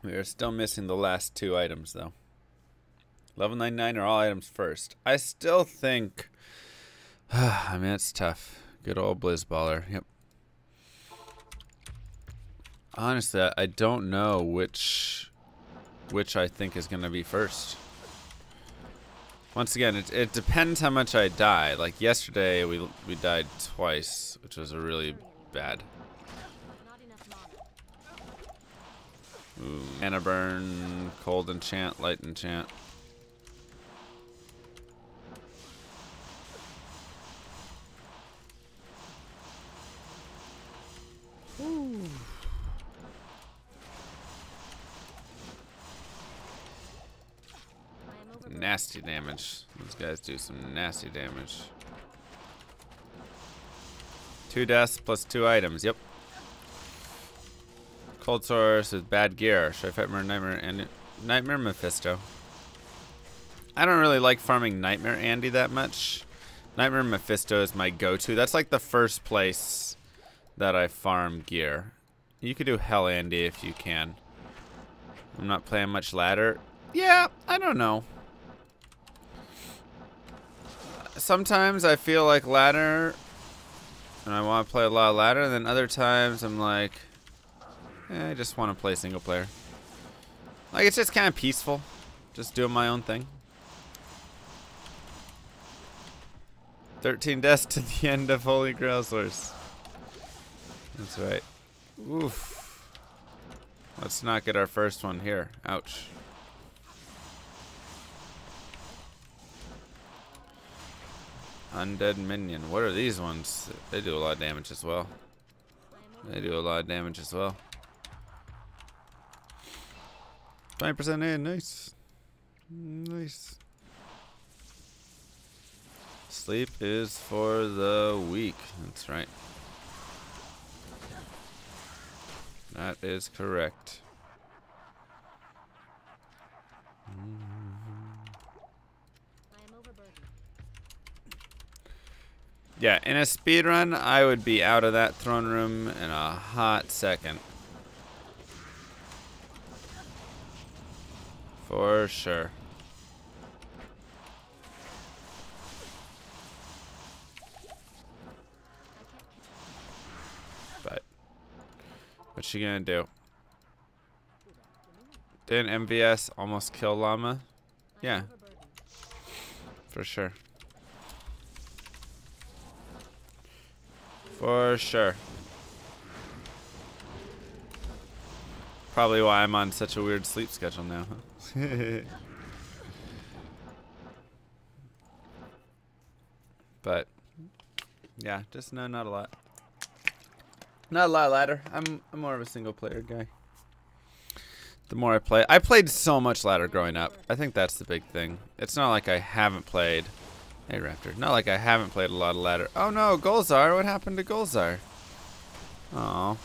We are still missing the last 2 items, though. Level 99 are all items first. I still think... I mean, it's tough. Good old Blizzballer. Yep. Honestly, I don't know which I think is going to be first. Once again, it depends how much I die. Like yesterday, we died twice, which was really bad. Ooh, mana burn, cold enchant, light enchant. Ooh. Nasty damage. These guys do some nasty damage. 2 deaths plus 2 items. Yep. Cold Source with bad gear. Should I fight more Nightmare and Nightmare Mephisto? I don't really like farming Nightmare Andy that much. Nightmare Mephisto is my go-to. That's like the first place that I farm gear. You could do Hell Andy if you can. I'm not playing much ladder. Yeah, I don't know. Sometimes I feel like ladder and I want to play a lot of ladder, and then other times I'm like, I just want to play single player. Like, it's just kind of peaceful. Just doing my own thing. 13 deaths to the end of Holy Grail Source. That's right. Oof. Let's not get our first one here. Ouch. Undead minion. What are these ones? They do a lot of damage as well. They do a lot of damage as well. 20% in. Nice. Nice. Sleep is for the weak. That's right. That is correct. Yeah, in a speed run, I would be out of that throne room in a hot second. For sure. But what's she gonna do? Didn't MVS almost kill Llama? Yeah. For sure. For sure. Probably why I'm on such a weird sleep schedule now, huh? But yeah, just no, not a lot. Not a lot of ladder. I'm more of a single player guy. The more I played so much ladder growing up. I think that's the big thing. It's not like I haven't played. Hey Raptor. Not like I haven't played a lot of ladder. Oh no, Golzar. What happened to Golzar? Oh.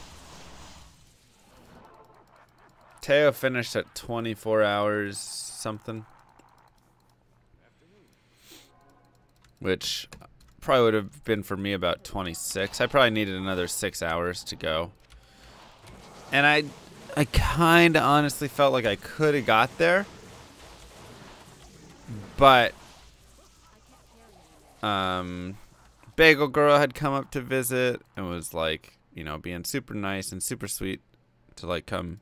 Teo finished at 24 hours something. Which probably would have been for me about 26. I probably needed another 6 hours to go. And I kind of honestly felt like I could have got there. But Bagel Girl had come up to visit and was like, you know, being super nice and super sweet to like come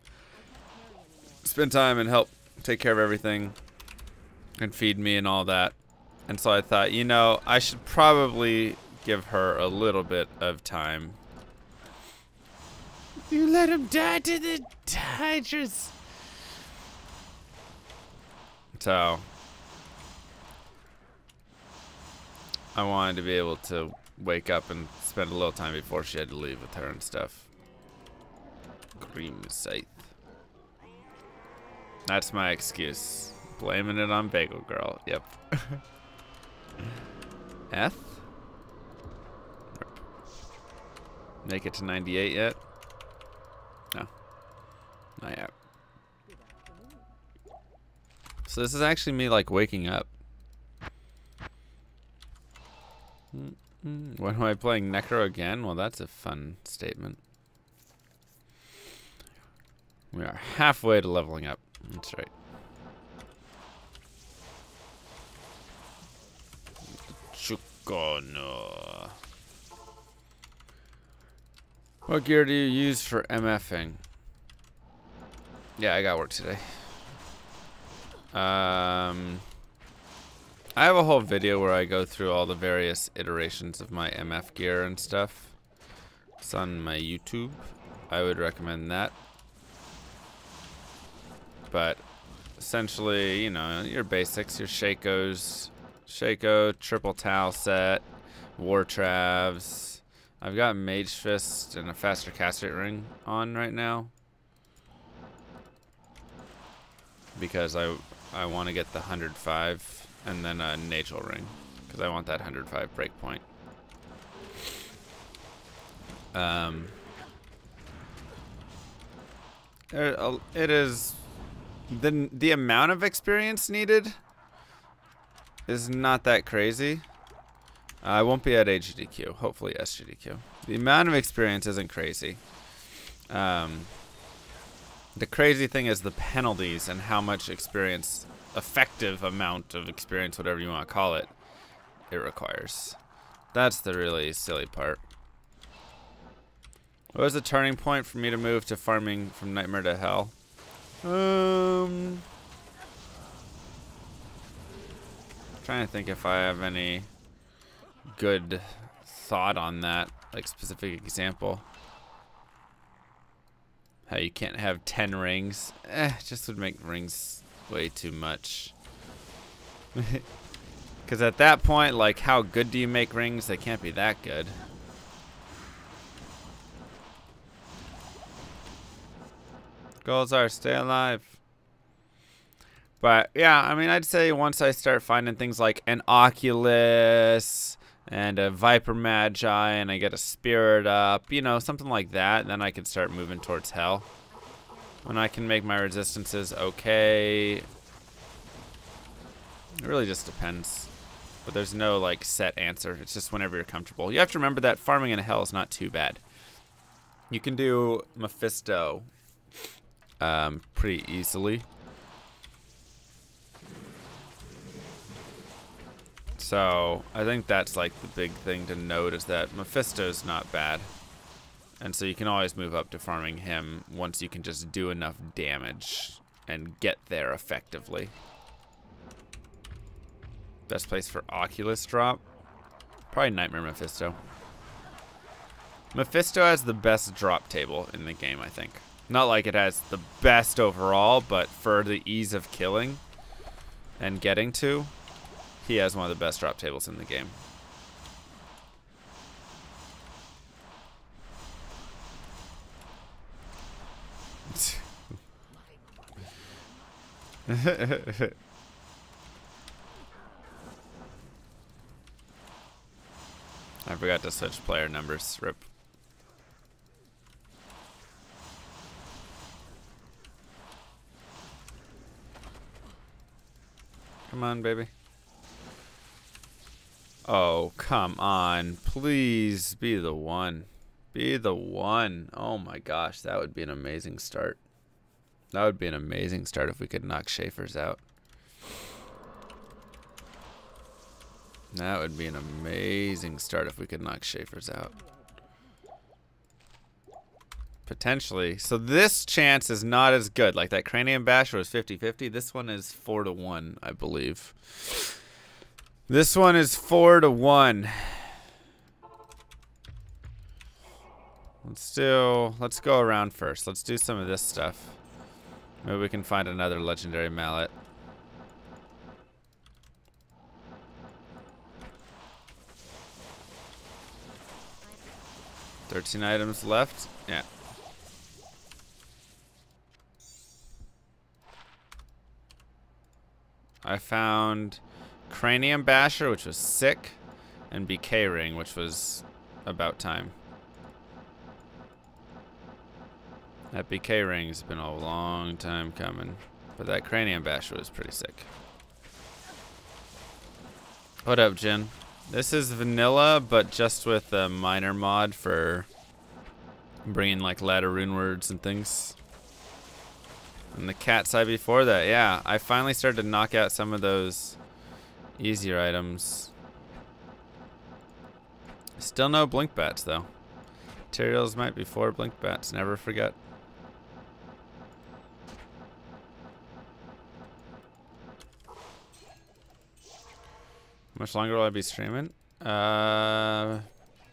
spend time and help take care of everything and feed me and all that. And so I thought, you know, I should probably give her a little bit of time. You let him die to the Hydras. So I wanted to be able to wake up and spend a little time before she had to leave with her and stuff. Cream Scythe. That's my excuse. Blaming it on Bagel Girl. Yep. F? Make it to 98 yet? No. Not yet. So this is actually me like waking up. When am I playing Necro again? Well, that's a fun statement. We are halfway to leveling up. That's right. Chukono. What gear do you use for MFing? Yeah, I got work today. I have a whole video where I go through all the various iterations of my MF gear and stuff. It's on my YouTube. I would recommend that. But essentially, you know, your basics, your Shakos, Shako, triple Tau set, War Travs. I've got Mage Fist and a faster cast rate ring on right now. Because I want to get the 105 and then a Nagel ring. Because I want that 105 breakpoint. It is... The amount of experience needed is not that crazy. I won't be at AGDQ. Hopefully SGDQ. The amount of experience isn't crazy. The crazy thing is the penalties and how much experience, effective amount of experience, whatever you want to call it, it requires. That's the really silly part. What was the turning point for me to move to farming from Nightmare to Hell? Trying to think if I have any good thought on that, like specific example. How you can't have 10 rings. Just would make rings way too much. Because at that point, like, how good do you make rings? They can't be that good. Goals are stay alive. But yeah, I mean, I'd say once I start finding things like an Oculus and a Viper Magi and I get a Spirit up, you know, something like that, then I can start moving towards Hell. When I can make my resistances okay. It really just depends. But there's no like set answer. It's just whenever you're comfortable. You have to remember that farming in Hell is not too bad. You can do Mephisto pretty easily. So I think that's like the big thing to note is that Mephisto's not bad. And so you can always move up to farming him once you can just do enough damage and get there effectively. Best place for Oculus drop? Probably Nightmare Mephisto. Mephisto has the best drop table in the game, I think. Not like it has the best overall, but for the ease of killing and getting to, he has one of the best drop tables in the game. I forgot to switch player numbers. Rip. Come on, baby. Oh, come on. Please be the one. Be the one. Oh my gosh, that would be an amazing start. That would be an amazing start if we could knock Schaefer's out. That would be an amazing start if we could knock Schaefer's out. Potentially. So this chance is not as good. Like that Cranium Basher was 50-50. This one is 4-1, I believe. This one is 4-1. Let's go around first. Let's do some of this stuff. Maybe we can find another legendary mallet. $13 items left. Yeah. I found Cranium Basher, which was sick, and BK Ring, which was about time. That BK Ring has been a long time coming, but that Cranium Basher was pretty sick. What up, Jin? This is vanilla, but just with a minor mod for bringing like ladder rune words and things. And the cat's eye before that, yeah. I finally started to knock out some of those easier items. Still no blink bats though. Materials might be 4 blink bats, never forget. How much longer will I be streaming? Probably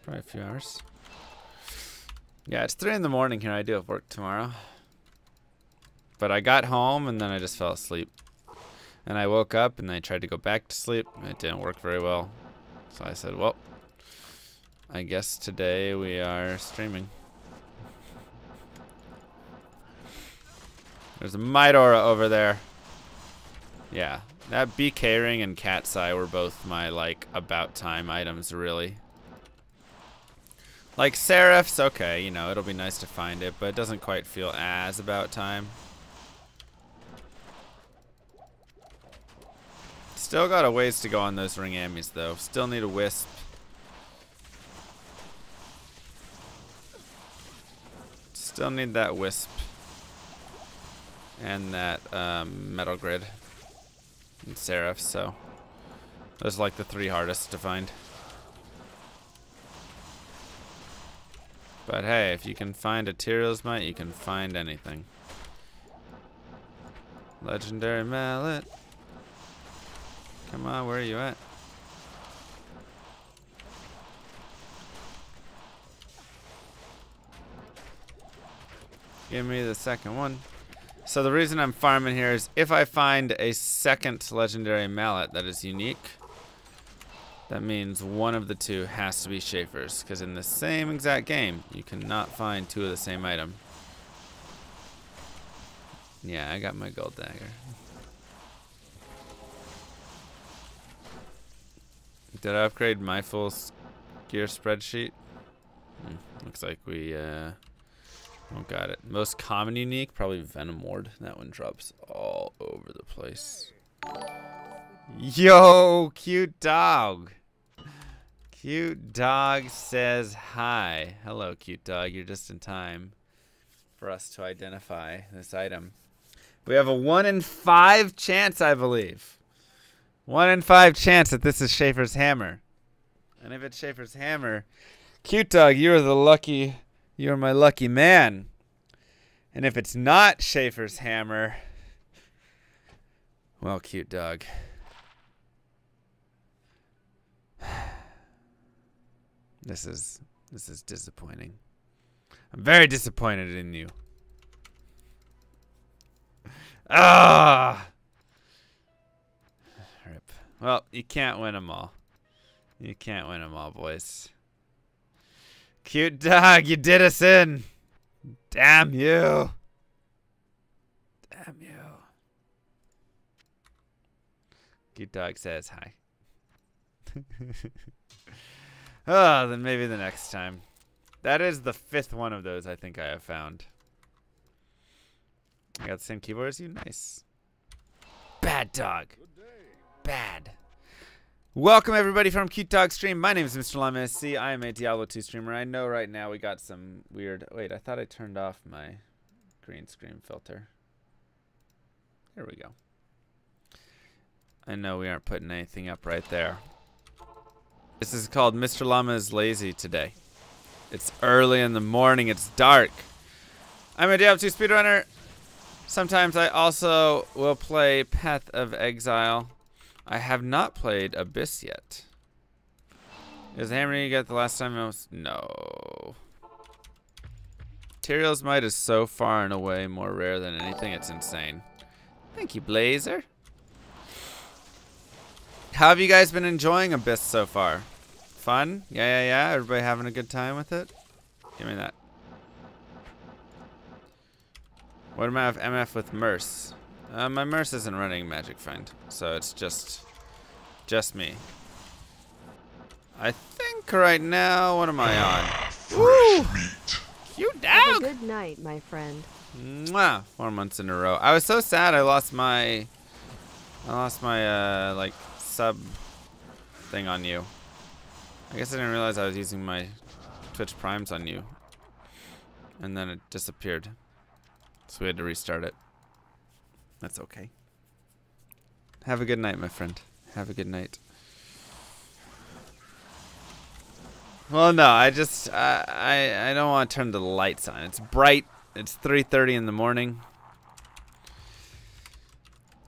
a few hours. Yeah, it's 3 in the morning here. I do have work tomorrow. But I got home and then I just fell asleep. And I woke up and I tried to go back to sleep. It didn't work very well. So I said, well, I guess today we are streaming. There's a Midora over there. Yeah, that BK ring and cat's eye were both my, like, about time items, really. Like, Seraph's okay, you know, it'll be nice to find it, but it doesn't quite feel as about time. Still got a ways to go on those ring ammies, though. Still need a wisp. Still need that wisp. And that metal grid. And Seraph, so. Those are like the 3 hardest to find. But hey, if you can find a Tyrell's Might, you can find anything. Legendary mallet. Come on, where are you at? Give me the second one. So the reason I'm farming here is if I find a second legendary mallet that is unique, that means one of the 2 has to be Schaefer's, because in the same exact game, you cannot find 2 of the same item. Yeah, I got my gold dagger. Did I upgrade my full gear spreadsheet? Looks like we oh, got it. Most common unique, probably Venom Ward. That one drops all over the place. Yo, cute dog. Cute dog says hi. Hello, cute dog. You're just in time for us to identify this item. We have a 1 in 5 chance, I believe. 1 in 5 chance that this is Schaefer's hammer. And if it's Schaefer's hammer, cute dog, you're my lucky man. And if it's not Schaefer's hammer, well, cute dog. This is disappointing. I'm very disappointed in you. Ah! Rip. Well, you can't win them all. You can't win them all, boys. Cute dog, you did us in. Damn you. Damn you. Cute dog says hi. Oh, then maybe the next time. That is the 5th one of those I think I have found. I got the same keyboard as you. Nice. Bad dog. Bad. Welcome everybody from Cute Dog Stream. My name is MrLlamaSC. I am a Diablo 2 streamer. I know right now we got some weird... Wait, I thought I turned off my green screen filter. There we go. I know we aren't putting anything up right there. This is called Mr. Llama is lazy today. It's early in the morning. It's dark. I'm a Diablo 2 speedrunner. Sometimes I also will play Path of Exile. I have not played Abyss yet. Is the hammer you got the last time I was... No. Tyrell's Might is so far and away more rare than anything. It's insane. Thank you, Blazer. How have you guys been enjoying Abyss so far? Fun? Yeah. Everybody having a good time with it? Give me that. What amount of MF with Merce? My Merce isn't running Magic Find, so it's just me. I think right now, what am I on? Woo! Cute dog! Have a good night, my friend. Mwah! 4 months in a row. I was so sad I lost my like sub thing on you. I guess I didn't realize I was using my Twitch Primes on you. And then it disappeared. So we had to restart it. That's okay. Have a good night, my friend. Have a good night. Well, no, I don't want to turn the lights on. It's bright. It's 3:30 in the morning.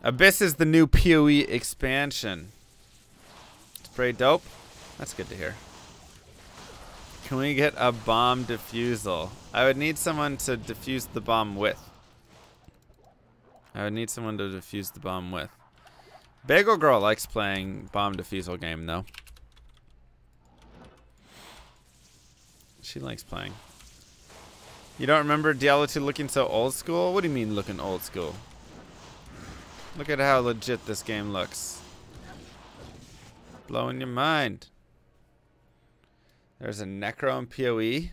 Abyss is the new PoE expansion. It's pretty dope. That's good to hear. Can we get a bomb defusal? I would need someone to defuse the bomb with. Bagel Girl likes playing bomb defusal game, though. She likes playing. You don't remember Diablo 2 looking so old school? What do you mean looking old school? Look at how legit this game looks. Blowing your mind. There's a Necro in PoE.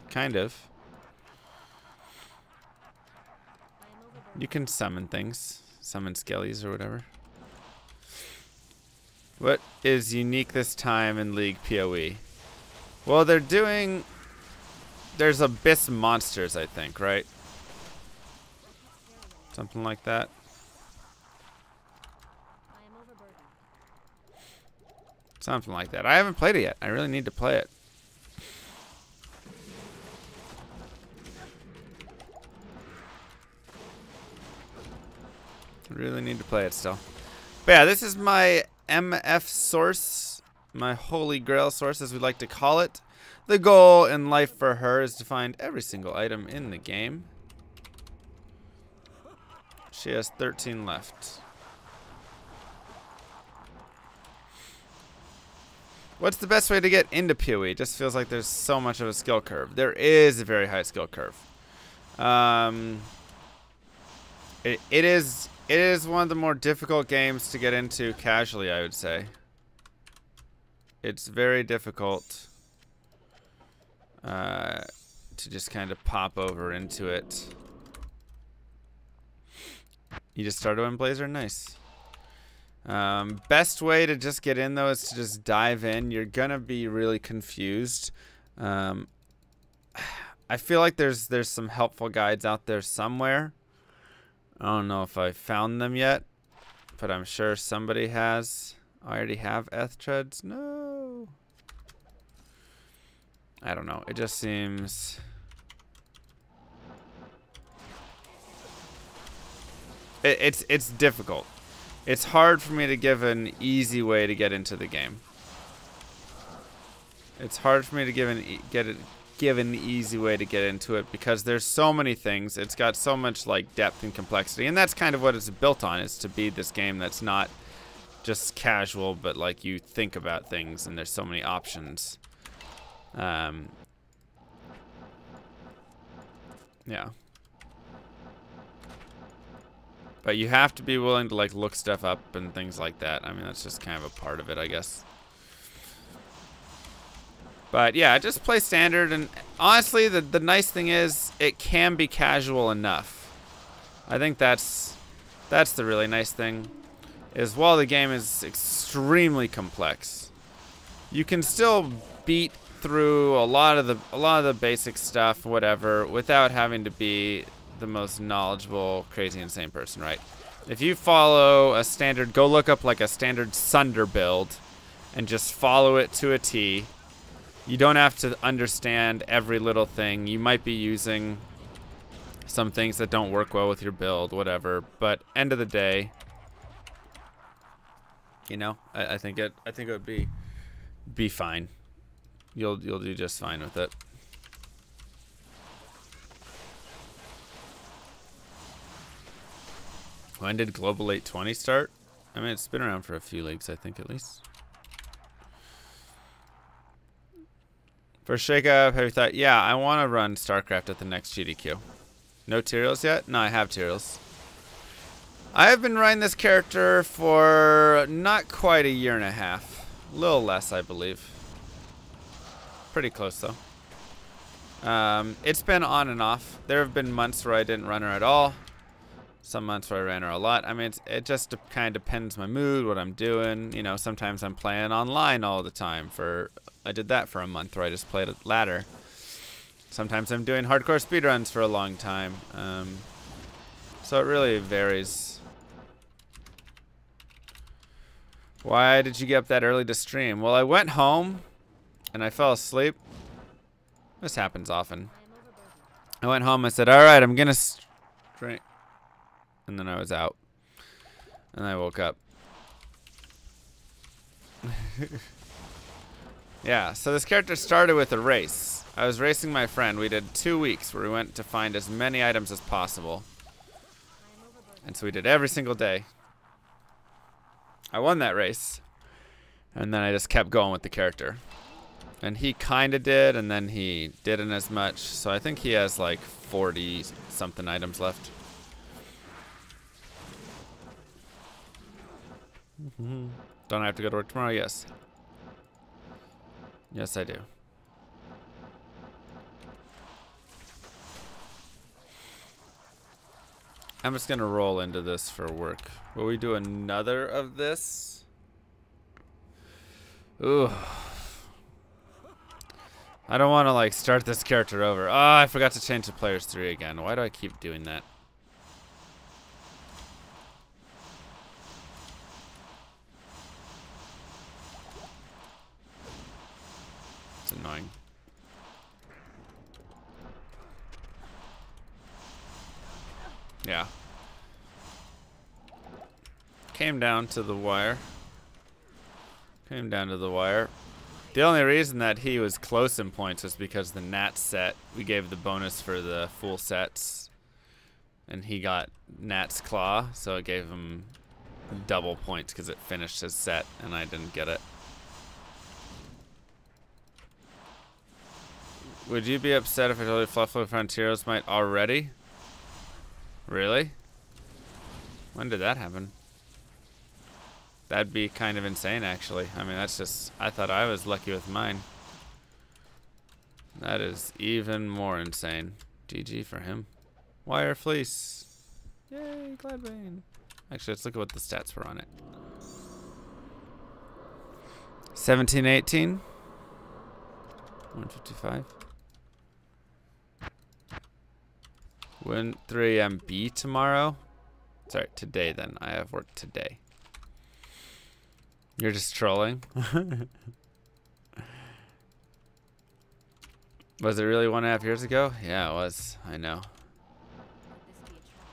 Kind of. You can summon things. Summon skellies or whatever. What is unique this time in League PoE? Well, they're doing... There's Abyss monsters, I think, right? Something like that. Something like that. I haven't played it yet. I really need to play it. Really need to play it still. But yeah, this is my MF source. My holy grail source, as we like to call it. The goal in life for her is to find every single item in the game. She has 13 left. What's the best way to get into PoE? It just feels like there's so much of a skill curve. There is a very high skill curve. It is one of the more difficult games to get into casually, I would say. It's very difficult to just kind of pop over into it. You just started in Blazer? Nice. Best way to just get in, though, is to just dive in. You're going to be really confused. I feel like there's some helpful guides out there somewhere. I don't know if I found them yet, but I'm sure somebody has. I already have Eth treads. No. I don't know. It just seems... It's difficult. It's hard for me to give an easy way to get into the game. It's hard for me to give an easy way to get into it because there's so many things. It's got so much like depth and complexity, and that's kind of what it's built on, is to be this game that's not just casual, but like you think about things and there's so many options. Yeah. But you have to be willing to like look stuff up and things like that. I mean, that's just kind of a part of it, I guess. But yeah, just play standard, and honestly, the nice thing is it can be casual enough. I think that's the really nice thing, is while the game is extremely complex, you can still beat through a lot of the basic stuff, whatever, without having to be the most knowledgeable, crazy, insane person, right? If you follow a standard, go look up like a standard Sunder build and just follow it to a T. You don't have to understand every little thing. You might be using some things that don't work well with your build, whatever, but end of the day, you know, I think it would be fine. You'll do just fine with it. When did Global 820 start? I mean, it's been around for a few leagues, I think, at least. For Shake Up, have you thought, yeah, I want to run StarCraft at the next GDQ. No Tyraels yet? No, I have Tyraels. I have been running this character for not quite a year and a half. A little less, I believe. Pretty close, though. It's been on and off. There have been months where I didn't run her at all. Some months where I ran her a lot. I mean, it just kind of depends my mood, what I'm doing. You know, sometimes I'm playing online all the time. I did that for a month where I just played a ladder. Sometimes I'm doing hardcore speedruns for a long time. So it really varies. Why did you get up that early to stream? Well, I went home and I fell asleep. This happens often. I went home, I said, all right, I'm gonna stream. And then I was out. And I woke up. Yeah, so this character started with a race. I was racing my friend. We did 2 weeks where we went to find as many items as possible. And so we did every single day. I won that race. And then I just kept going with the character. And he kind of did, and then he didn't as much. So I think he has like 40-something items left. Don't I have to go to work tomorrow? Yes. Yes, I do. I'm just gonna roll into this for work. Will we do another of this? Ooh. I don't want to like start this character over. Oh, I forgot to change to players 3 again. Why do I keep doing that? It's annoying. Yeah. Came down to the wire. Came down to the wire. The only reason that he was close in points was because the Nat set, we gave the bonus for the full sets. And he got Nat's Claw, so it gave him double points because it finished his set and I didn't get it. Would you be upset if I told you Fluffy Frontiers might already? Really? When did that happen? That'd be kind of insane, actually. I mean, that's just... I thought I was lucky with mine. That is even more insane. GG for him. Wire Fleece. Yay, Gladbane. Actually, let's look at what the stats were on it. 17-18. 155. Win 3 MB tomorrow. Sorry, today then. I have work today. You're just trolling. Was it really 1.5 years ago? Yeah, it was. I know.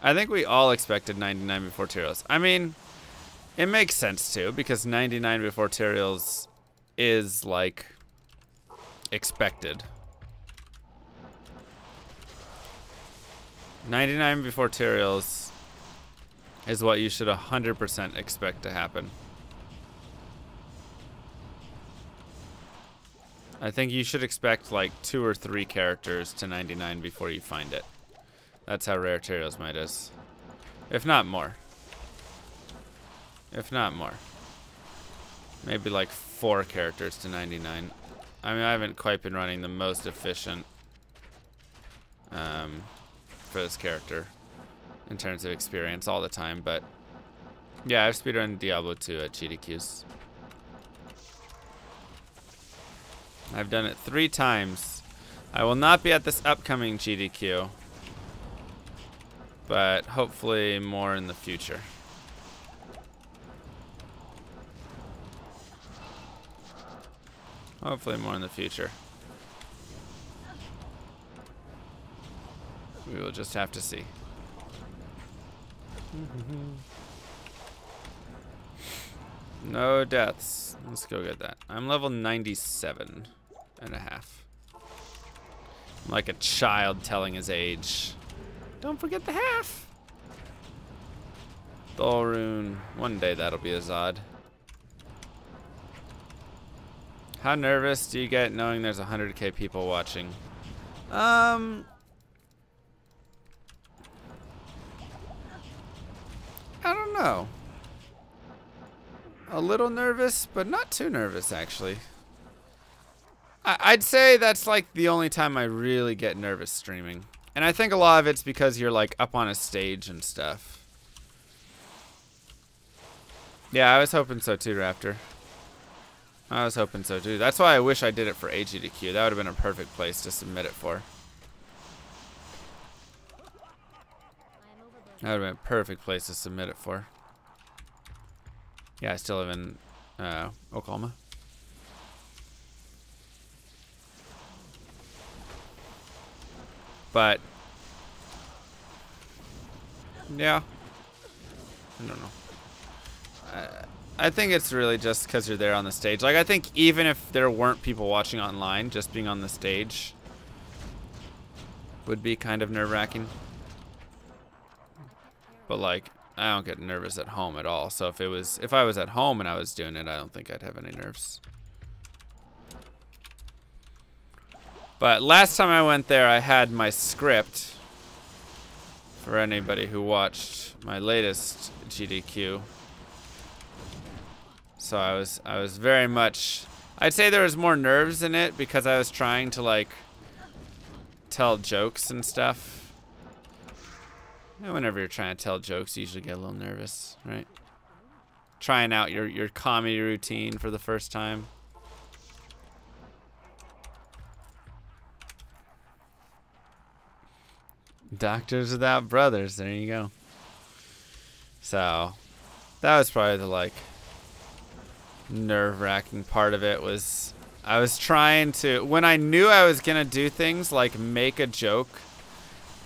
I think we all expected 99 before Tyraos. I mean, it makes sense too, because 99 before Tyraos is like expected. 99 before Tyraos is what you should 100% expect to happen. I think you should expect like 2 or 3 characters to 99 before you find it. That's how rare Tyraos might is. If not more. If not more. Maybe like 4 characters to 99. I mean, I haven't quite been running the most efficient for this character in terms of experience all the time, but yeah, I've speedrun Diablo 2 at GDQs. I've done it 3 times. I will not be at this upcoming GDQ, but hopefully more in the future. Hopefully more in the future. We will just have to see. No deaths. Let's go get that. I'm level 97.5. I'm like a child telling his age. Don't forget the half. Thorun. One day that'll be a Zod. How nervous do you get knowing there's 100k people watching? I don't know. A little nervous, but not too nervous, actually. I'd say that's like the only time I really get nervous streaming. And I think a lot of it's because you're like up on a stage and stuff. Yeah, I was hoping so too, Raptor. I was hoping so too. That's why I wish I did it for AGDQ. That would have been a perfect place to submit it for. That would have been a perfect place to submit it for. Yeah, I still live in Oklahoma. But yeah, I don't know. I think it's really just because you're there on the stage. Like, I think even if there weren't people watching online, just being on the stage would be kind of nerve-wracking. But like, I don't get nervous at home at all. So if I was at home and I was doing it, I don't think I'd have any nerves. But last time I went there, I had my script. For anybody who watched my latest GDQ. So I was very much, I'd say there was more nerves in it because I was trying to like tell jokes and stuff. And whenever you're trying to tell jokes, you usually get a little nervous, right? Trying out your comedy routine for the first time. Doctors Without Brothers, there you go. So that was probably the like nerve-wracking part of it. Was I was trying to, when I knew I was gonna do things like make a joke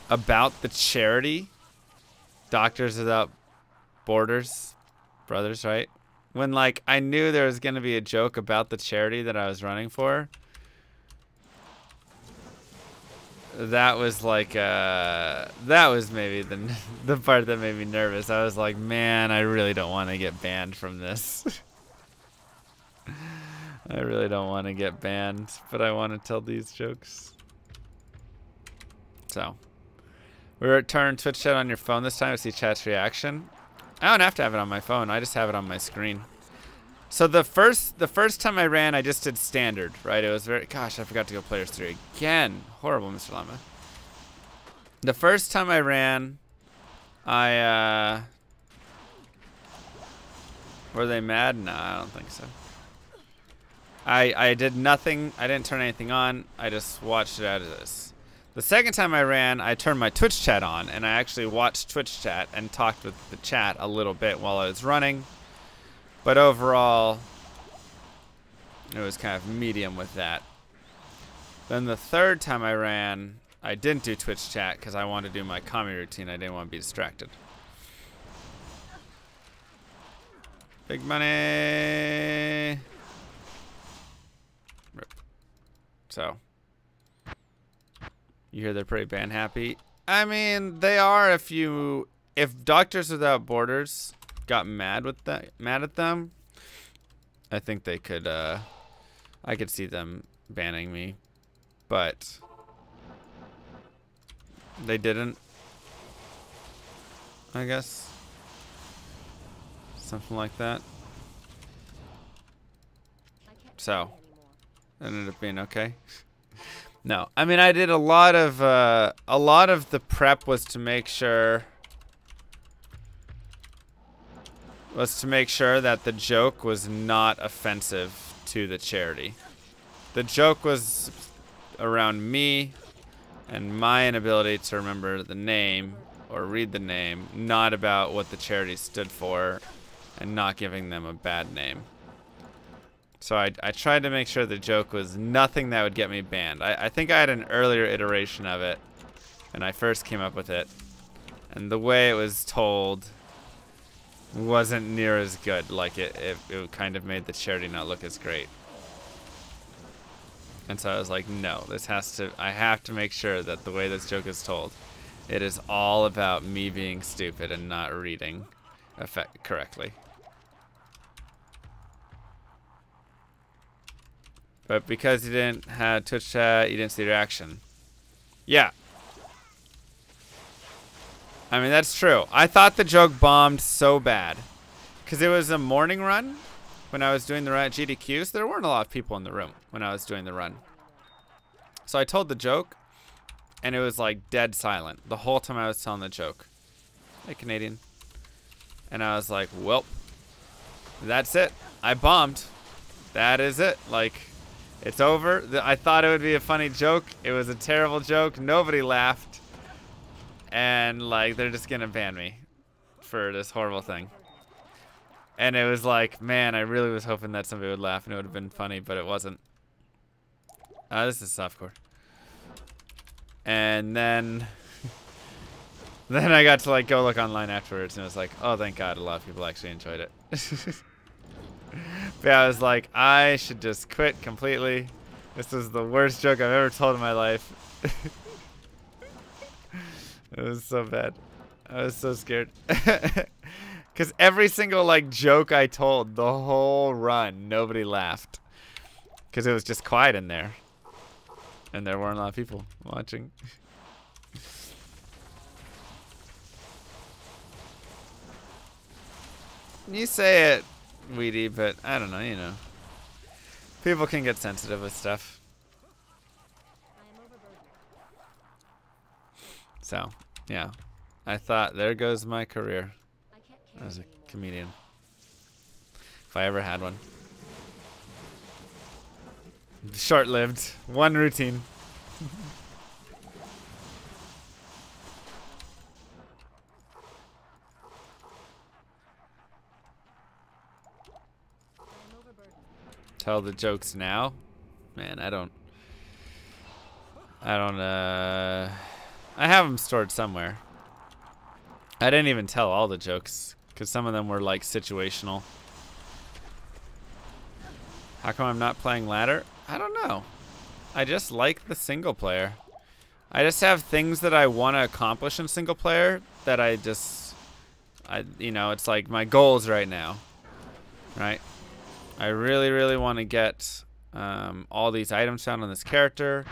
about the charity Doctors Without Brothers, right? When like I knew there was gonna be a joke about the charity that I was running for, that was like that was maybe the part that made me nervous. I was like, man, I really don't want to get banned from this. I really don't want to get banned, but I want to tell these jokes. So we're turning Twitch chat on your phone this time to see chat's reaction. I don't have to have it on my phone. I just have it on my screen. So the first time I ran, I just did standard, right? It was very, gosh, I forgot to go players 3 again. Horrible, Mr. Llama. The first time I ran, were they mad? No, I don't think so. I did nothing. I didn't turn anything on. I just watched it out of this. The second time I ran, I turned my Twitch chat on, and I actually watched Twitch chat and talked with the chat a little bit while I was running. But overall, it was kind of medium with that. Then the third time I ran, I didn't do Twitch chat because I wanted to do my comedy routine. I didn't want to be distracted. Big money. Rip. So, you hear they're pretty ban happy. I mean, they are if Doctors Without Borders got mad at them, I think they could I could see them banning me, but they didn't, I guess. Something like that. So it ended up being okay. No, I mean, I did a lot of the prep was to make sure that the joke was not offensive to the charity. The joke was around me and my inability to remember the name or read the name, not about what the charity stood for and not giving them a bad name. So I tried to make sure the joke was nothing that would get me banned. I think I had an earlier iteration of it when I first came up with it, and the way it was told wasn't near as good. Like it kind of made the charity not look as great. And so I was like, no, I have to make sure that the way this joke is told, it is all about me being stupid and not reading correctly. But because you didn't have Twitch chat, you didn't see the reaction. Yeah. I mean, that's true. I thought the joke bombed so bad. Because it was a morning run when I was doing the run at GDQ, so there weren't a lot of people in the room when I was doing the run. So I told the joke, and it was like dead silent the whole time I was telling the joke. Hey, Canadian. And I was like, well, that's it. I bombed. That is it. Like, it's over. I thought it would be a funny joke. It was a terrible joke. Nobody laughed. and like they're just gonna ban me for this horrible thing. And it was like, man, I really was hoping that somebody would laugh and it would have been funny, but it wasn't. This is softcore. And then then I got to like go look online afterwards and it was like, oh, thank God, a lot of people actually enjoyed it. But yeah, I was like, I should just quit completely. This was the worst joke I've ever told in my life. It was so bad. I was so scared. Because every single like joke I told the whole run, nobody laughed. Because it was just quiet in there. And there weren't a lot of people watching. You say it, Weedy, but I don't know, you know. People can get sensitive with stuff. So, yeah. I thought, there goes my career as a comedian. If I ever had one. Short-lived. One routine. Tell the jokes now? Man, I have them stored somewhere. I didn't even tell all the jokes because some of them were like situational. How come I'm not playing ladder? I don't know. I just like the single player. I just have things that I want to accomplish in single player that you know, it's like my goals right now, right? I really, really want to get all these items found on this character.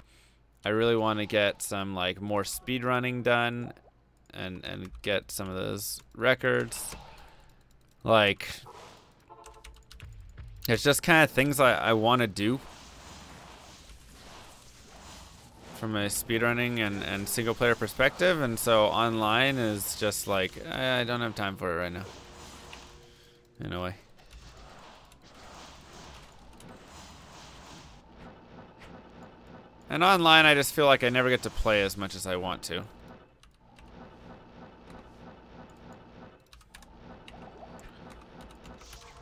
I really want to get some like more speed running done and get some of those records. Like, it's just kind of things I want to do from a speedrunning and single player perspective, and so online is just like, I don't have time for it right now. In a way. And online I just feel like I never get to play as much as I want to.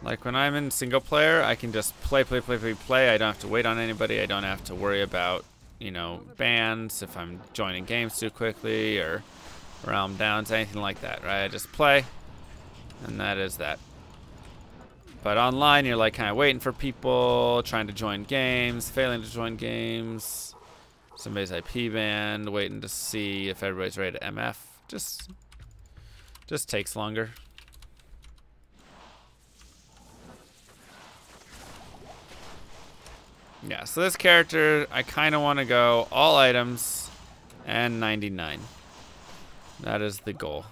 Like when I'm in single player, I can just play. I don't have to wait on anybody. I don't have to worry about, you know, bans if I'm joining games too quickly or realm downs, anything like that, right? I just play, and that is that. But online, you're like kind of waiting for people, trying to join games, failing to join games. Somebody's IP banned, waiting to see if everybody's ready to MF. Just takes longer. Yeah, so this character, I kind of want to go all items and 99. That is the goal.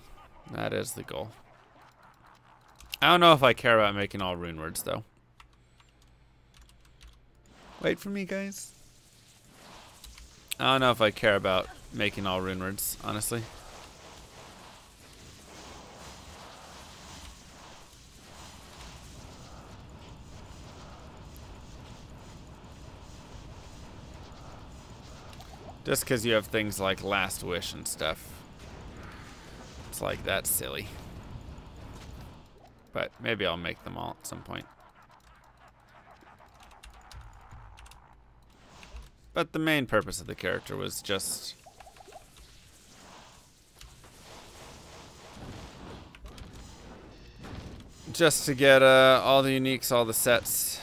That is the goal. I don't know if I care about making all rune words, though. Wait for me, guys. I don't know if I care about making all rune words, honestly. Just because you have things like Last Wish and stuff. It's like, that's silly. But maybe I'll make them all at some point. But the main purpose of the character was just to get all the uniques, all the sets.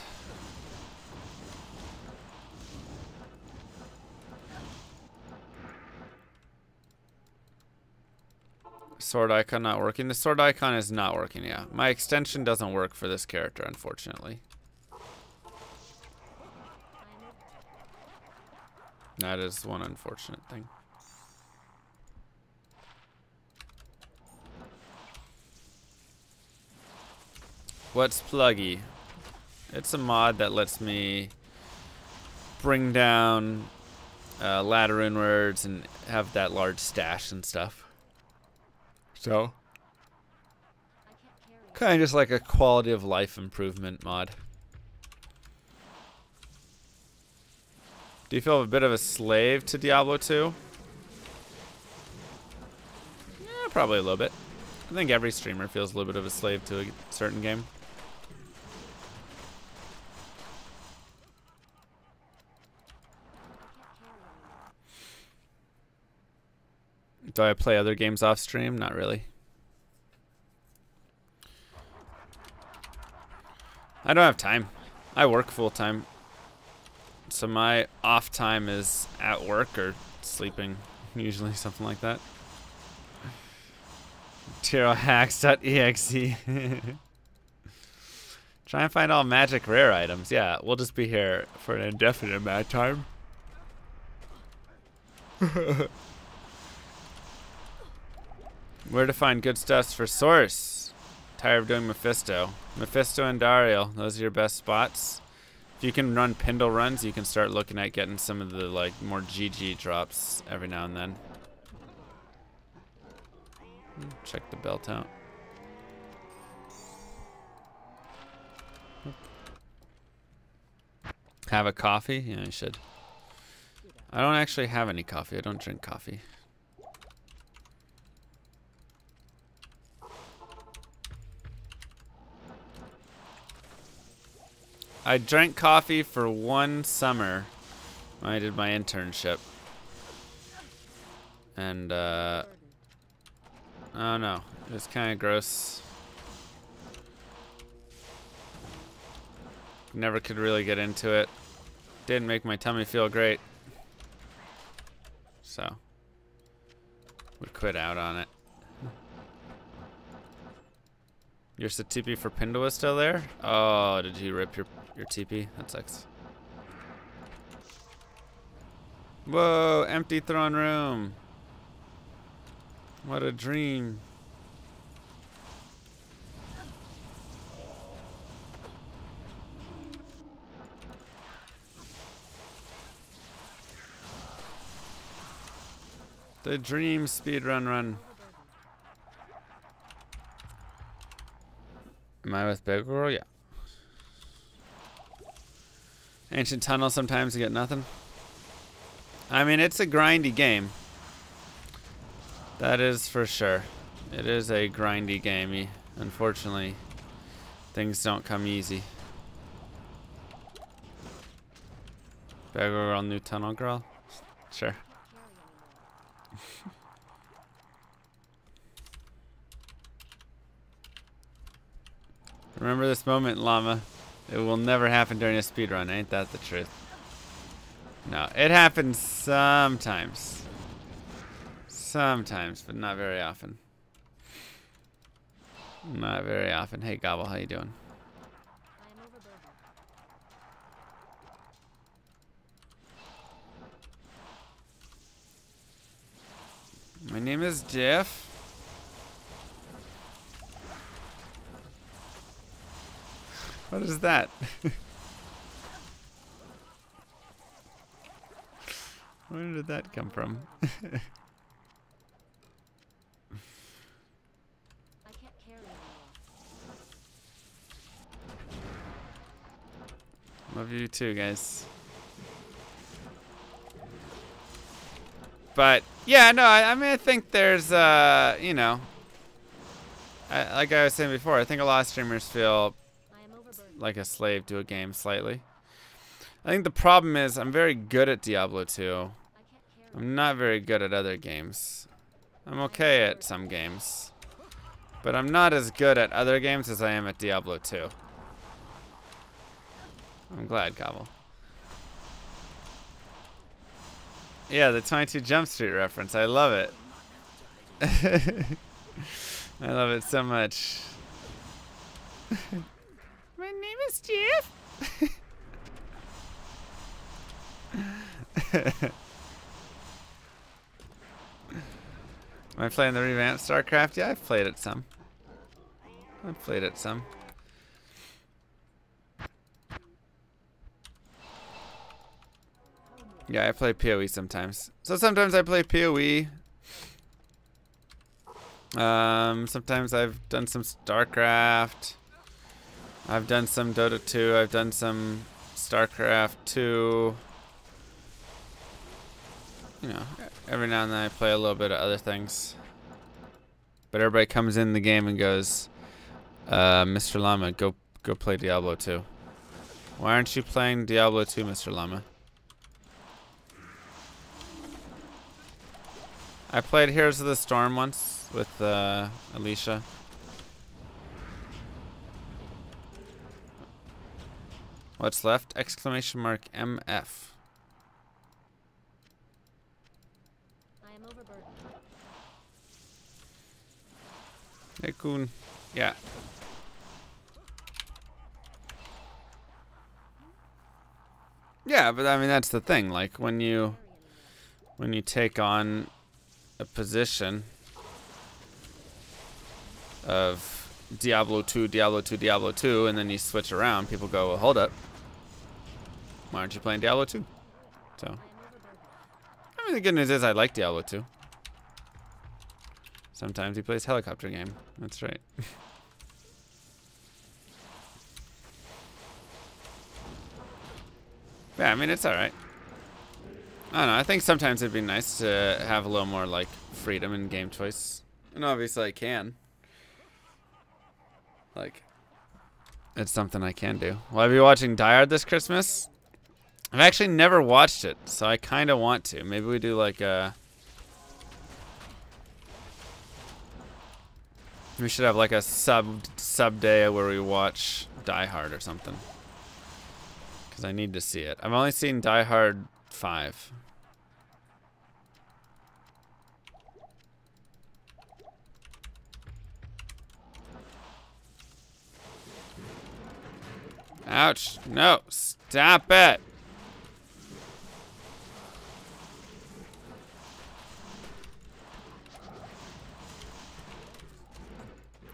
Sword icon not working. The sword icon is not working, yeah. My extension doesn't work for this character, unfortunately. That is one unfortunate thing. What's PLUGY? It's a mod that lets me bring down ladder rune words and have that large stash and stuff. So, kind of just like a quality of life improvement mod. Do you feel a bit of a slave to Diablo 2? Probably a little bit. I think every streamer feels a little bit of a slave to a certain game. Do I play other games off stream? Not really. I don't have time. I work full time. So my off time is at work or sleeping, usually something like that. Tirohacks.exe. Try and find all magic rare items. Yeah, we'll just be here for an indefinite amount of time. Where to find good stuffs for Source? Tired of doing Mephisto. Mephisto and Dario, those are your best spots. If you can run Pindle runs, you can start looking at getting some of the like more GG drops every now and then. Check the belt out. Have a coffee? Yeah, I should. I don't actually have any coffee. I don't drink coffee. I drank coffee for one summer when I did my internship. And, I don't know. It was kind of gross. Never could really get into it. Didn't make my tummy feel great. So, we quit out on it. Your TP for Pindle is still there? Oh, did you rip your TP? That sucks. Whoa, empty throne room. What a dream. The dream speedrun run. Am I with Big Girl? Yeah. Ancient Tunnel sometimes you get nothing. I mean, it's a grindy game. That is for sure. It is a grindy game. Unfortunately, things don't come easy. Big Girl, new tunnel girl? Sure. Remember this moment, Llama. It will never happen during a speedrun. Ain't that the truth? No, it happens sometimes. Sometimes, but not very often. Not very often. Hey, Gobble, how you doing? My name is Jeff. What is that? Where did that come from? Love you too, guys. But yeah, no, I mean, I think there's, you know, like I was saying before, I think a lot of streamers feel like a slave to a game slightly. I think the problem is I'm very good at Diablo 2. I'm not very good at other games. I'm okay at some games, but I'm not as good at other games as I am at Diablo 2. I'm glad, Gobble. Yeah, the 22 Jump Street reference. I love it. I love it so much. My name is Jeff. Am I playing the revamped StarCraft? Yeah, I've played it some. I've played it some. Yeah, I play PoE sometimes. So sometimes I play PoE. Sometimes I've done some StarCraft. I've done some Dota 2. I've done some StarCraft 2. You know, every now and then I play a little bit of other things. But everybody comes in the game and goes, Mr. Llama, go play Diablo 2. Why aren't you playing Diablo 2, Mr. Llama? I played Heroes of the Storm once with Alicia. What's left? Exclamation mark MF. I am overburdened. Hey, Coon. Yeah. Yeah, but I mean that's the thing. Like when you take on a position of Diablo 2, Diablo 2, Diablo 2, and then you switch around, people go, well, hold up. Why aren't you playing Diablo 2? So, I mean, the good news is I like Diablo 2. Sometimes he plays helicopter game. That's right. Yeah, I mean, it's alright. I don't know, I think sometimes it'd be nice to have a little more, like, freedom in game choice. And obviously I can. Like, it's something I can do. Will I be watching Die Hard this Christmas? I've actually never watched it, so I kind of want to. Maybe we do, like, we should have, like, a sub day where we watch Die Hard or something. Because I need to see it. I've only seen Die Hard 5. Ouch. No. Stop it.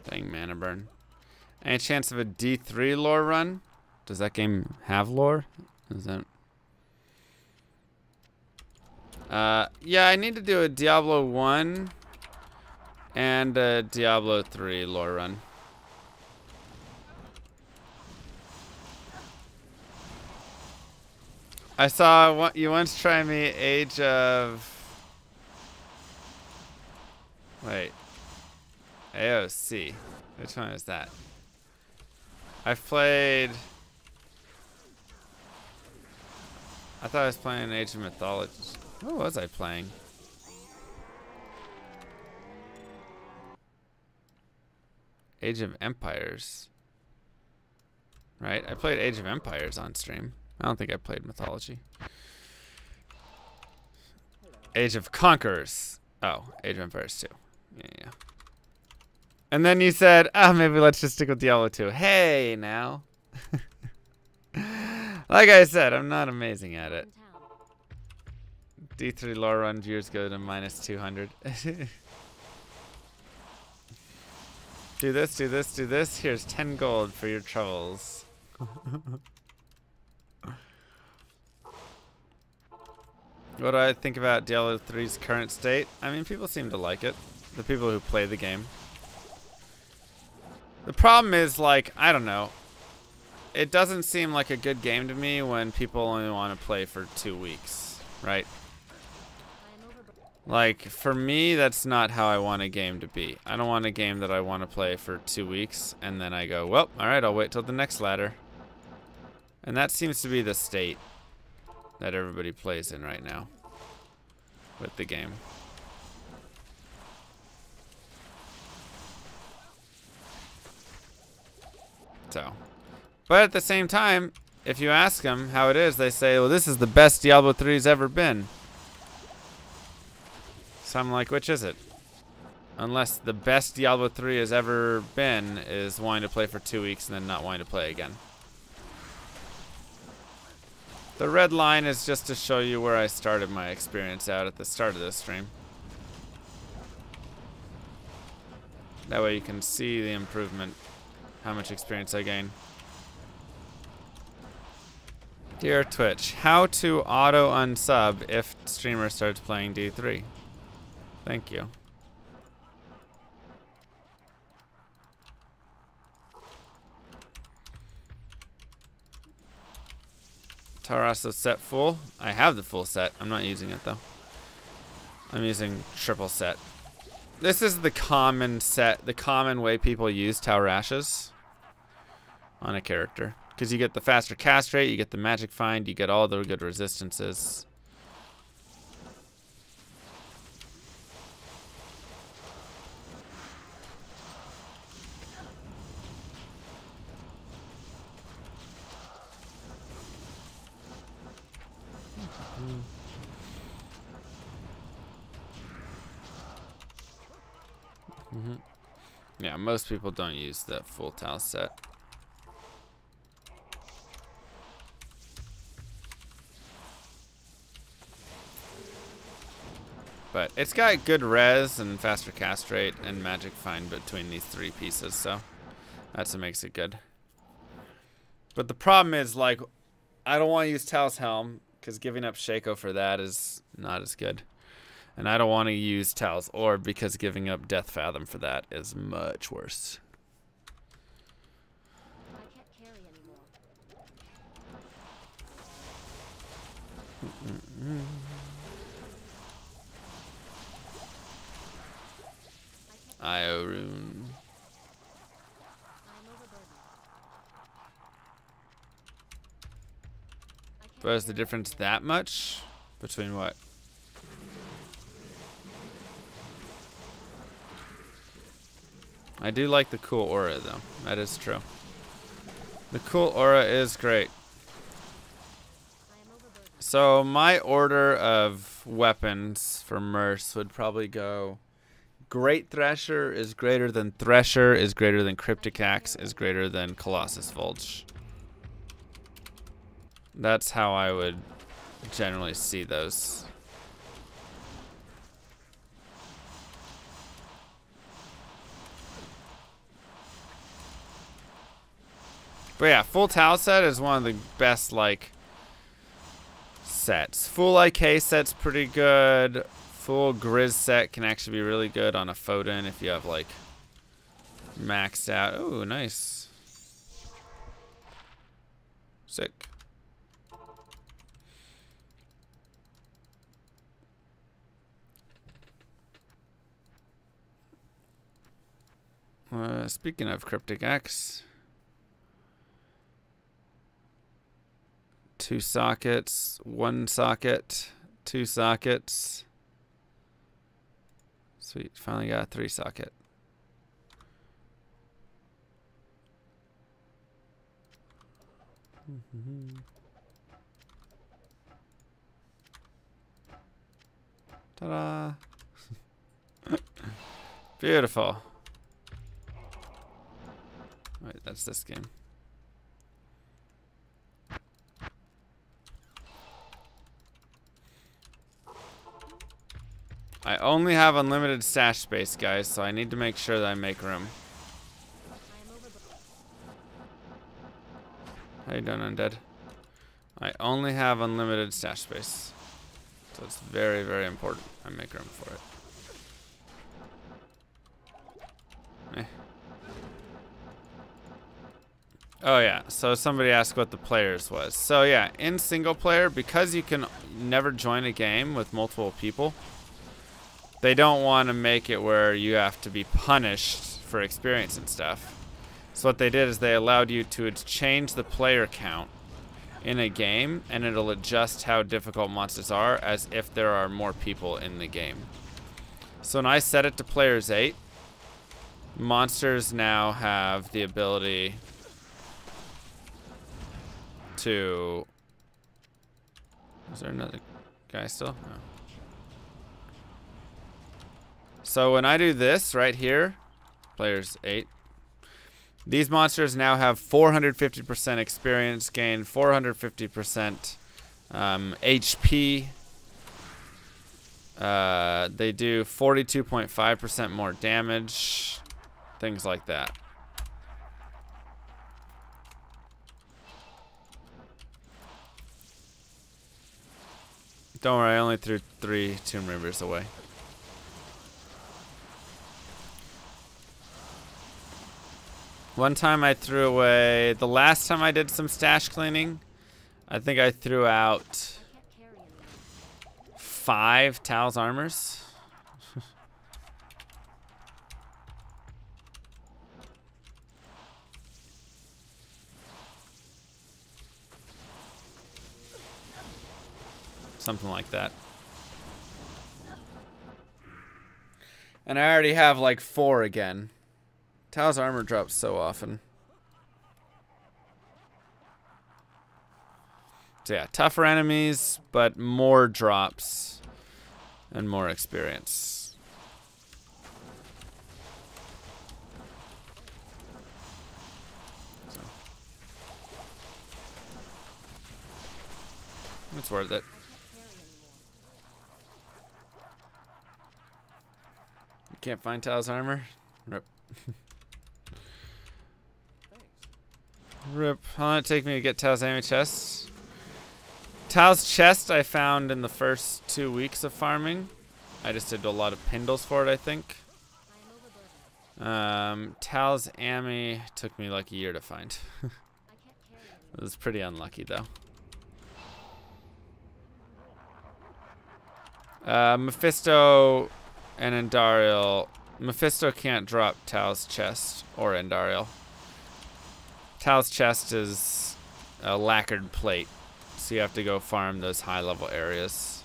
Dang, mana burn. Any chance of a D3 lore run? Does that game have lore? Is that... yeah, I need to do a Diablo 1 and a Diablo 3 lore run. I saw you once try me Age of... Wait. AOC. Which one is that? I've played... I thought I was playing Age of Mythology. What was I playing? Age of Empires. Right? I played Age of Empires on stream. I don't think I played Mythology. Age of Conquerors. Oh, Age of Empires 2. Yeah. And then you said, oh, maybe let's just stick with Diablo 2. Hey, now. Like I said, I'm not amazing at it. D3 lore run viewers go to minus 200. Do this, do this, do this. Here's 10 gold for your troubles. What do I think about Diablo 3's current state? I mean, people seem to like it. The people who play the game. The problem is, like, I don't know. It doesn't seem like a good game to me when people only want to play for 2 weeks, right? Like, for me, that's not how I want a game to be. I don't want a game that I want to play for 2 weeks, and then I go, well, alright, I'll wait till the next ladder. And that seems to be the state that everybody plays in right now with the game. So, but at the same time, if you ask them how it is, they say, well, this is the best Diablo 3's ever been. So I'm like, which is it? Unless the best Diablo 3 has ever been is wanting to play for 2 weeks and then not wanting to play again. The red line is just to show you where I started my experience out at the start of this stream. That way you can see the improvement, how much experience I gain. Dear Twitch, how to auto unsub if streamer starts playing D3? Thank you. Tarasso set full. I have the full set. I'm not using it though. I'm using triple set. This is the common set, the common way people use Tau Rashes on a character. Because you get the faster cast rate, you get the magic find, you get all the good resistances. Yeah, most people don't use the full Tau set. But it's got good res and faster cast rate and magic find between these three pieces, so that's what makes it good. But the problem is, like, I don't want to use Tau's Helm because giving up Shaco for that is not as good. And I don't want to use Tau's Orb because giving up Death Fathom for that is much worse. I can't carry anymore. Iorune. I'm overburdened. But is the difference that much? Between what? I do like the cool aura, though. That is true. The cool aura is great. So my order of weapons for Merce would probably go Great Thresher is greater than Thresher, is greater than Cryptic Axe, is greater than Colossus Vulge. That's how I would generally see those. But yeah, full Tau set is one of the best, like, sets. Full IK set's pretty good. Full Grizz set can actually be really good on a Foden if you have, like, maxed out. Oh, nice. Sick. Speaking of Cryptic Axe. 2 sockets, 1 socket, 2 sockets. Sweet, finally got a 3 socket. Ta-da! Beautiful. Wait, that's this game. I only have unlimited stash space, guys, so I need to make sure that I make room. How you doing, Undead? I only have unlimited stash space. So it's very, very important I make room for it. Oh yeah, so somebody asked what the players was. So yeah, in single player, because you can never join a game with multiple people, they don't want to make it where you have to be punished for experience and stuff. So what they did is they allowed you to change the player count in a game, and it'll adjust how difficult monsters are as if there are more people in the game. So when I set it to players 8, monsters now have the ability to... Is there another guy still? No. So when I do this right here, players 8, these monsters now have 450% experience gain, 450% HP. They do 42.5% more damage, things like that. Don't worry, I only threw 3 Tomb Reavers away. One time I threw away, the last time I did some stash cleaning, I think I threw out 5 Tal's armors. Something like that. And I already have like 4 again. Tao's armor drops so often. So yeah, tougher enemies, but more drops and more experience. So. It's worth it. You can't find Tao's armor? Rip. Rip. How long did it take me to get Tao's enemy chest? Tao's chest I found in the first 2 weeks of farming. I just did a lot of pindles for it, I think. Tao's Ami took me like a year to find. It was pretty unlucky though. Mephisto and Endariel. Mephisto can't drop Tao's chest or Endariel. Tao's chest is a lacquered plate, so you have to go farm those high-level areas.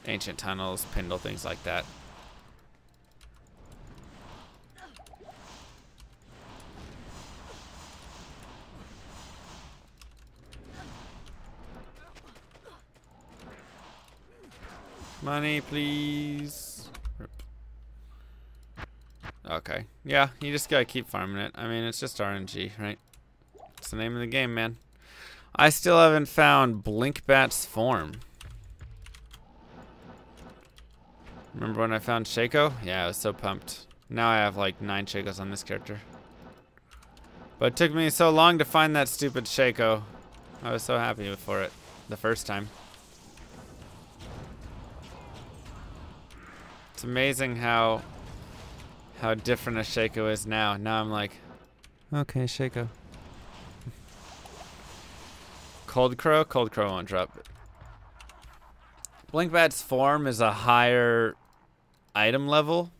Ancient tunnels, Pindle, things like that. Money, please. Rip. Okay. Yeah, you just gotta keep farming it. I mean, it's just RNG, right? It's the name of the game, man. I still haven't found Blinkbat's form. Remember when I found Shaco? Yeah, I was so pumped. Now I have like 9 Shacos on this character. But it took me so long to find that stupid Shaco. I was so happy for it the first time. It's amazing how different a Shaco is now. Now I'm like, okay, Shaco. Cold Crow? Cold Crow won't drop. Blinkbat's form is a higher item level,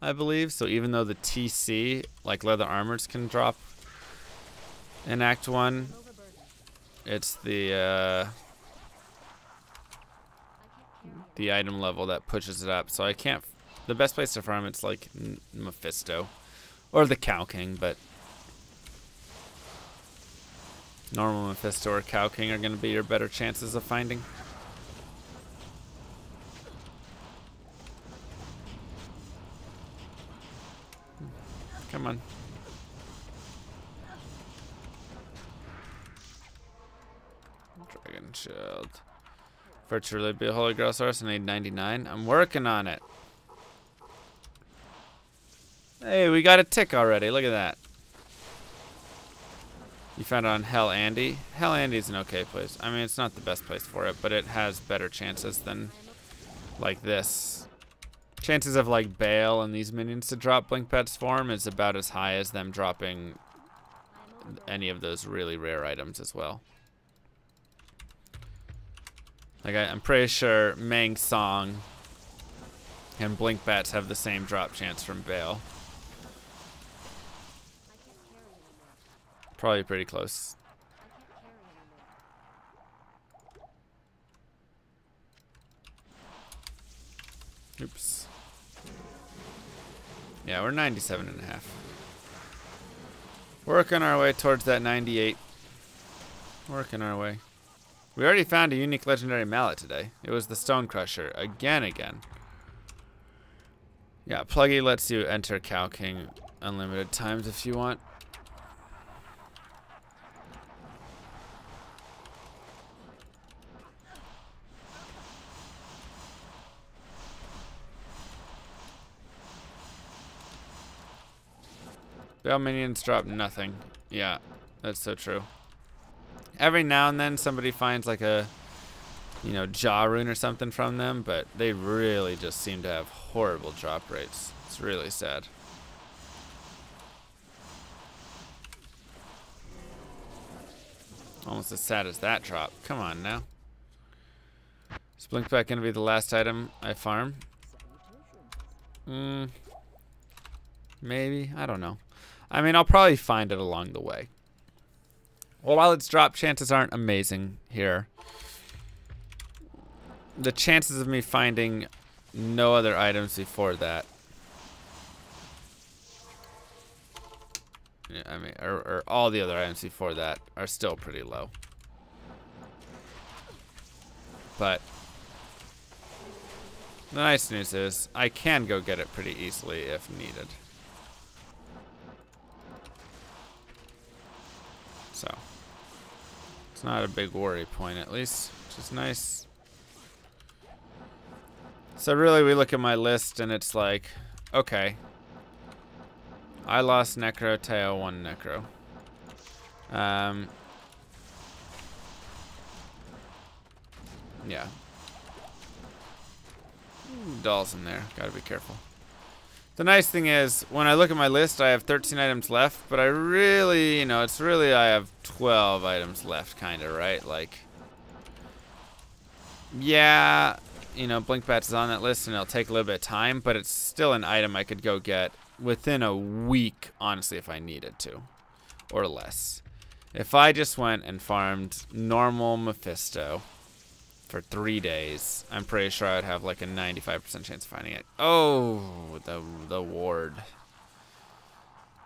I believe. So even though the TC, like leather armors, can drop in Act 1, it's the item level that pushes it up. So I can't. The best place to farm it's like Mephisto or the Cow King, but normal Mephisto or Cow King are going to be your better chances of finding. Come on. Dragon Shield. Virtually be a Holy Grail Source. I need 99. I'm working on it. Hey, we got a tick already. Look at that. You found it on Hell Andy. Hell Andy's an okay place. I mean, it's not the best place for it, but it has better chances than like this. Chances of like Bale and these minions to drop Blinkbat's form is about as high as them dropping any of those really rare items as well. Like I'm pretty sure Mang Song and Blinkbats have the same drop chance from Bale. Probably pretty close. Oops. Yeah, we're 97.5. Working our way towards that 98. Working our way. We already found a unique legendary mallet today. It was the Stone Crusher. Again. Yeah, PLUGY lets you enter Cow King unlimited times if you want. Bale minions drop nothing. Yeah, that's so true. Every now and then somebody finds like a, you know, jaw rune or something from them, but they really just seem to have horrible drop rates. It's really sad. Almost as sad as that drop. Come on now. Is Blinkbat gonna be the last item I farm? Maybe. I don't know. I mean, I'll probably find it along the way. Well, while its drop chances aren't amazing here, the chances of me finding no other items before that. Yeah, I mean, or all the other items before that are still pretty low. But the nice news is I can go get it pretty easily if needed. So it's not a big worry point, at least, which is nice. So really we look at my list and it's like, okay, I lost Necro, Teo won Necro. Yeah. Dolls in there, gotta be careful. The nice thing is, when I look at my list, I have 13 items left, but I really, you know, it's really, I have 12 items left, kinda, right? Like, yeah, you know, Blink Bats is on that list and it'll take a little bit of time, but it's still an item I could go get within a week, honestly, if I needed to, or less. If I just went and farmed normal Mephisto for 3 days, I'm pretty sure I'd have like a 95% chance of finding it. Oh, the ward.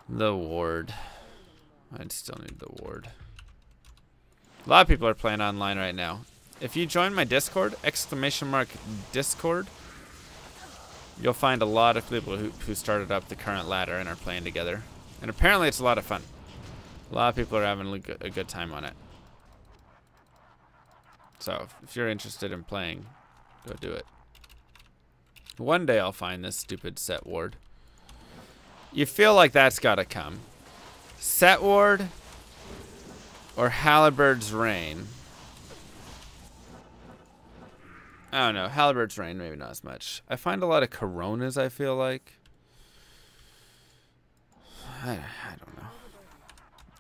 The ward. I'd still need the ward. A lot of people are playing online right now. If you join my Discord, !Discord, you'll find a lot of people who started up the current ladder and are playing together. And apparently it's a lot of fun. A lot of people are having a good time on it. So, if you're interested in playing, go do it. One day I'll find this stupid set ward. You feel like that's gotta come. Set ward or Halbert's Reign? I don't know. Halbert's Reign, maybe not as much. I find a lot of Coronas, I feel like. I don't know.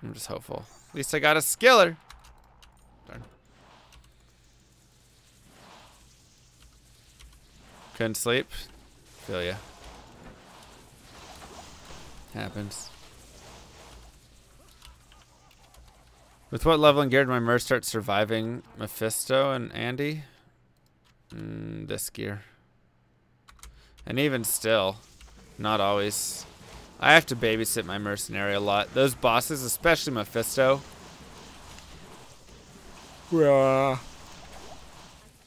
I'm just hopeful. At least I got a skiller. Darn. Couldn't sleep. Feel ya. Happens. With what level and gear did my merc start surviving Mephisto and Andy? This gear. And even still, not always. I have to babysit my mercenary a lot. Those bosses, especially Mephisto, will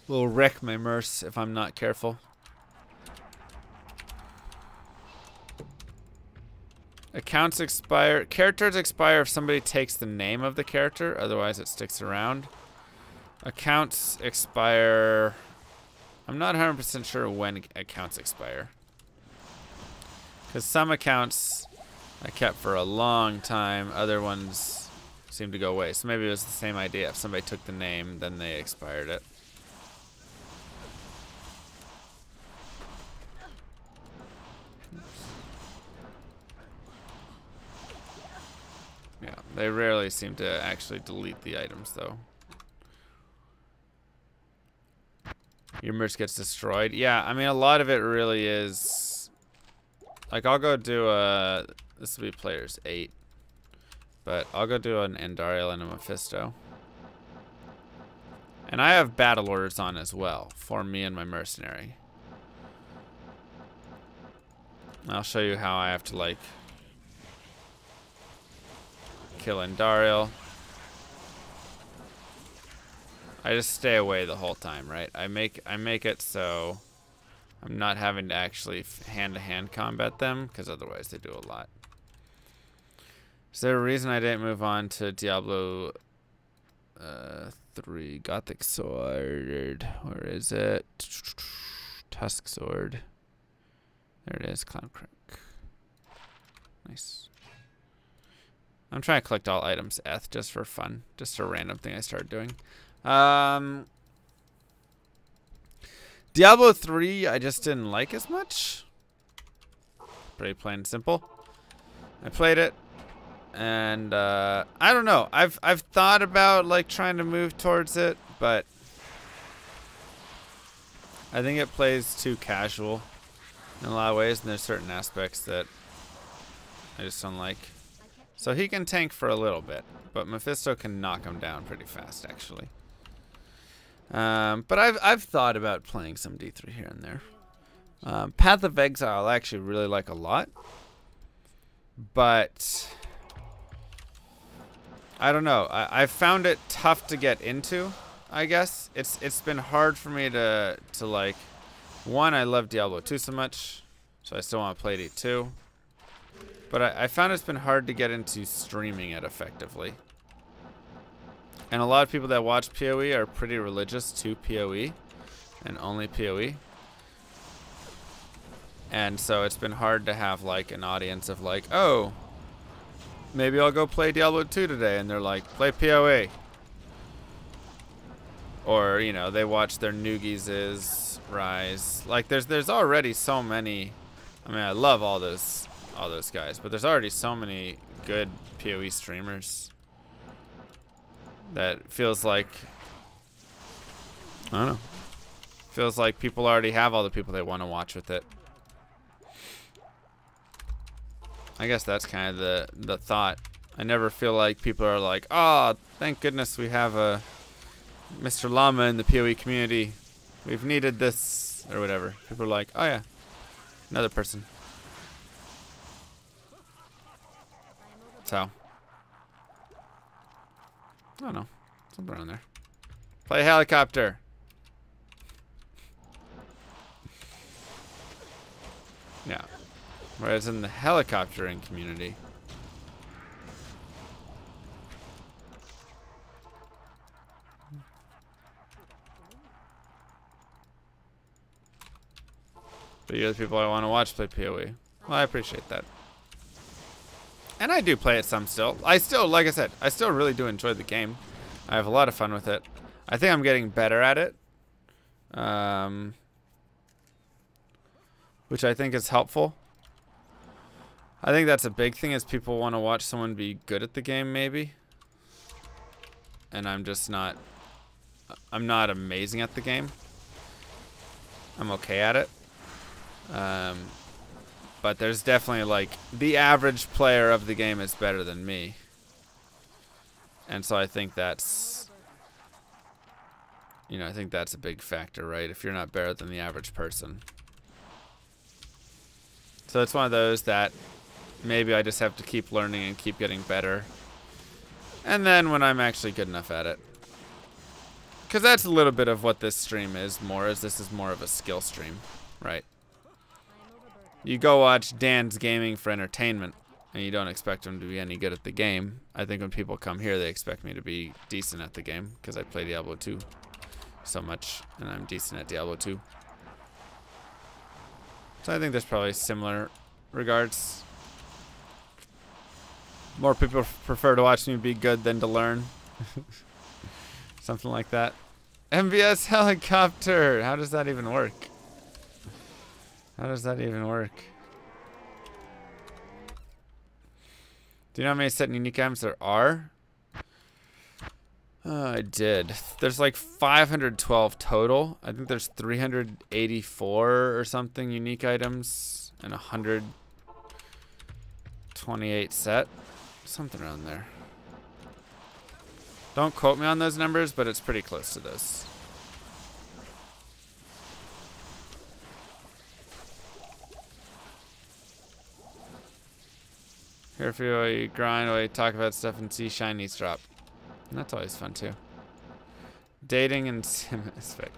wreck my merc if I'm not careful. Accounts expire. Characters expire if somebody takes the name of the character, otherwise it sticks around. Accounts expire. I'm not 100% sure when accounts expire. Because some accounts I kept for a long time, other ones seem to go away. So maybe it was the same idea. If somebody took the name, then they expired it. Yeah, they rarely seem to actually delete the items, though. Your merch gets destroyed. Yeah, I mean, a lot of it really is... Like, I'll go do a... This will be players 8. But I'll go do an Andariel and a Mephisto. And I have battle orders on as well, for me and my mercenary. I'll show you how I have to, like... kill Andariel. I just stay away the whole time, right? I make it so I'm not having to actually hand-to-hand combat them, because otherwise they do a lot. Is there a reason I didn't move on to Diablo 3 Gothic Sword? Where is it? Tusk Sword. There it is, Clown Crack. Nice. I'm trying to collect all items Eth just for fun. Just a random thing I started doing. Diablo 3 I just didn't like as much. Pretty plain and simple. I played it and I don't know. I've thought about like trying to move towards it, but I think it plays too casual in a lot of ways, and there's certain aspects that I just don't like. So he can tank for a little bit, but Mephisto can knock him down pretty fast, actually. But I've thought about playing some D3 here and there. Path of Exile I actually really like a lot, but I don't know. I found it tough to get into. I guess it's been hard for me to like. One, I love Diablo 2 so much, so I still want to play D2. But I found it's been hard to get into streaming it effectively. And a lot of people that watch PoE are pretty religious to PoE and only PoE. And so it's been hard to have like an audience of like, oh, maybe I'll go play Diablo 2 today, and they're like, play PoE. Or, you know, they watch their Noogies Rise. Like there's already so many. I mean, I love all those guys, but there's already so many good PoE streamers that feels like, I don't know, feels like people already have all the people they want to watch with it. I guess that's kind of the thought. I never feel like people are like, oh, thank goodness we have a Mr. Llama in the PoE community. We've needed this, or whatever. People are like, oh yeah, another person. So, I don't know, something around there. Play helicopter. Yeah. Whereas in the helicoptering community, but you're the people I want to watch play PoE. Well, I appreciate that. And I do play it some still. I still, like I said, I still really do enjoy the game. I have a lot of fun with it. I think I'm getting better at it. Which I think is helpful. I think that's a big thing, is people want to watch someone be good at the game maybe. And I'm just not, I'm not amazing at the game. I'm okay at it. But there's definitely like, the average player of the game is better than me. And so I think that's, you know, I think that's a big factor, right? If you're not better than the average person. So it's one of those that maybe I just have to keep learning and keep getting better. And then when I'm actually good enough at it. Because that's a little bit of what this stream is more, is this is more of a skill stream, right? You go watch Dan's gaming for entertainment, and you don't expect him to be any good at the game. I think when people come here, they expect me to be decent at the game, because I play Diablo 2 so much, and I'm decent at Diablo 2. So I think there's probably similar regards. More people prefer to watch me be good than to learn. Something like that. MVS helicopter! How does that even work? How does that even work? Do you know how many set and unique items there are? I did. There's like 512 total. I think there's 384 or something unique items and 128 set. Something around there. Don't quote me on those numbers, but it's pretty close to those. Here if you grind while you talk about stuff and see shinies drop. And that's always fun too. Dating and sim aspect.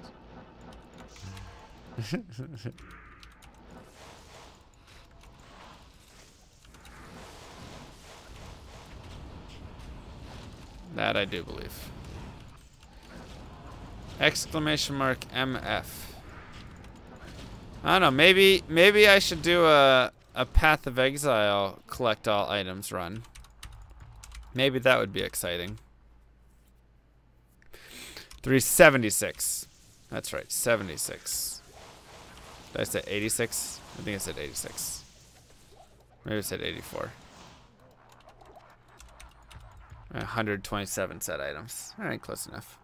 That I do believe. Exclamation mark MF. I don't know, maybe I should do a Path of Exile collect all items run. Maybe that would be exciting. 376. That's right, 76. Did I say 86? I think I said 86. Maybe I said 84. 127 set items. All right, close enough.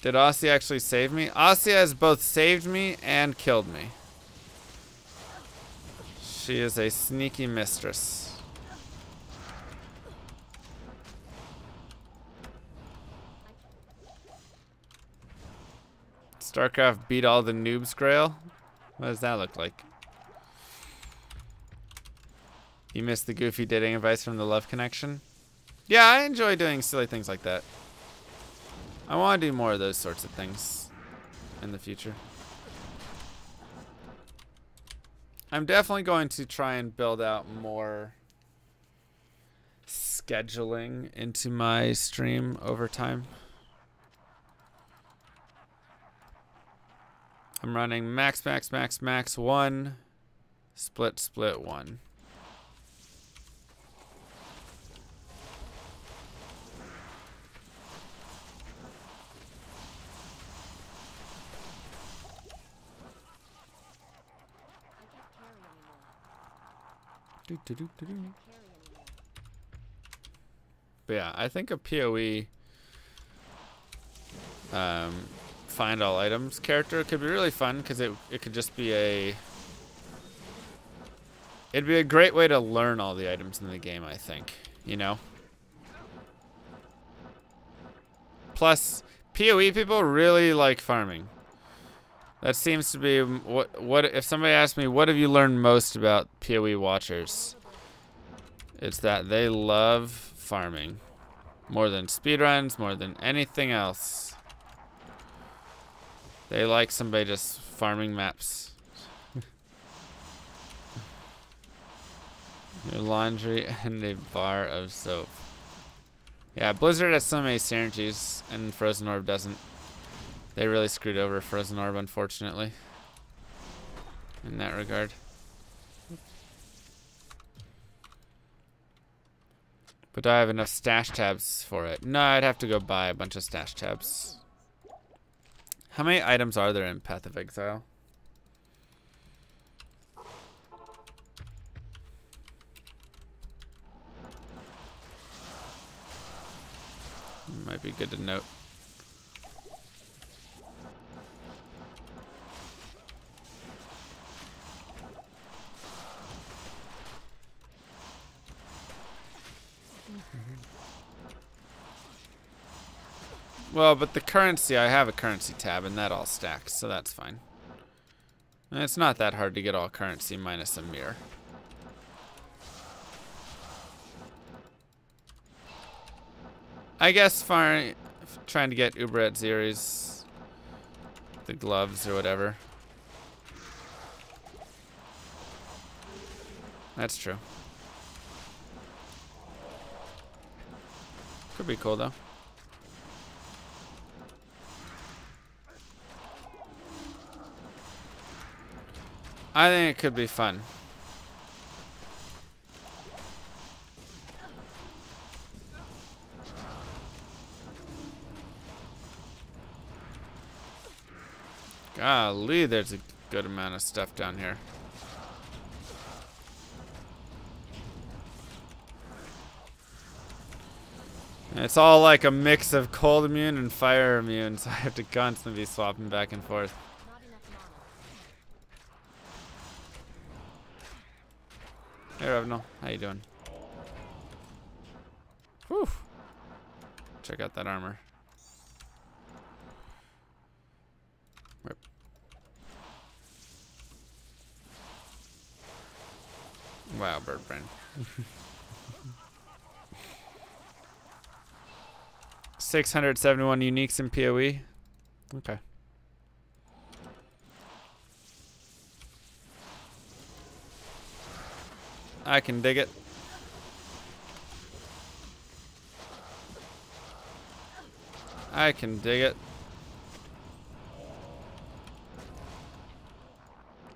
Did Aussie actually save me? Aussie has both saved me and killed me. She is a sneaky mistress. StarCraft beat all the noobs Grail? What does that look like? You missed the goofy dating advice from the Love Connection? Yeah, I enjoy doing silly things like that. I want to do more of those sorts of things in the future. I'm definitely going to try and build out more scheduling into my stream over time. I'm running max 1, split 1. But yeah, I think a PoE find all items character could be really fun because it could just be it'd be a great way to learn all the items in the game, I think, you know? Plus, PoE people really like farming. That seems to be what if somebody asked me, what have you learned most about PoE watchers? It's that they love farming. More than speedruns, more than anything else. They like somebody just farming maps. Your laundry and a bar of soap. Yeah, Blizzard has so many synergies and Frozen Orb doesn't. They really screwed over Frozen Orb, unfortunately. In that regard. But do I have enough stash tabs for it? No, I'd have to go buy a bunch of stash tabs. How many items are there in Path of Exile? Might be good to note. Well, but the currency, I have a currency tab and that all stacks, so that's fine. And it's not that hard to get all currency minus a mirror. I guess trying to get Uber at Zeri's, the gloves or whatever. That's true. Could be cool though. I think it could be fun. Golly, there's a good amount of stuff down here. And it's all like a mix of cold immune and fire immune, so I have to constantly be swapping back and forth. Hey, Revenal, how you doing? Whew. Check out that armor. Rip. Wow, bird brain. 671 uniques in PoE. Okay. I can dig it. I can dig it.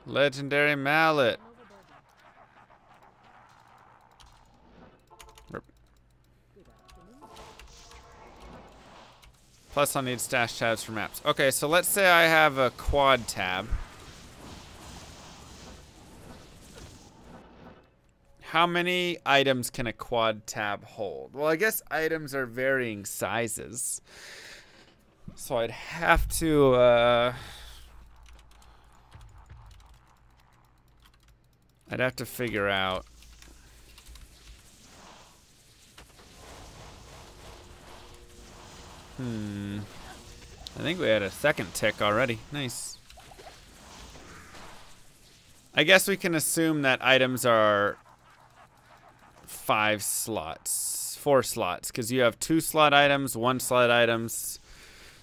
Legendary mallet. Rip. Plus I'll need stash tabs for maps. Okay, so let's say I have a quad tab. How many items can a quad tab hold? Well, I guess items are varying sizes. So I'd have to, I'd have to figure out. I think we had a second tick already. Nice. I guess we can assume that items are 5 slots, 4 slots, because you have 2 slot items, 1 slot items,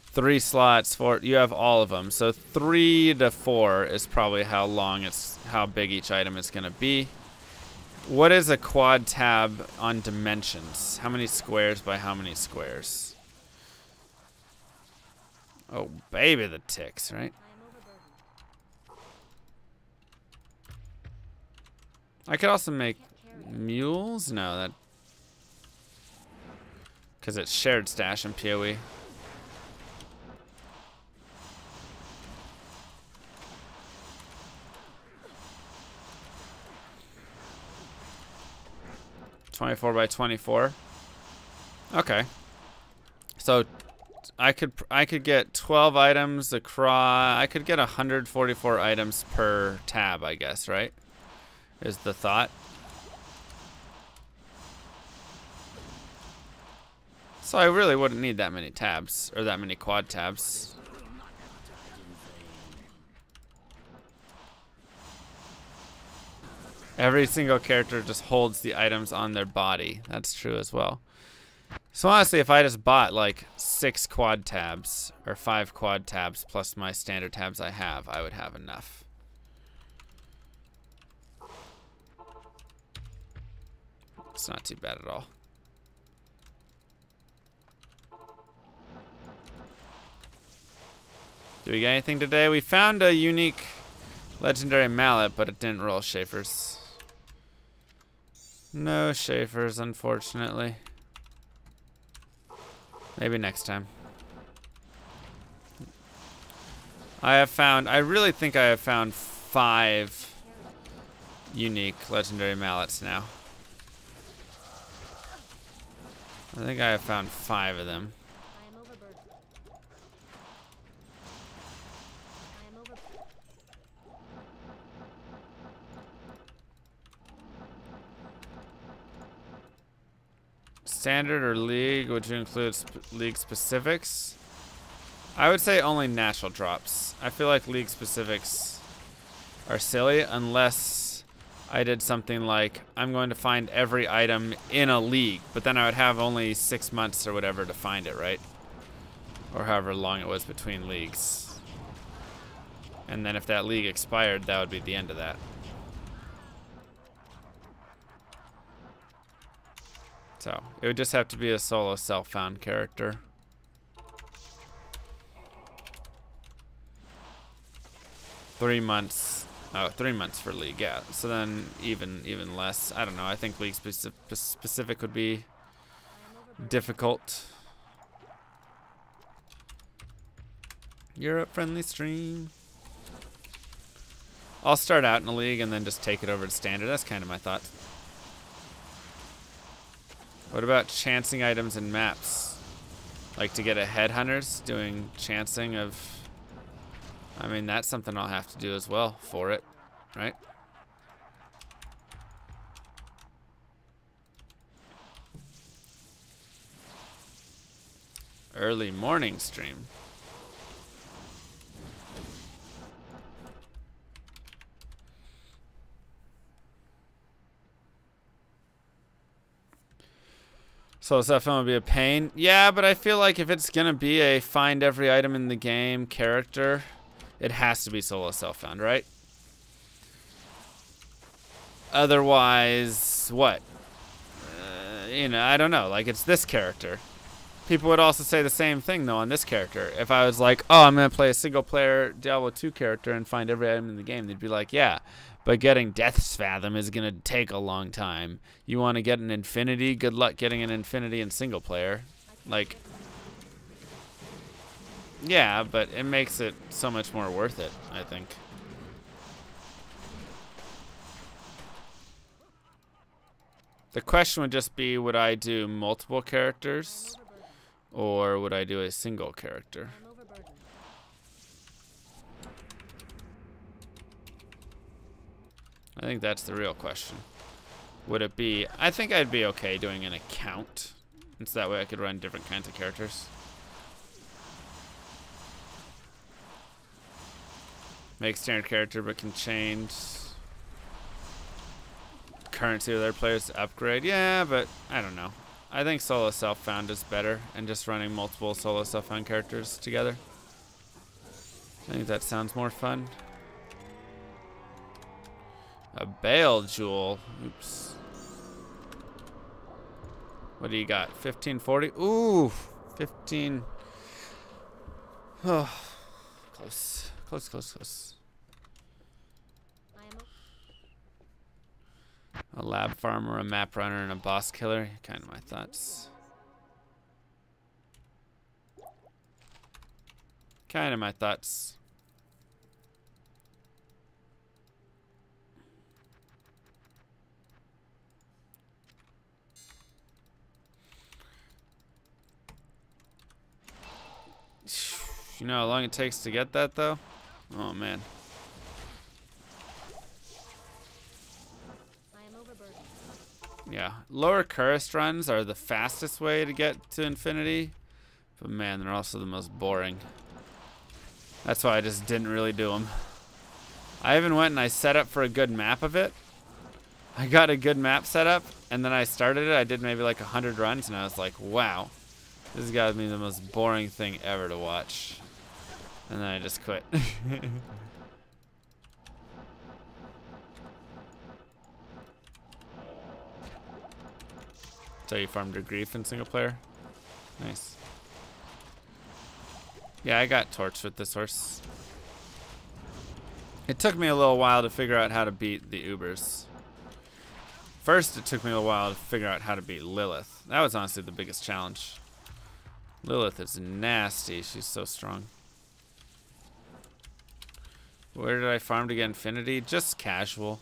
3 slots, 4. You have all of them. So 3 to 4 is probably how big each item is going to be. What is a quad tab on dimensions? How many squares by how many squares? Oh, baby, the ticks, right? I could also make mules? No, that... because it's shared stash in PoE. $24 by 24. Okay. So I could get 12 items across. I could get 144 items per tab, I guess, right? Is the thought. So I really wouldn't need that many tabs, or that many quad tabs. Every single character just holds the items on their body. That's true as well. So honestly, if I just bought like 6 quad tabs, or 5 quad tabs plus my standard tabs I would have enough. It's not too bad at all. Do we get anything today? We found a unique legendary mallet, but it didn't roll Schaefer's. No Schaefer's, unfortunately. Maybe next time. I really think I have found 5 unique legendary mallets now. I think I have found 5 of them. Standard or league? Would you include league specifics? I would say only natural drops. I feel like league specifics are silly unless I did something like I'm going to find every item in a league, but then I would have only 6 months or whatever to find it, right? Or however long it was between leagues. And then if that league expired, that would be the end of that. So it would just have to be a solo self-found character. 3 months. Oh, 3 months for league, yeah. So then even less. I don't know. I think league specific would be difficult. Europe friendly stream. I'll start out in a league and then just take it over to standard. That's kind of my thought. What about chancing items and maps? Like to get a headhunters, doing chancing of... I mean, that's something I'll have to do as well for it, right? Early morning stream. So is that going to be a pain? Yeah, but I feel like if it's going to be a find every item in the game character, it has to be solo self-found, right? Otherwise, what? You know, I don't know. Like, it's this character. People would also say the same thing, though, on this character. If I was like, oh, I'm going to play a single-player Diablo 2 character and find every item in the game, they'd be like, yeah, but getting Death's Fathom is going to take a long time. You want to get an Infinity? Good luck getting an Infinity in single-player. Like, yeah, but it makes it so much more worth it, I think. The question would just be, would I do multiple characters? Or would I do a single character? I think that's the real question. Would it be... I think I'd be okay doing an account. And so that way I could run different kinds of characters. Make standard character, but can change currency of their players to upgrade. Yeah, but I don't know. I think solo self-found is better, and just running multiple solo self-found characters together. I think that sounds more fun. A Bale Jewel. Oops. What do you got? 1540? Ooh, 15. Oh, close. Close, close, close. A lab farmer, a map runner, and a boss killer. Kind of my thoughts. Kind of my thoughts. You know how long it takes to get that, though? Oh, man. Yeah, lower cursed runs are the fastest way to get to infinity, but man, they're also the most boring. That's why I just didn't really do them. I even went and I set up for a good map of it. I got a good map set up, and then I started it. I did maybe like 100 runs, and I was like, wow, this has got to be the most boring thing ever to watch. And then I just quit. So you farmed your grief in single player? Nice. Yeah, I got torched with this horse. It took me a little while to figure out how to beat the Ubers. First, it took me a while to figure out how to beat Lilith. That was honestly the biggest challenge. Lilith is nasty. She's so strong. Where did I farm to get infinity? Just casual.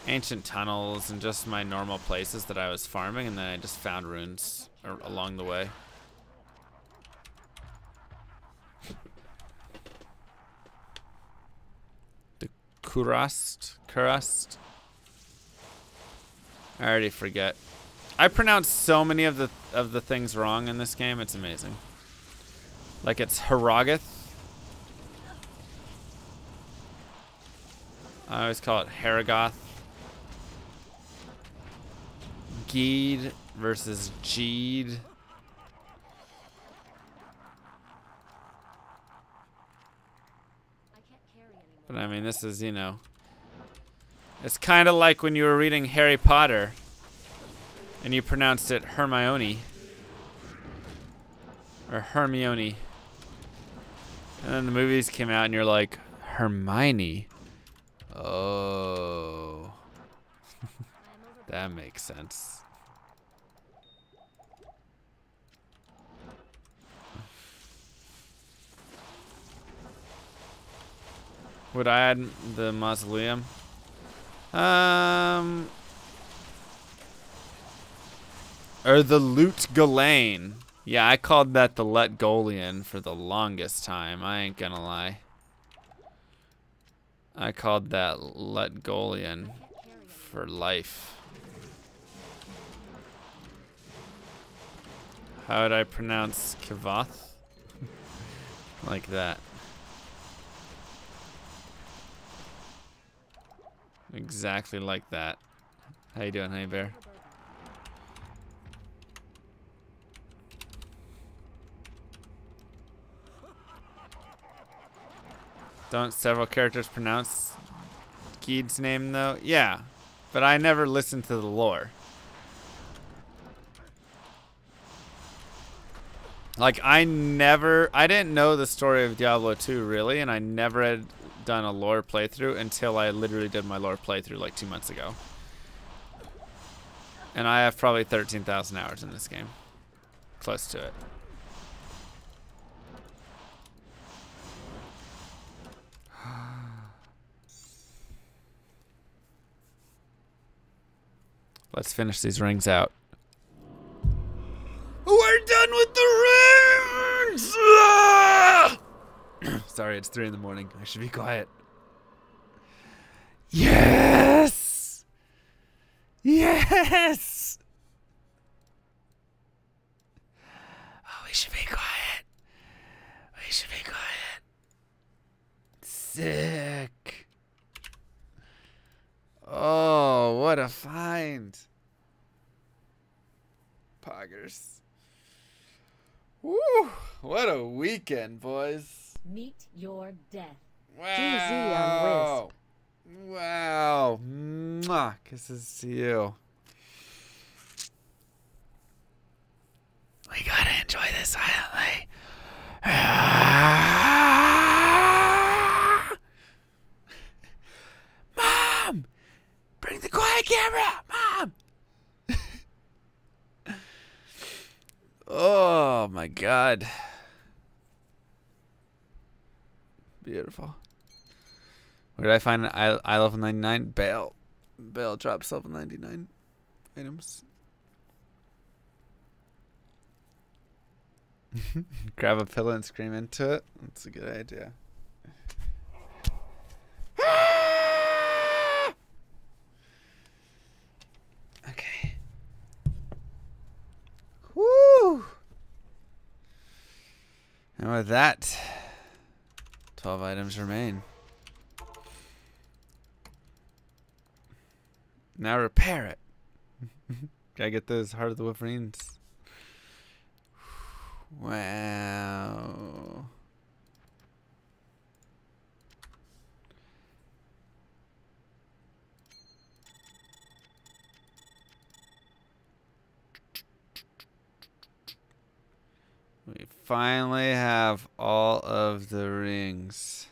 Ancient tunnels and just my normal places that I was farming, and then I just found runes along the way. The Kurast? I already forget. I pronounce so many of the things wrong in this game, it's amazing. Like it's Haragoth. I always call it Haragoth. Geed versus Jeed. But I mean, this is, you know, it's kind of like when you were reading Harry Potter and you pronounced it Hermione. Or Hermione. And then the movies came out and you're like, Hermione. Oh. That makes sense. Would I add the mausoleum? Or the Loot Galane. Yeah, I called that the Letgolian for the longest time. I ain't gonna lie. I called that Letgolian for life. How would I pronounce Kivoth? Like that. Exactly like that. How you doing, Honey Bear? Don't several characters pronounce Geed's name though? Yeah, but I never listened to the lore. Like I didn't know the story of Diablo 2 really, and I never had done a lore playthrough until I literally did my lore playthrough like 2 months ago. And I have probably 13,000 hours in this game. Close to it. Let's finish these rings out. We're done with the rings! Ah! Sorry, it's 3 in the morning. I should be quiet. Yes! Yes! Oh, we should be quiet. We should be quiet. Sick. Oh, what a find. Poggers. Woo! What a weekend, boys. Meet your death. Wow. Wow. Mwah. Kisses to you. We gotta enjoy this silently. Mom! Bring the quiet camera! Mom! Oh my god. Beautiful. Where did I find I level 99? Bale. Bale drops level 99 items. Grab a pillow and scream into it. That's a good idea. Okay. Woo! And with that, 12 items remain. Now repair it. Gotta get those Heart of the Wolverines. Wow. We finally have all of the rings.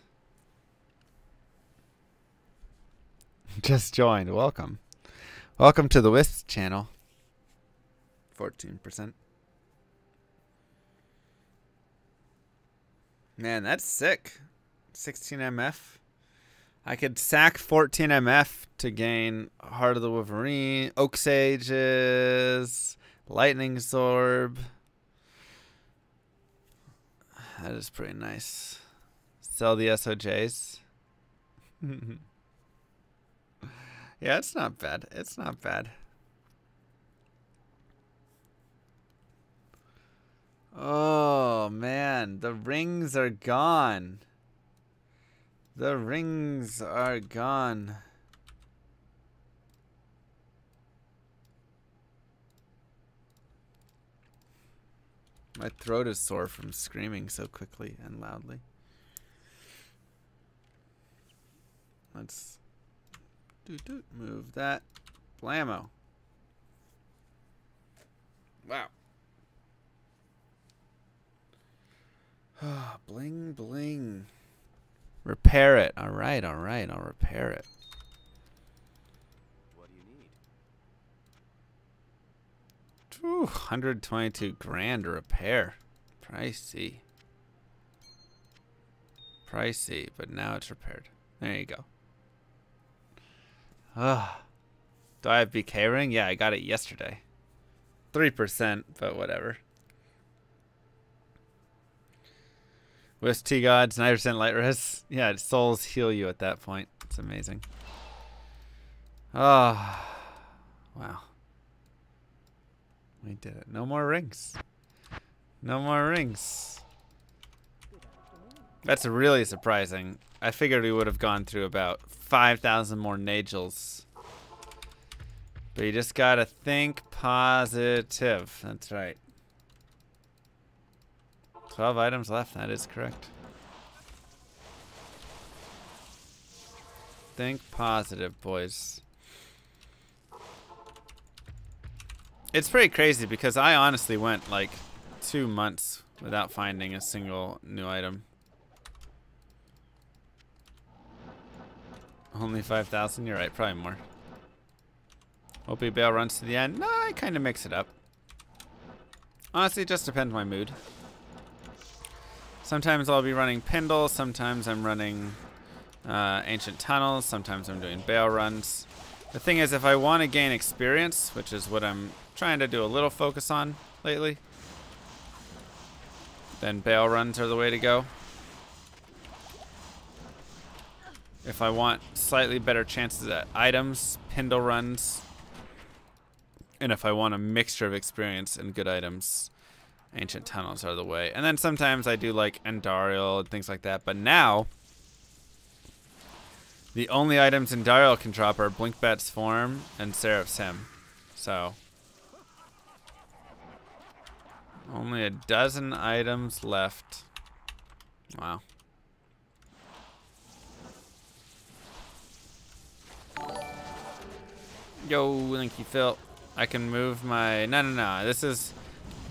Just joined. Welcome. Welcome to the Wisp channel. 14%. Man, that's sick. 16 MF. I could sack 14 MF to gain Heart of the Wolverine, Oak Sages, Lightning Zorb. That is pretty nice. Sell the SOJs. Yeah, it's not bad. It's not bad. Oh, man. The rings are gone. The rings are gone. My throat is sore from screaming so quickly and loudly. Let's move that. Blammo. Wow. Bling, bling. Repair it. All right, all right. I'll repair it. What do you need? Whew, 122 grand to repair. Pricey. Pricey, but now it's repaired. There you go. Do I have BK ring? Yeah, I got it yesterday. 3%, but whatever. Wisp T Gods, 9% light res. Yeah, souls heal you at that point. It's amazing. Oh, wow. We did it. No more rings. No more rings. That's really surprising. I figured we would have gone through about 5,000 more Nagels. But you just gotta think positive. That's right. 12 items left. That is correct. Think positive, boys. It's pretty crazy because I honestly went like 2 months without finding a single new item. Only 5,000? You're right, probably more. Opie Bale runs to the end. No, I kind of mix it up. Honestly, it just depends on my mood. Sometimes I'll be running Pindle, sometimes I'm running Ancient Tunnels, sometimes I'm doing Bale runs. The thing is, if I want to gain experience, which is what I'm trying to do a little focus on lately, then Bale runs are the way to go. If I want slightly better chances at items, Pindle runs. And if I want a mixture of experience and good items, Ancient Tunnels are the way. And then sometimes I do like Endarial and things like that. But now, The only items in Daryl can drop are Blinkbat's form and Seraph's Hymn. So only a dozen items left. Wow. Yo, thank you, Phil. I can move my... No. This is...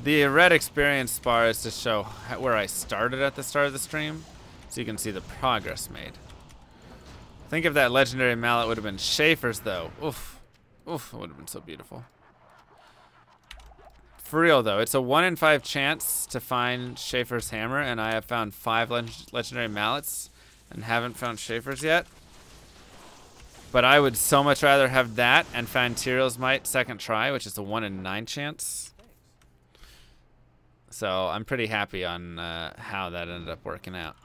The red experience bar is to show where I started at the start of the stream. So you can see the progress made. Think if that legendary mallet would have been Schaefer's, though. Oof. Oof, it would have been so beautiful. For real, though, it's a 1 in 5 chance to find Schaefer's hammer, and I have found 5 legendary mallets and haven't found Schaefer's yet. But I would so much rather have that and find Tyrell's Might second try, which is a 1 in 9 chance. So I'm pretty happy on how that ended up working out.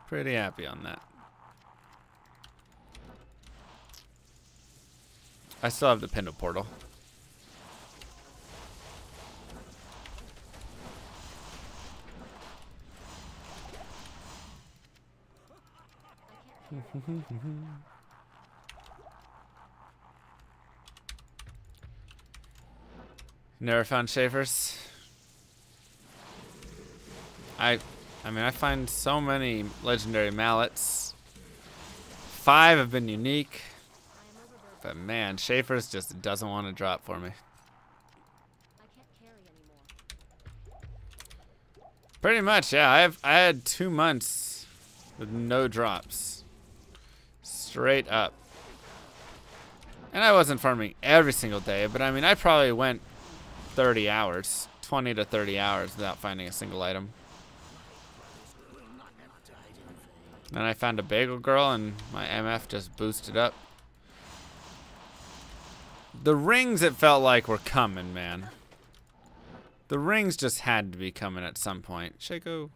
Pretty happy on that. I still have the Pindo portal. Never found Schaefer's. I mean, I find so many legendary mallets. 5 have been unique. But man, Schaefer's just doesn't want to drop for me. Pretty much, yeah. I had 2 months with no drops. Straight up. And I wasn't farming every single day, but I mean, I probably went 30 hours, 20 to 30 hours without finding a single item. Then I found a bagel girl and my MF just boosted up. The rings, it felt like, were coming, man. The rings just had to be coming at some point. Shaco.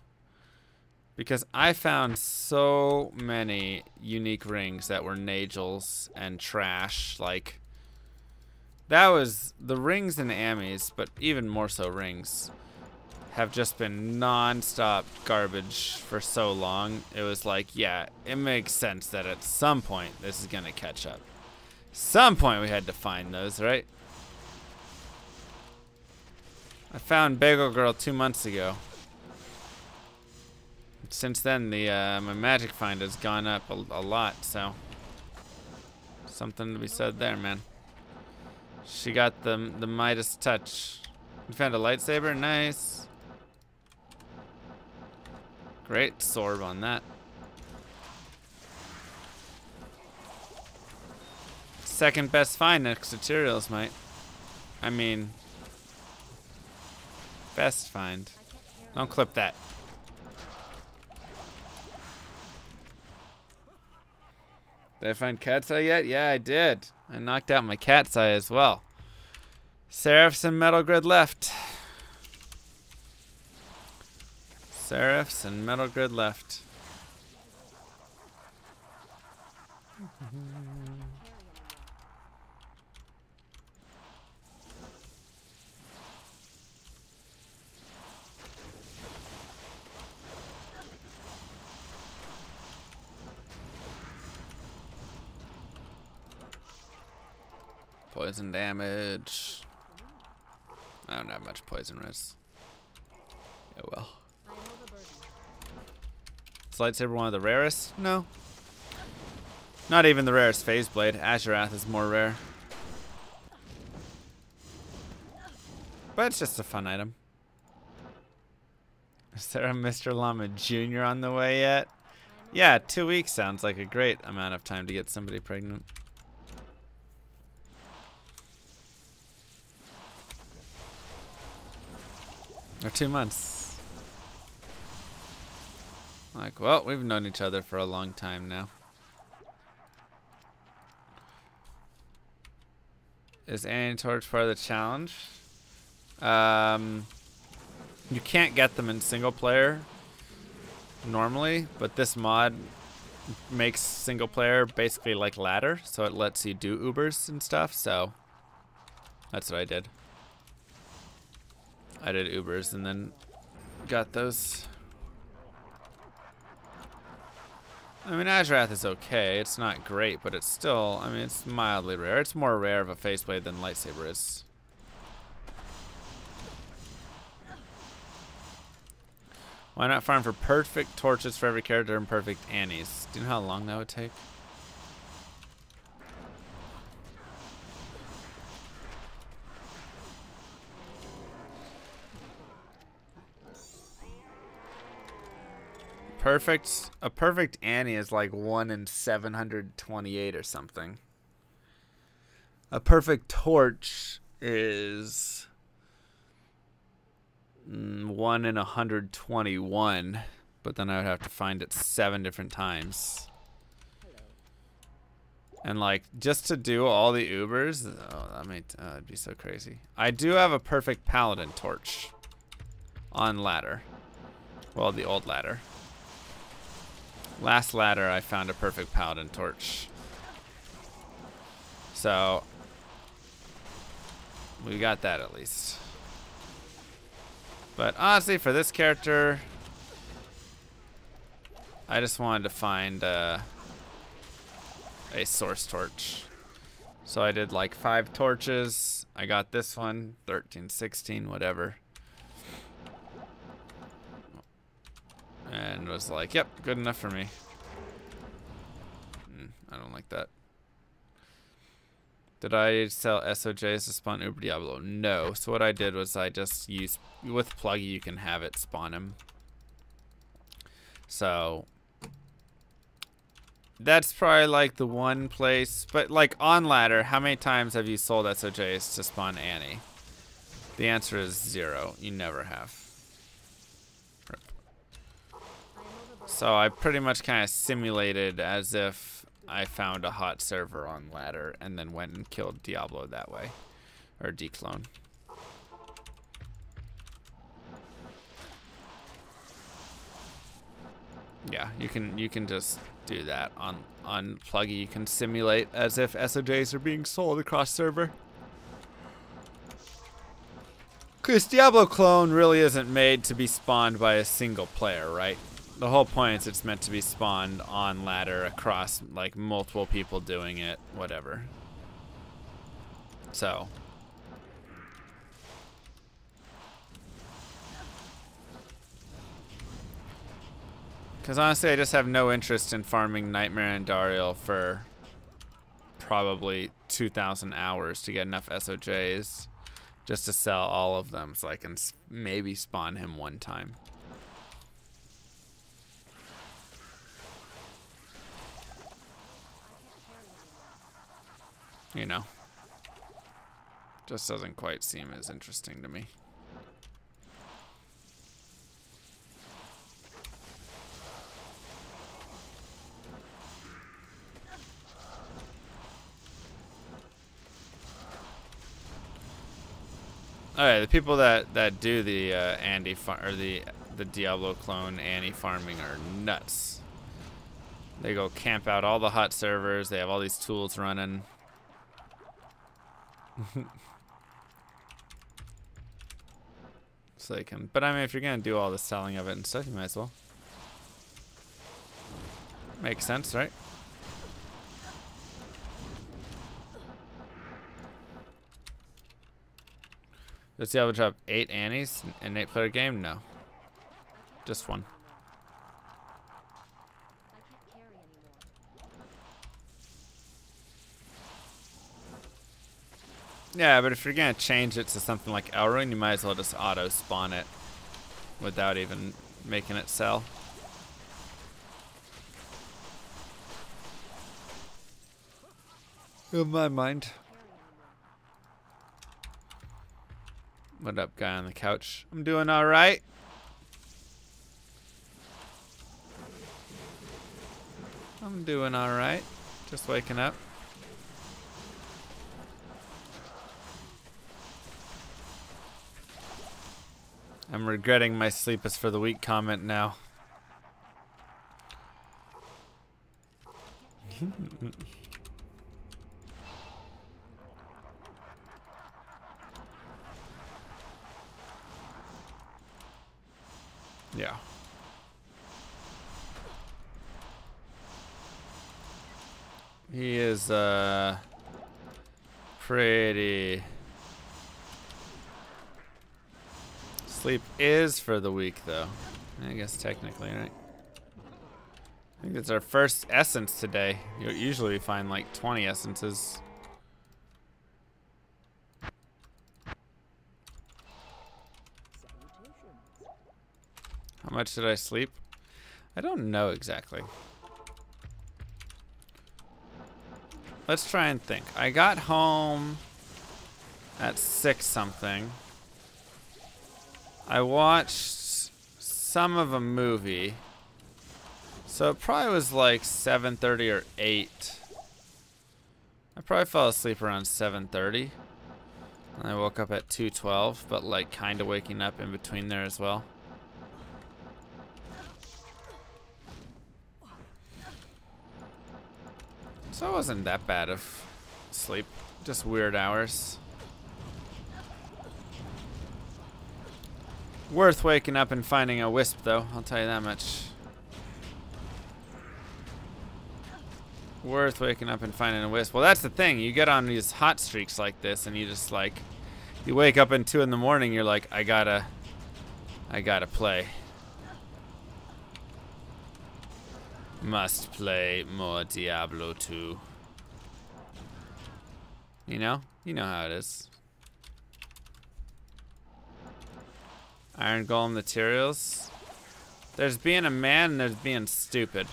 Because I found so many unique rings that were Nagels and trash. Like, that was the rings and Amis, but even more so rings, have just been non-stop garbage for so long. It was like, yeah, it makes sense that at some point this is gonna catch up. Some point we had to find those, right? I found Bagel Girl 2 months ago. Since then, the my magic find has gone up a lot, so something to be said there, man. She got the Midas touch. You found a lightsaber, nice. Great sorb on that. Second best find next to Tyrell's Might. I mean, best find. Don't clip that. Did I find Cat's Eye yet? Yeah, I did. I knocked out my Cat's Eye as well. Seraphs and Metal Grid left. Seraphs and Metal Grid left. Poison damage. I don't have much poison res. Oh well. Is lightsaber one of the rarest? No. Not even the rarest phase blade. Azurath is more rare. But it's just a fun item. Is there a Mr. Llama Jr. on the way yet? Yeah, 2 weeks sounds like a great amount of time to get somebody pregnant. Or 2 months. Like, well, we've known each other for a long time now. Is Anti-Torch part of the challenge? You can't get them in single player normally, but this mod makes single player basically like ladder, so it lets you do Ubers and stuff, so that's what I did. I did Ubers and then got those. I mean, Azrath is okay. It's not great, but it's still, I mean, it's mildly rare. It's more rare of a faceblade than lightsaber is. Why not farm for perfect torches for every character and perfect Annies? Do you know how long that would take? A perfect Annie is like 1 in 728 or something. A perfect torch is 1 in 121, but then I would have to find it 7 different times. And like just to do all the Ubers, oh, that'd be so crazy. I do have a perfect paladin torch on ladder. Well, the old ladder. Last ladder, I found a perfect paladin torch. So we got that at least. But honestly, for this character, I just wanted to find a source torch. So I did like 5 torches. I got this one, 13, 16, whatever. And was like, yep, good enough for me. I don't like that. Did I sell SOJs to spawn Uber Diablo? No. So what I did was I just used, with PLUGY you can have it spawn him. So that's probably like the one place. But like on ladder, how many times have you sold SOJs to spawn Annie? The answer is 0. You never have. So I pretty much kind of simulated as if I found a hot server on ladder and then went and killed Diablo that way. Or dclone. Yeah, you can just do that on PLUGY. You can simulate as if SOJs are being sold across server. Because Diablo clone really isn't made to be spawned by a single player, right? The whole point is it's meant to be spawned on ladder across like multiple people doing it, whatever. So because honestly I just have no interest in farming Nightmare and Dariel for probably 2,000 hours to get enough SOJs just to sell all of them so I can maybe spawn him one time. You know, just doesn't quite seem as interesting to me. All right, the people that do the Andy or the Diablo clone Annie farming are nuts. They go camp out all the hot servers. They have all these tools running. So they can, but I mean, if you're gonna do all the selling of it and stuff, you might as well. Makes sense, right? Does Diablo drop 8 Annies in an 8-player game? No, just 1. Yeah, but if you're gonna change it to something like Elrune, you might as well just auto spawn it without even making it sell. In my mind. What up, guy on the couch? I'm doing all right. I'm doing all right. Just waking up. I'm regretting my sleep is for the week comment now. Yeah. He is pretty. Sleep is for the weak, though. I guess technically, right? I think it's our first essence today. Usually we find like 20 essences. How much did I sleep? I don't know exactly. Let's try and think. I got home at 6 something. I watched some of a movie. So it probably was like 7:30 or 8. I probably fell asleep around 7:30. And I woke up at 2:12, but like kind of waking up in between there as well. So it wasn't that bad of sleep, just weird hours. Worth waking up and finding a wisp though, I'll tell you that much. Worth waking up and finding a wisp. Well, that's the thing, you get on these hot streaks like this and you just like, you wake up at 2 in the morning, you're like, I gotta play. Must play more Diablo 2. You know how it is. Iron Golem materials. There's being a man and there's being stupid.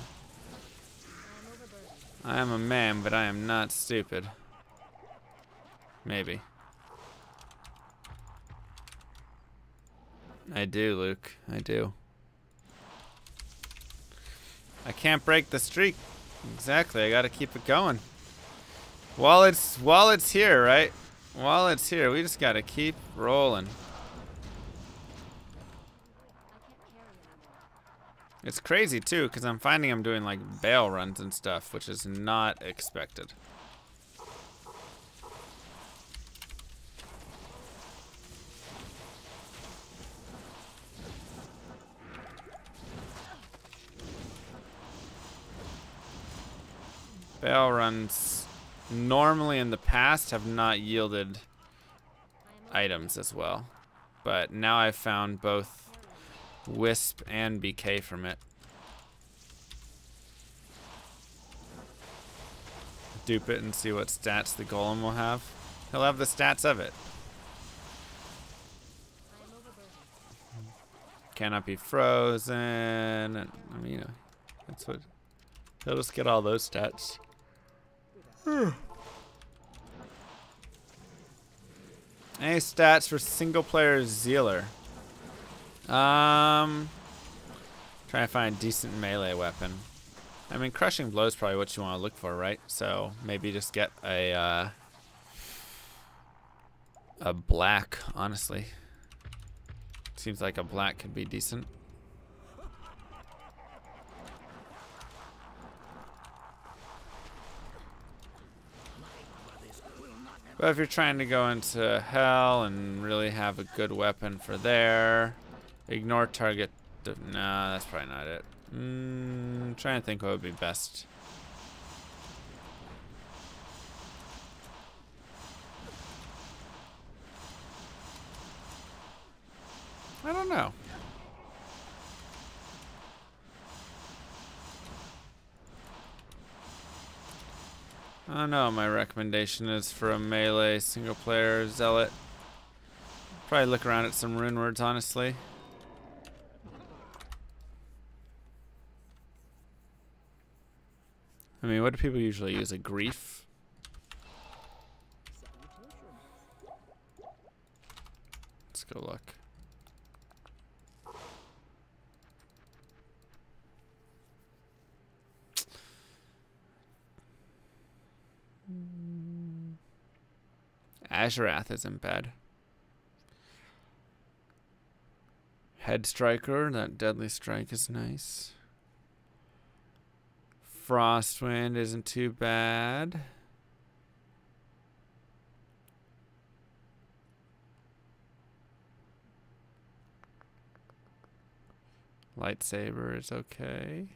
I am a man, but I am not stupid. Maybe. I do, Luke. I do. I can't break the streak. Exactly. I gotta keep it going. While it's here, right? While it's here, we just gotta keep rolling. It's crazy too, because I'm finding I'm doing like bail runs and stuff, which is not expected. Bail runs normally in the past have not yielded items as well, but now I've found both Wisp and BK from it. Dupe it and see what stats the golem will have. He'll have the stats of it. Cannot be frozen. And, I mean, you know, that's what. He'll just get all those stats. Any stats for single player Zealer? Trying to find a decent melee weapon. I mean, crushing blow is probably what you want to look for, right? So maybe just get a black, honestly. Seems like a black could be decent. But if you're trying to go into hell and really have a good weapon for there, ignore target. Nah, that's probably not it. Trying to think what would be best. I don't know. I don't know what my recommendation is for a melee single player zealot. Probably look around at some rune words, honestly. I mean, what do people usually use? A grief? Let's go look. Azurath isn't bad. Head Striker, that deadly strike is nice. Frostwind isn't too bad. Lightsaber is okay.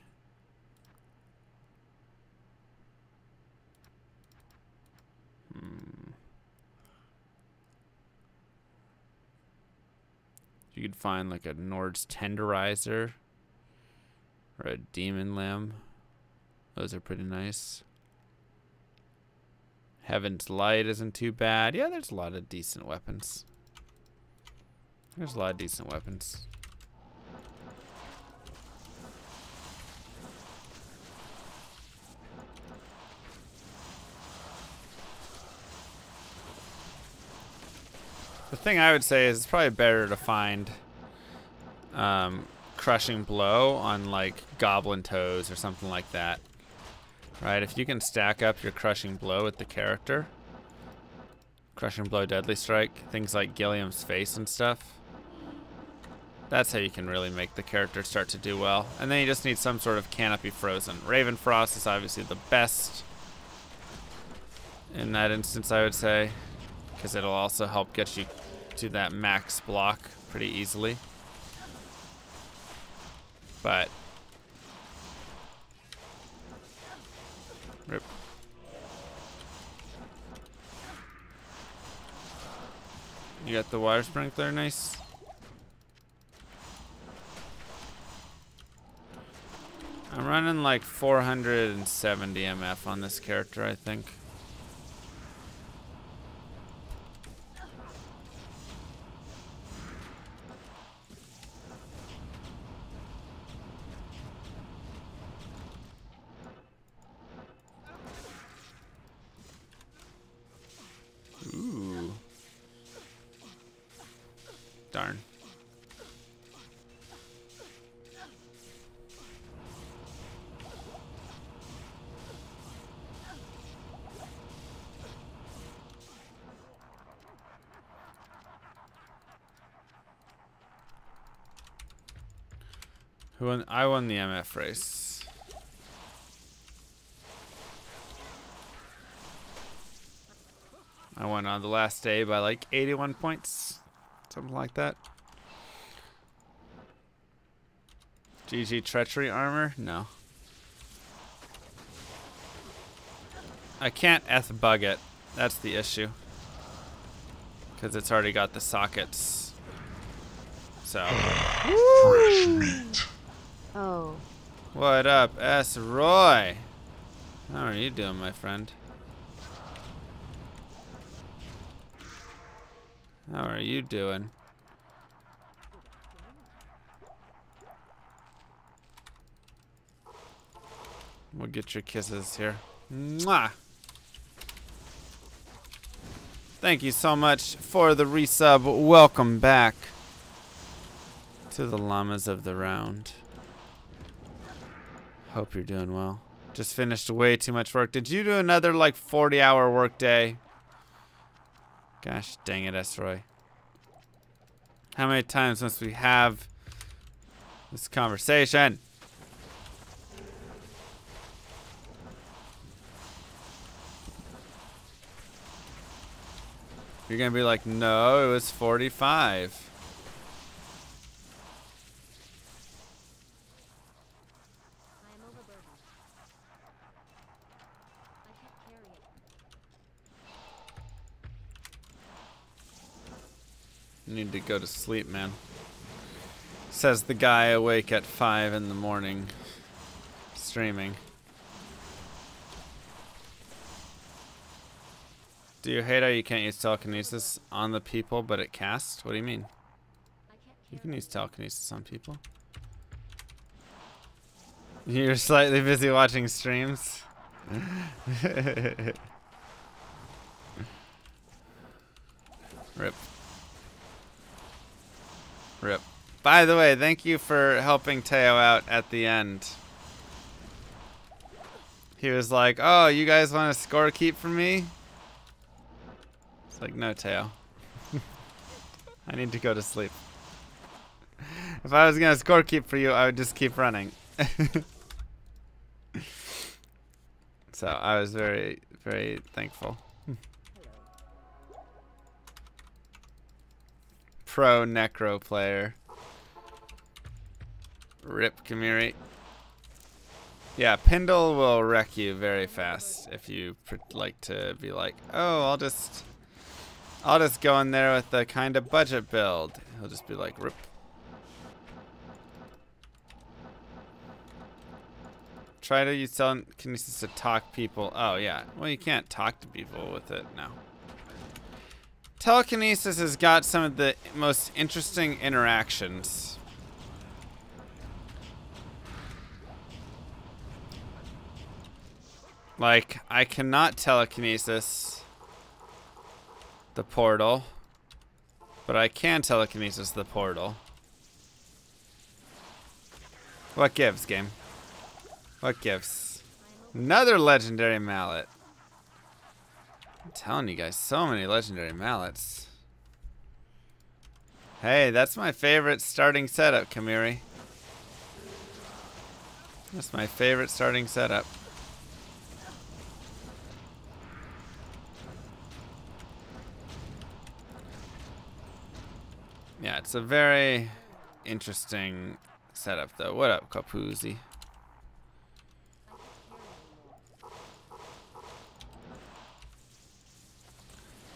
You could find like a Nord's Tenderizer or a Demon Limb. Those are pretty nice. Heaven's Light isn't too bad. Yeah, there's a lot of decent weapons. There's a lot of decent weapons. The thing I would say is it's probably better to find Crushing Blow on like Goblin Toes or something like that. Right? If you can stack up your Crushing Blow with the character, Crushing Blow, Deadly Strike, things like Gilliam's Face and stuff, that's how you can really make the character start to do well. And then you just need some sort of Canopy Frozen. Raven Frost is obviously the best in that instance, I would say, because it'll also help get you to that max block pretty easily. But rip. You got the water sprinkler, nice. I'm running like 470 MF on this character, I think. Ooh. Darn. Who won? I won the MF race. I won on the last day by like 81 points. Something like that. GG Treachery Armor? No. I can't bug it. That's the issue. Because it's already got the sockets. So. Fresh meat. Oh. What up, S. Roy? How are you doing, my friend? How are you doing? We'll get your kisses here. Mwah! Thank you so much for the resub. Welcome back to the llamas of the round. Hope you're doing well. Just finished way too much work. Did you do another like 40-hour work day? Gosh dang it, S-Roy. How many times must we have this conversation? You're gonna be like, no, it was 45. Need to go to sleep, man. Says the guy awake at 5 in the morning, streaming. Do you hate how you can't use telekinesis on the people, but it casts? What do you mean? You can use telekinesis on people. You're slightly busy watching streams. Rip. Rip. By the way, thank you for helping Teo out at the end. He was like, oh, you guys want a score keep from me? It's like, no, Teo. I need to go to sleep. If I was going to score keep for you, I would just keep running. So I was very, very thankful. Pro necro player. Rip Kamiri. Yeah, Pindle will wreck you very fast if you like to be like, oh, I'll just go in there with a kind of budget build. He'll just be like, rip. Try to use telekinesis to talk people. Oh, yeah. Well, you can't talk to people with it now. Telekinesis has got some of the most interesting interactions. Like, I cannot telekinesis the portal, but I can telekinesis the portal. What gives, game? What gives? Another legendary mallet. I'm telling you guys, so many legendary mallets. Hey, that's my favorite starting setup, Kamiri. That's my favorite starting setup. Yeah, it's a very interesting setup, though. What up, Kapoozy?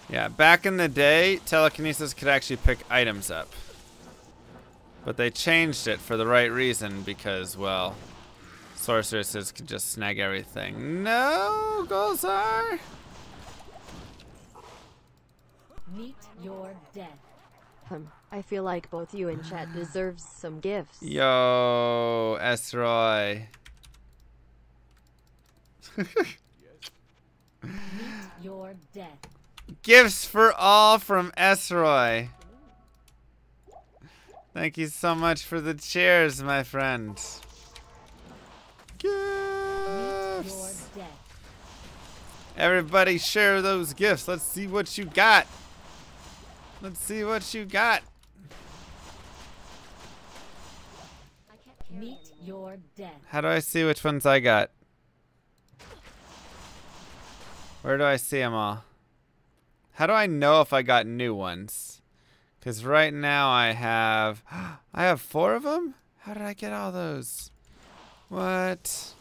Yeah, back in the day, telekinesis could actually pick items up. But they changed it for the right reason because, well, sorceresses could just snag everything. No, Golzar! Meet your death. I feel like both you and chat deserves some gifts. Yo, Esroy. Meet your death. Gifts for all from Esroy. Thank you so much for the cheers, my friend. Meet your Gifts. death. Everybody share those gifts. Let's see what you got. Let's see what you got. Meet your death. How do I see which ones I got? Where do I see them all? How do I know if I got new ones? Because right now I have 4 of them? How did I get all those? What?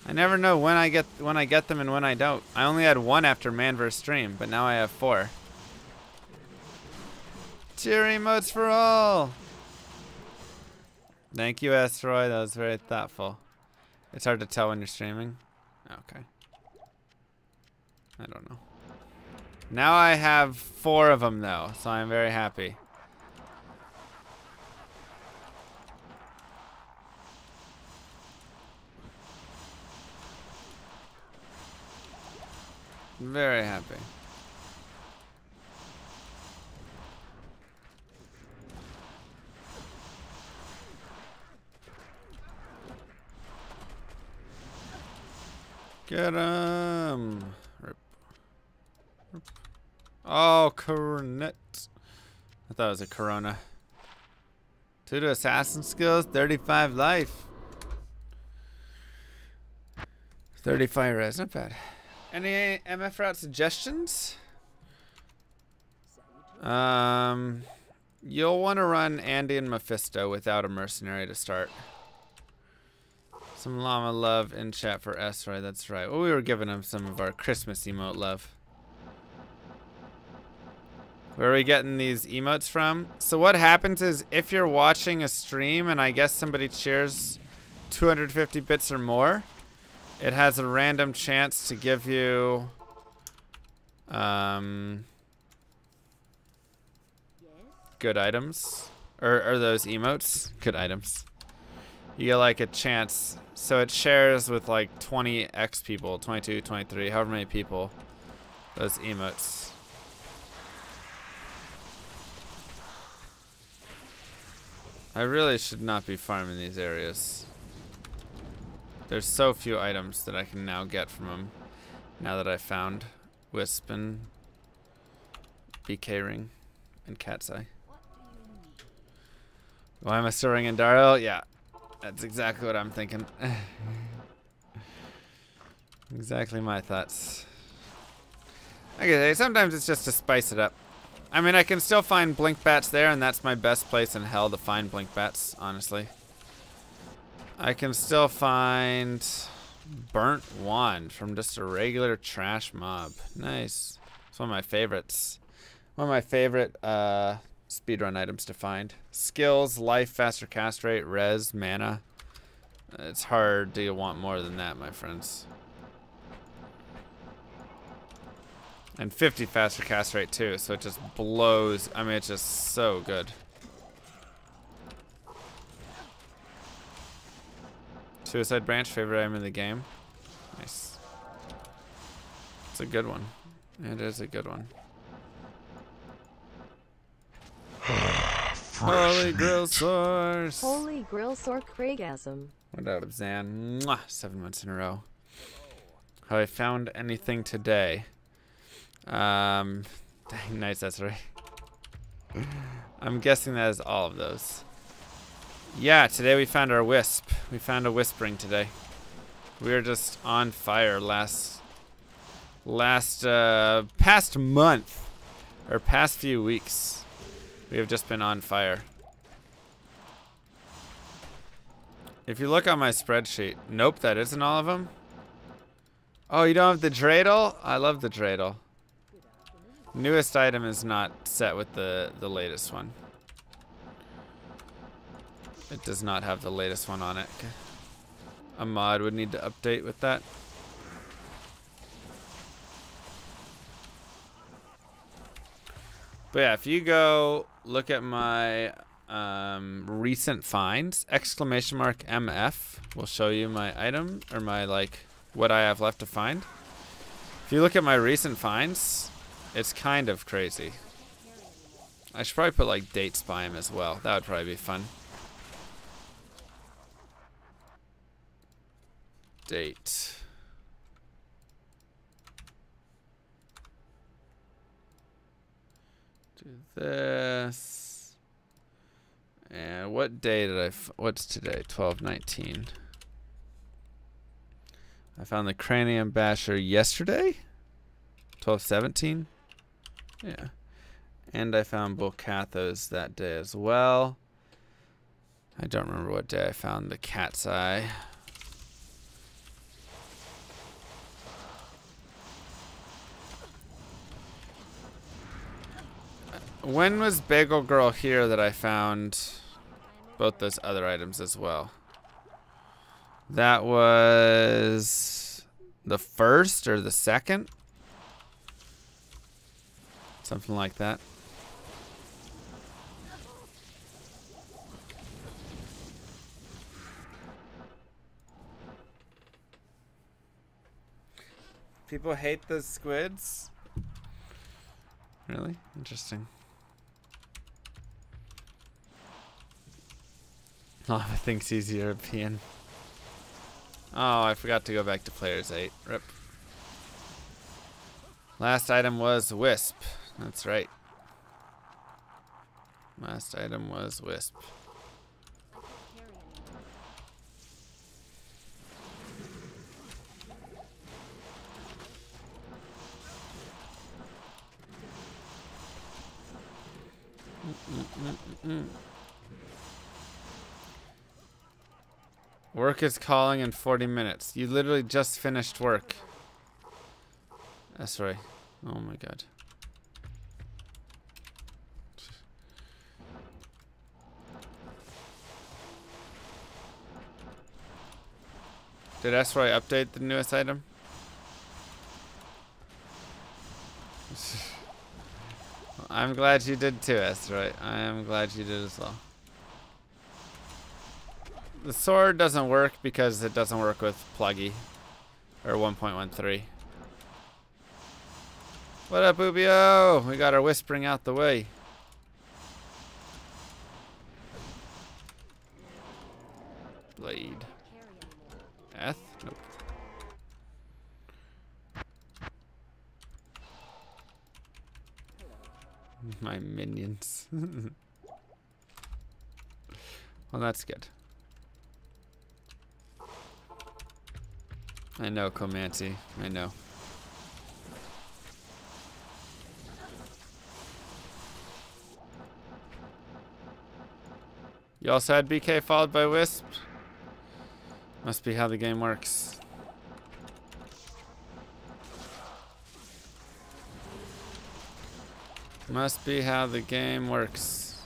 I never know when I get them and when I don't. I only had 1 after Man vs. Stream, but now I have 4. Cheer emotes for all! Thank you, Esroy. That was very thoughtful. It's hard to tell when you're streaming. Okay. I don't know. Now I have 4 of them, though, so I'm very happy. Very happy. Get him. Rip. Rip. Oh, coronet. I thought it was a corona. 2 to assassin skills, 35 life. 35 res, not bad. Any MF route suggestions? You'll want to run Andy and Mephisto without a mercenary to start. Some llama love in chat for Esroy, that's right. Well, we were giving him some of our Christmas emote love. Where are we getting these emotes from? So what happens is if you're watching a stream and I guess somebody cheers 250 bits or more, it has a random chance to give you good items. Or those emotes. Good items. You get like a chance. So it shares with like 20x people, 22, 23, however many people, those emotes. I really should not be farming these areas. There's so few items that I can now get from them. Now that I found Wisp and BK Ring and Cat's Eye. Why am I storing in Darrell? Yeah, that's exactly what I'm thinking. Exactly my thoughts. Okay, sometimes it's just to spice it up. I mean, I can still find blink bats there, and that's my best place in hell to find blink bats, honestly. I can still find burnt wand from just a regular trash mob. Nice. It's one of my favorites. One of my favorite speedrun items to find. Skills, life, faster cast rate, res, mana. It's hard to want more than that, my friends. And 50 faster cast rate too, so it just blows. I mean, it's just so good. Suicide Branch, favorite item in the game. Nice. It's a good one. It is a good one. Holy Grail Source. Holy Grail Sorc Craigasm. What up, Zan? Mwah, 7 months in a row. Have I found anything today? Dang, nice, that's right. I'm guessing that is all of those. Yeah, today we found our wisp. We found a whispering today. We were just on fire past month, or past few weeks. We have just been on fire. If you look on my spreadsheet, nope, that isn't all of them. Oh, you don't have the dreidel? I love the dreidel. Newest item is not set with the latest one. It does not have the latest one on it. A mod would need to update with that. But yeah, if you go look at my recent finds, !MF will show you my item, or my, like, what I have left to find. If you look at my recent finds, it's kind of crazy. I should probably put, like, dates by him as well. That would probably be fun. Date. Do this. And what day did I what's today? 12/19. I found the Cranium Basher yesterday? 12/17? Yeah. And I found Bolcathos that day as well. I don't remember what day I found the Cat's Eye. When was Bagel Girl here that I found both those other items as well? That was the 1st or the 2nd? Something like that. People hate the squids? Really? Interesting. Lava thinks he's European. Oh, I forgot to go back to Players 8. Rip. Last item was Wisp. That's right. Last item was Wisp. Work is calling in 40 minutes. You literally just finished work. That's right. Oh my god. Did Esroy update the newest item? I'm glad you did too, Esroy. I am glad you did as well. The sword doesn't work because it doesn't work with PLUGY or 1.13. What up, Ubio? We got our whispering out the way. Blade. Eth? Nope. My minions. Well, that's good. I know, Comanche. I know. You also had BK followed by Wisp? Must be how the game works. Must be how the game works.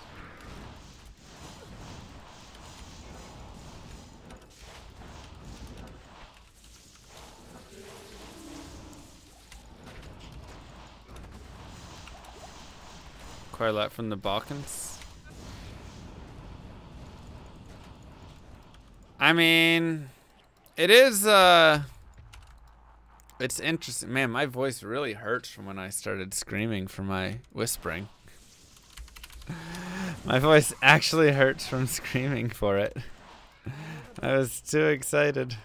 Quite a lot from the Balkans. I mean, it is, it's interesting. Man, my voice really hurts from when I started screaming for my whispering. My voice actually hurts from screaming for it. I was too excited.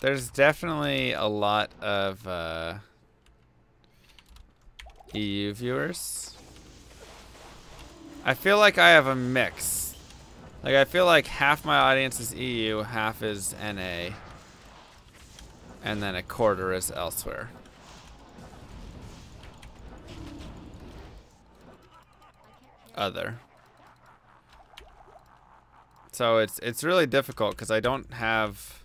There's definitely a lot of, EU viewers. I feel like I have a mix. Like, I feel like half my audience is EU, half is NA, and then a quarter is elsewhere. Other. So it's really difficult because I don't have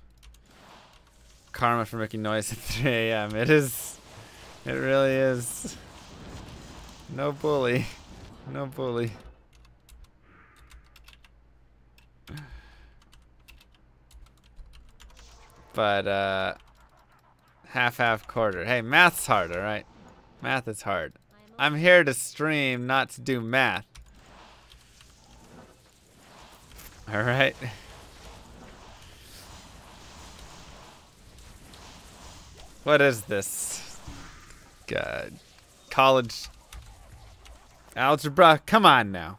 karma for making noise at 3 a.m. It really is. No bully. No bully. But, half quarter. Hey, math's hard, alright? Math is hard. I'm here to stream, not to do math. Alright. What is this? God. College algebra? Come on now.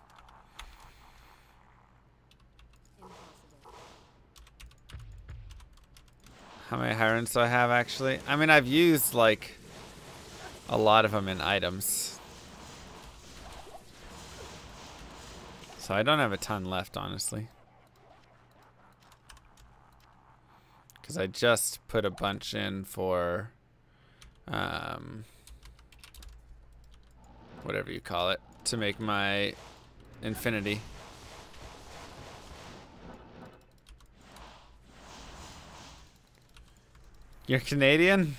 How many hirons do I have actually? I mean, I've used like a lot of them in items. So I don't have a ton left, honestly. Because I just put a bunch in for whatever you call it, to make my infinity. You're Canadian?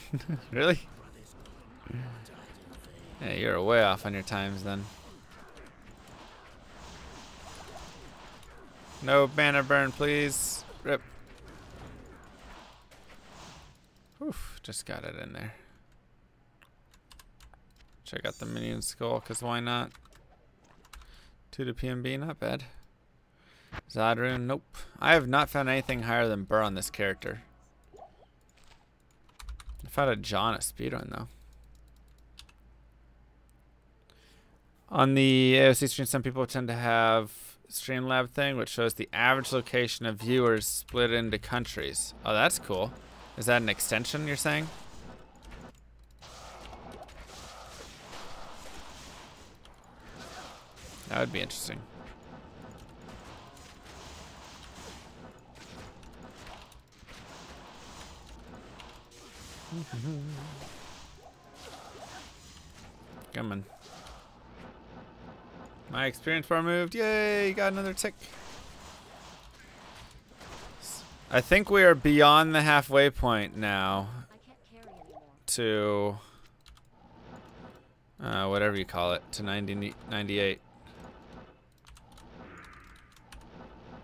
Really? Yeah, you're way off on your times then. No banner burn, please. Rip. Oof, just got it in there. Check out the minion skull, because why not? 2 to PMB, not bad. Zadrun, nope. I have not found anything higher than Burr on this character. I found a John at speedrun, though. On the AOC stream, some people tend to have Streamlab thing, which shows the average location of viewers split into countries. Oh, that's cool. Is that an extension, you're saying? That would be interesting. Come on. My experience bar moved. Yay, got another tick. I think we are beyond the halfway point now to whatever you call it, to 98.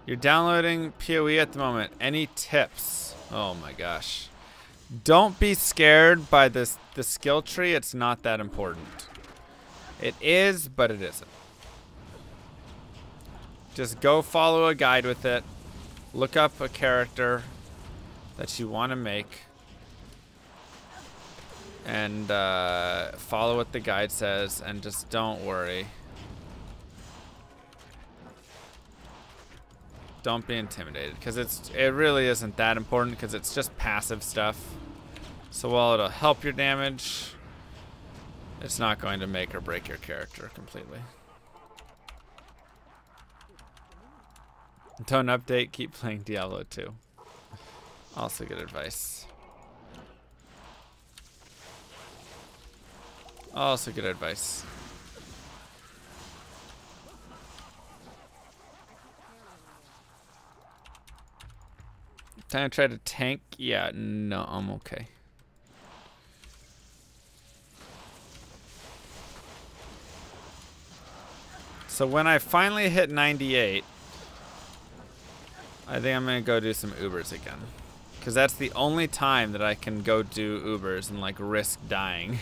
You're downloading PoE at the moment. Any tips? Oh my gosh. Don't be scared by the skill tree. It's not that important. It is, but it isn't. Just go follow a guide with it. Look up a character that you want to make. And follow what the guide says, and just don't worry. Don't be intimidated, because it really isn't that important, because it's just passive stuff. So while it'll help your damage, it's not going to make or break your character completely. Don't update, keep playing Diablo 2. Also good advice. Also good advice. Time to try to tank? Yeah, no, I'm okay. So when I finally hit 98, I think I'm going to go do some Ubers again. Because that's the only time that I can go do Ubers and like risk dying.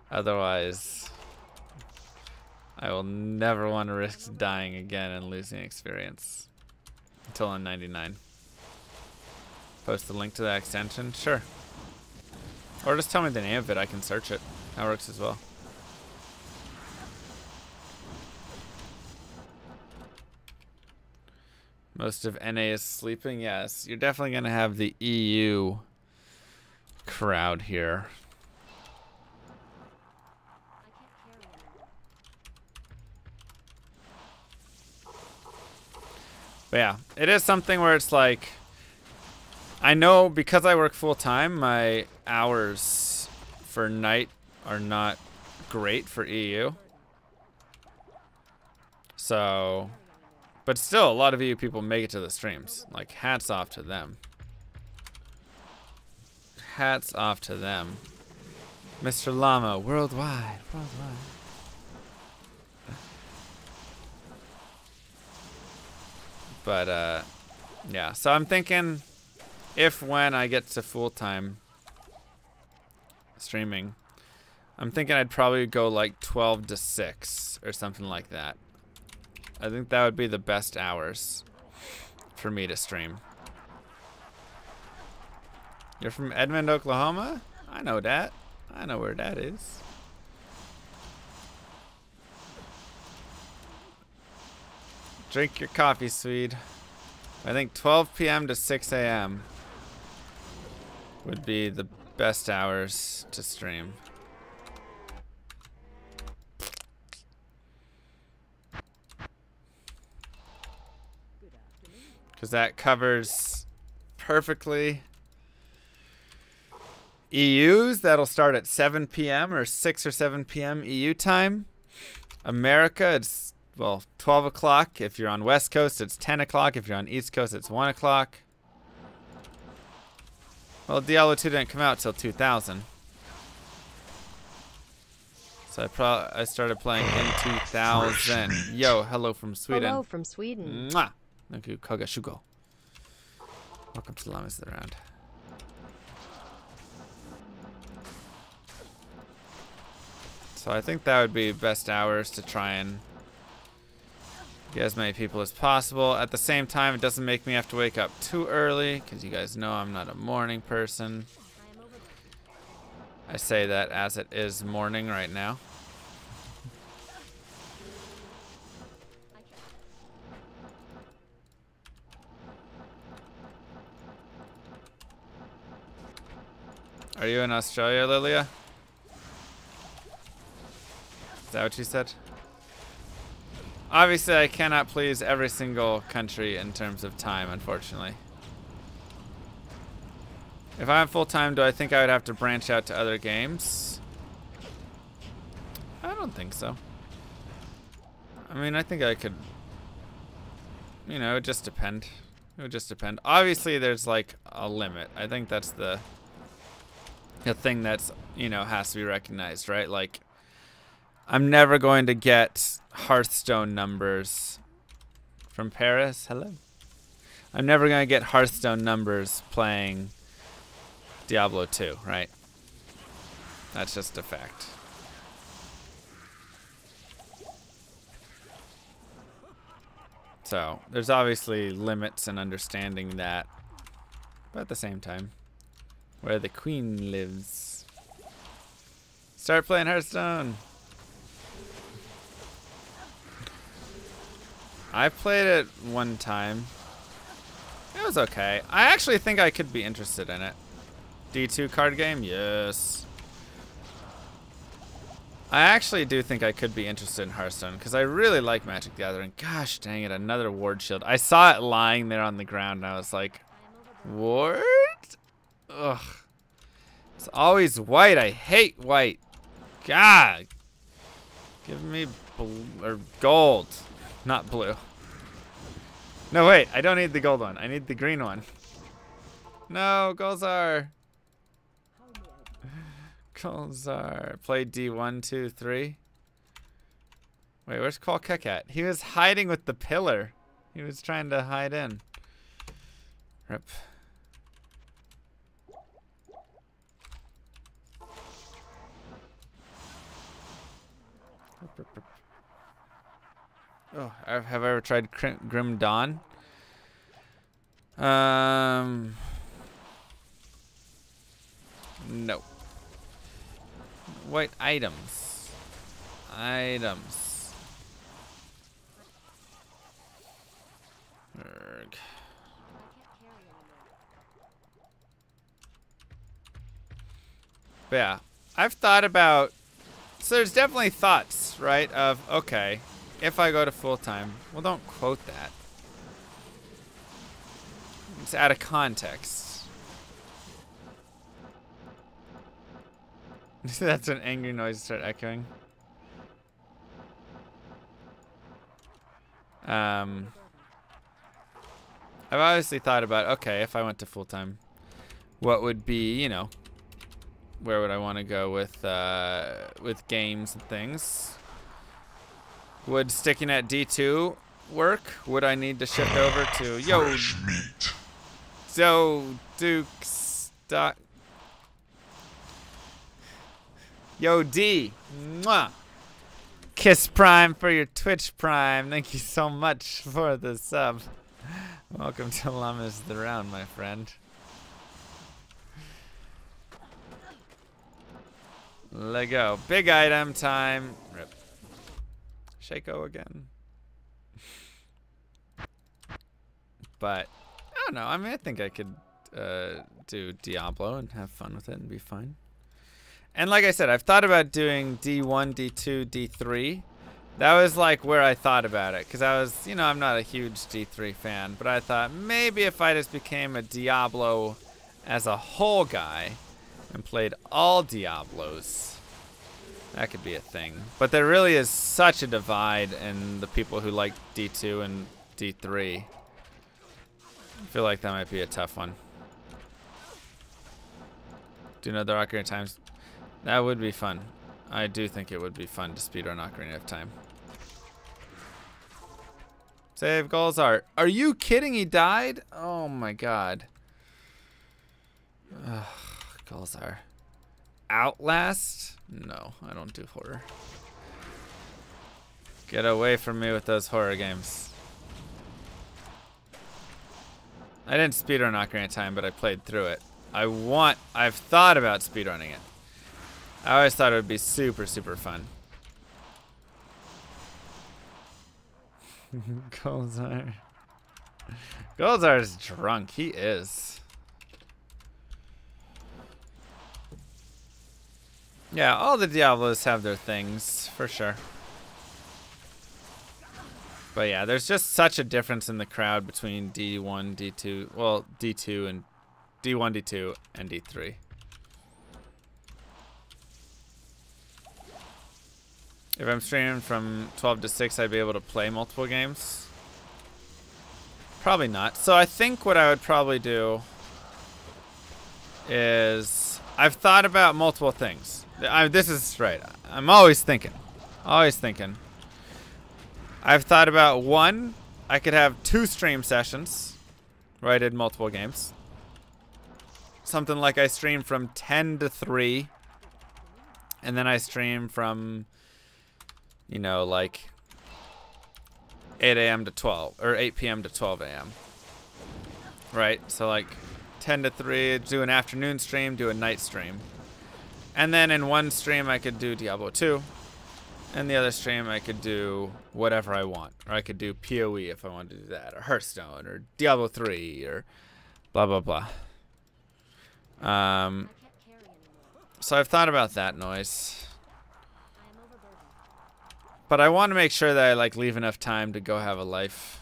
Otherwise, I will never want to risk dying again and losing experience. Until I'm 99. Post the link to that extension? Sure. Or just tell me the name of it, I can search it. That works as well. Most of NA is sleeping. Yes, you're definitely going to have the EU crowd here. But yeah, it is something where it's like, I know because I work full time, my hours for night are not great for EU. So... But still, a lot of you people make it to the streams. Like, hats off to them. Hats off to them. Mr. Llama, worldwide. Worldwide. But, yeah. So I'm thinking, when I get to full-time streaming, I'm thinking I'd probably go like 12 to 6 or something like that. I think that would be the best hours for me to stream. You're from Edmond, Oklahoma? I know that. I know where that is. Drink your coffee, Swede. I think 12 p.m. to 6 a.m. would be the best hours to stream. Because that covers perfectly EUs. That'll start at 7 p.m. or 6 or 7 p.m. EU time. America, it's, well, 12 o'clock. If you're on West Coast, it's 10 o'clock. If you're on East Coast, it's 1 o'clock. Well, Diablo 2 didn't come out till 2000. So I started playing in 2000. Yo, hello from Sweden. Hello from Sweden. Mwah! Thank you, Kogashugo. Welcome to LLamaSC Round. So I think that would be best hours to try and get as many people as possible. At the same time, it doesn't make me have to wake up too early, because you guys know I'm not a morning person. I say that as it is morning right now. Are you in Australia, Lilia? Is that what you said? Obviously, I cannot please every single country in terms of time, unfortunately. If I'm full-time, do I think I would have to branch out to other games? I don't think so. I mean, I think I could... You know, it would just depend. It would just depend. Obviously, there's like a limit. I think that's the thing that's, you know, has to be recognized, right? Like, I'm never going to get Hearthstone numbers from Paris. Hello. I'm never going to get Hearthstone numbers playing Diablo 2, right? That's just a fact. So, there's obviously limits in understanding that, but at the same time, where the queen lives. Start playing Hearthstone. I played it one time. It was okay. I actually think I could be interested in it. D2 card game? Yes. I actually do think I could be interested in Hearthstone because I really like Magic the Gathering. Gosh dang it, another ward shield. I saw it lying there on the ground and I was like, ward? Ugh. It's always white. I hate white. God. Give me blue or gold. Not blue. No, wait. I don't need the gold one. I need the green one. No, Golzar. Colzar. Play D1, 2, 3. Wait, where's Kolkek at? He was hiding with the pillar. He was trying to hide in. Rip. Oh, have I ever tried Grim Dawn? No. What items? Items. Erg. But yeah, I've thought about. So there's definitely thoughts, right? Of okay, if I go to full time, well, don't quote that. It's out of context. That's an angry noise to start echoing. I've obviously thought about, okay, if I went to full time, what would be, you know, where would I want to go with games and things? Would sticking at D2 work? Would I need to shift over to Duke's dot. Yo D, mwah. Kiss Prime for your Twitch Prime. Thank you so much for the sub. Welcome to Llamas the Round, my friend. Lego. Big item time. Rip. Shaco again. But, I don't know. I mean, I think I could do Diablo and have fun with it and be fine. And like I said, I've thought about doing D1, D2, D3. That was like where I thought about it. Because I was, you know, I'm not a huge D3 fan. But I thought maybe if I just became a Diablo as a whole guy and played all Diablos, that could be a thing. But there really is such a divide in the people who like D2 and D3. I feel like that might be a tough one. Do you know the Ocarina of Time? That would be fun. I do think it would be fun to speedrun Ocarina of Time. Save Golzar. Are you kidding? He died? Oh my god. Ugh, Golzar. Outlast? No, I don't do horror. Get away from me with those horror games. I didn't speedrun Ocarina of Time, but I played through it. I've thought about speedrunning it. I always thought it would be super, super fun. Golzar. Golzar's drunk. He is. Yeah, all the Diablos have their things, for sure. But yeah, there's just such a difference in the crowd between D1, D2, well, D2 and D1, D2, and D3. If I'm streaming from 12 to 6, I'd be able to play multiple games. Probably not. So I think what I would probably do is I've thought about multiple things. This is right. I'm always thinking. Always thinking. I've thought about one, I could have 2 stream sessions where I did multiple games. Something like I stream from 10 to 3. And then I stream from, you know, like 8 a.m. to 12, or 8 p.m. to 12 a.m. Right? So like 10 to 3, do an afternoon stream, do a night stream. And then in one stream I could do Diablo 2. And the other stream I could do whatever I want. Or I could do PoE if I wanted to do that. Or Hearthstone, or Diablo 3, or blah, blah, blah. So I've thought about that noise. But I want to make sure that I like leave enough time to go have a life.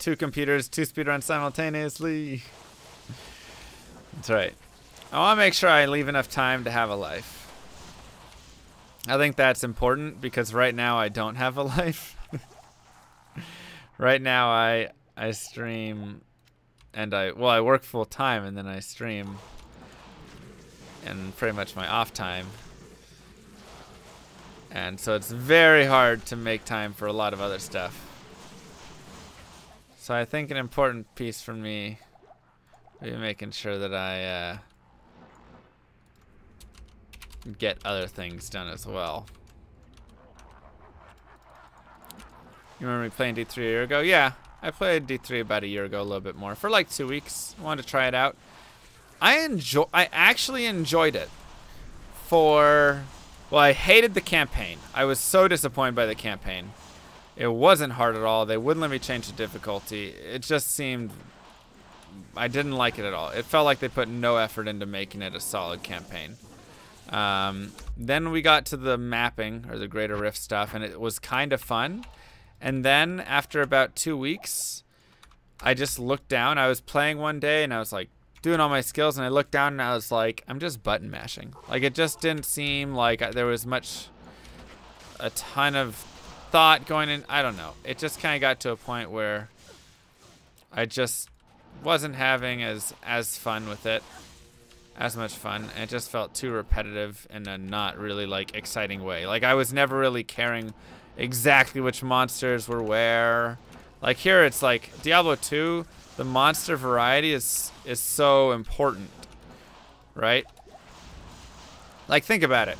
2 computers, 2 speedruns simultaneously. That's right. I want to make sure I leave enough time to have a life. I think that's important because right now I don't have a life. Right now I stream and I work full time and then I stream. And pretty much my off time And so it's very hard to make time for a lot of other stuff. So I think an important piece for me will be making sure that I get other things done as well. You remember me playing D3 a year ago? Yeah, I played D3 about a year ago, a little bit more, for like 2 weeks. I wanted to try it out. I actually enjoyed it. Well, I hated the campaign. I was so disappointed by the campaign. It wasn't hard at all. They wouldn't let me change the difficulty. It just seemed... I didn't like it at all. It felt like they put no effort into making it a solid campaign. Then we got to the mapping, or the Greater Rift stuff, and it was kind of fun. And then, after about 2 weeks, I just looked down. I was playing one day, and I was like, doing all my skills, and I looked down, and I was like, I'm just button mashing. Like, it just didn't seem like there was a ton of thought going in. I don't know. It just kind of got to a point where I just wasn't having as fun with it, as much fun. And it just felt too repetitive in a not really, like, exciting way. Like, I was never really caring exactly which monsters were where. Like, here it's like Diablo 2, the monster variety is so important, right? Like, think about it.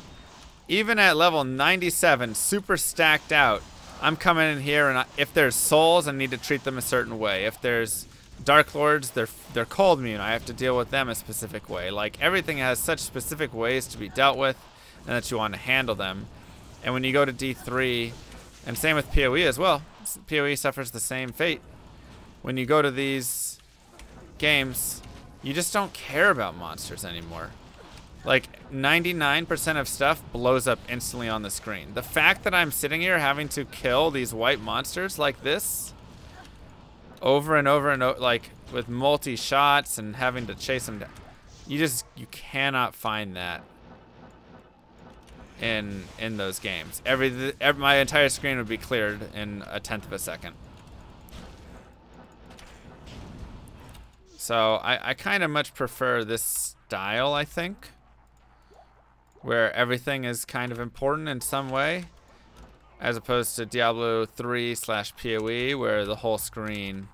Even at level 97, super stacked out, I'm coming in here, and if there's souls, I need to treat them a certain way. If there's Dark Lords, they're cold immune. I have to deal with them a specific way. Like, everything has such specific ways to be dealt with, and that you want to handle them. And when you go to D3, and same with PoE as well, PoE suffers the same fate. When you go to these games, you just don't care about monsters anymore. Like, 99% of stuff blows up instantly on the screen. The fact that I'm sitting here having to kill these white monsters like this over and over and over, like with multi-shots and having to chase them down, you cannot find that in those games. My entire screen would be cleared in a tenth of a second. So I kind of much prefer this style, I think, where everything is kind of important in some way, as opposed to Diablo 3/PoE, where the whole screen,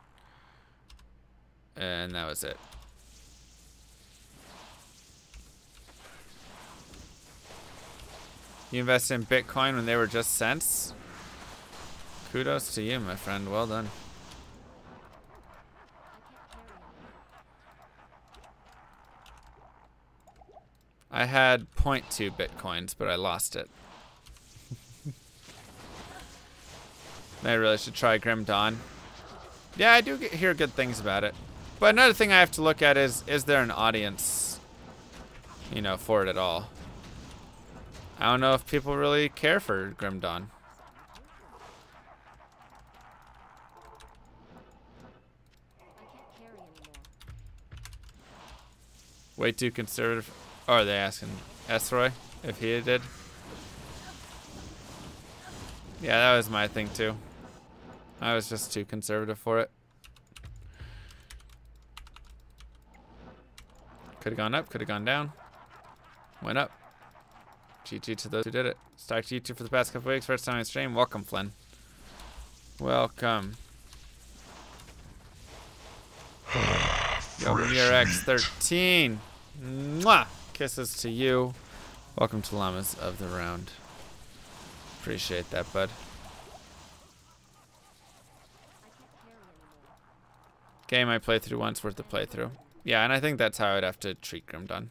and that was it. You invested in Bitcoin when they were just cents? Kudos to you, my friend. Well done. I had 0.2 Bitcoins, but I lost it. I really should try Grim Dawn. Yeah, I do hear good things about it. But another thing I have to look at is there an audience, you know, for it at all? I don't know if people really care for Grim Dawn. Way too conservative. Oh, are they asking Esroy if he did? Yeah, that was my thing too. I was just too conservative for it. Could have gone up, could have gone down. Went up. GG to those who did it. Stuck to YouTube for the past couple weeks. First time I stream. Welcome, Flynn. Welcome. Yo, Mir X13. Mwah! Kisses to you. Welcome to Llamas of the Round. Appreciate that, bud. Game I played through once, worth the playthrough. Yeah, and I think that's how I'd have to treat Grim Dawn.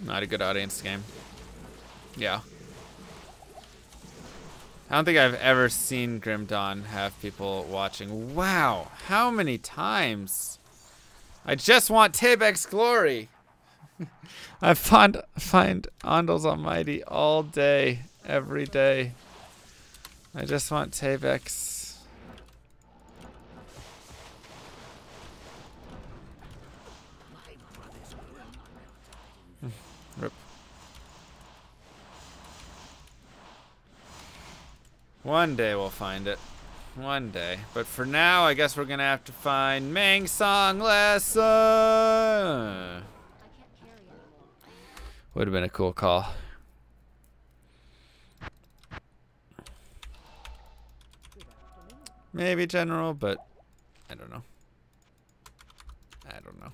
Not a good audience game. Yeah. I don't think I've ever seen Grim Dawn have people watching. Wow, how many times? I just want Tabek's glory. I find Andal's Almighty all day, every day. I just want Tabek's. Rip. One day we'll find it. One day. But for now, I guess we're gonna have to find Mang Song Lesson. Would have been a cool call. Maybe general, but I don't know. I don't know.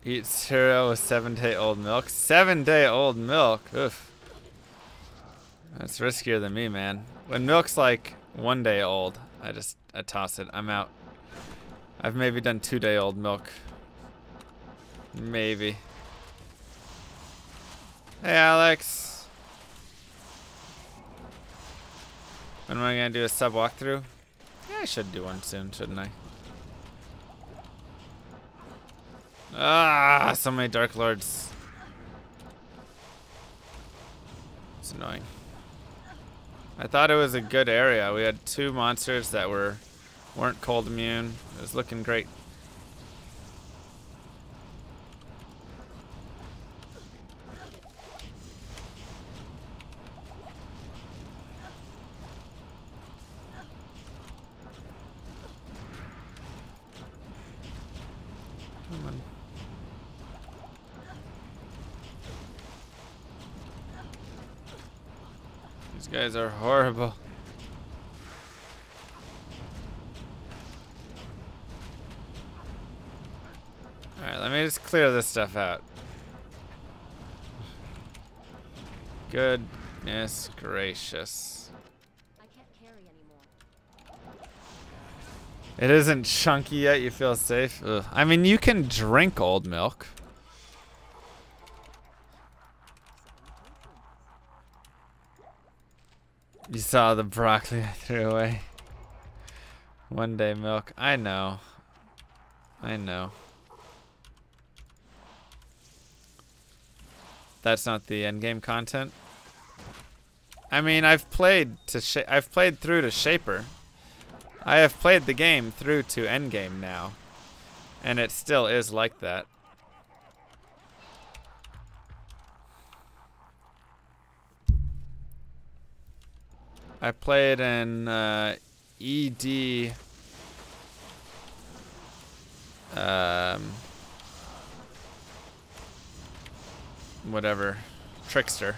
Eat cereal with 7-day-old milk. 7-day-old milk. Oof. That's riskier than me, man. When milk's like 1 day old, I toss it. I'm out. I've maybe done 2-day-old milk. Maybe. Hey, Alex. When am I gonna do a sub walkthrough? Yeah, I should do one soon, shouldn't I? Ah, so many Dark Lords. It's annoying. I thought it was a good area. We had 2 monsters that weren't cold immune. It was looking great. Come on. These guys are horrible. Alright, let me just clear this stuff out. Goodness gracious. I can't carry anymore. It isn't chunky yet, you feel safe? Ugh. I mean, you can drink old milk. You saw the broccoli I threw away. 1 day milk. I know. I know. That's not the end game content. I mean, I've played through to Shaper. I have played the game through to end game now, and it still is like that. I played in ED. Whatever, Trickster.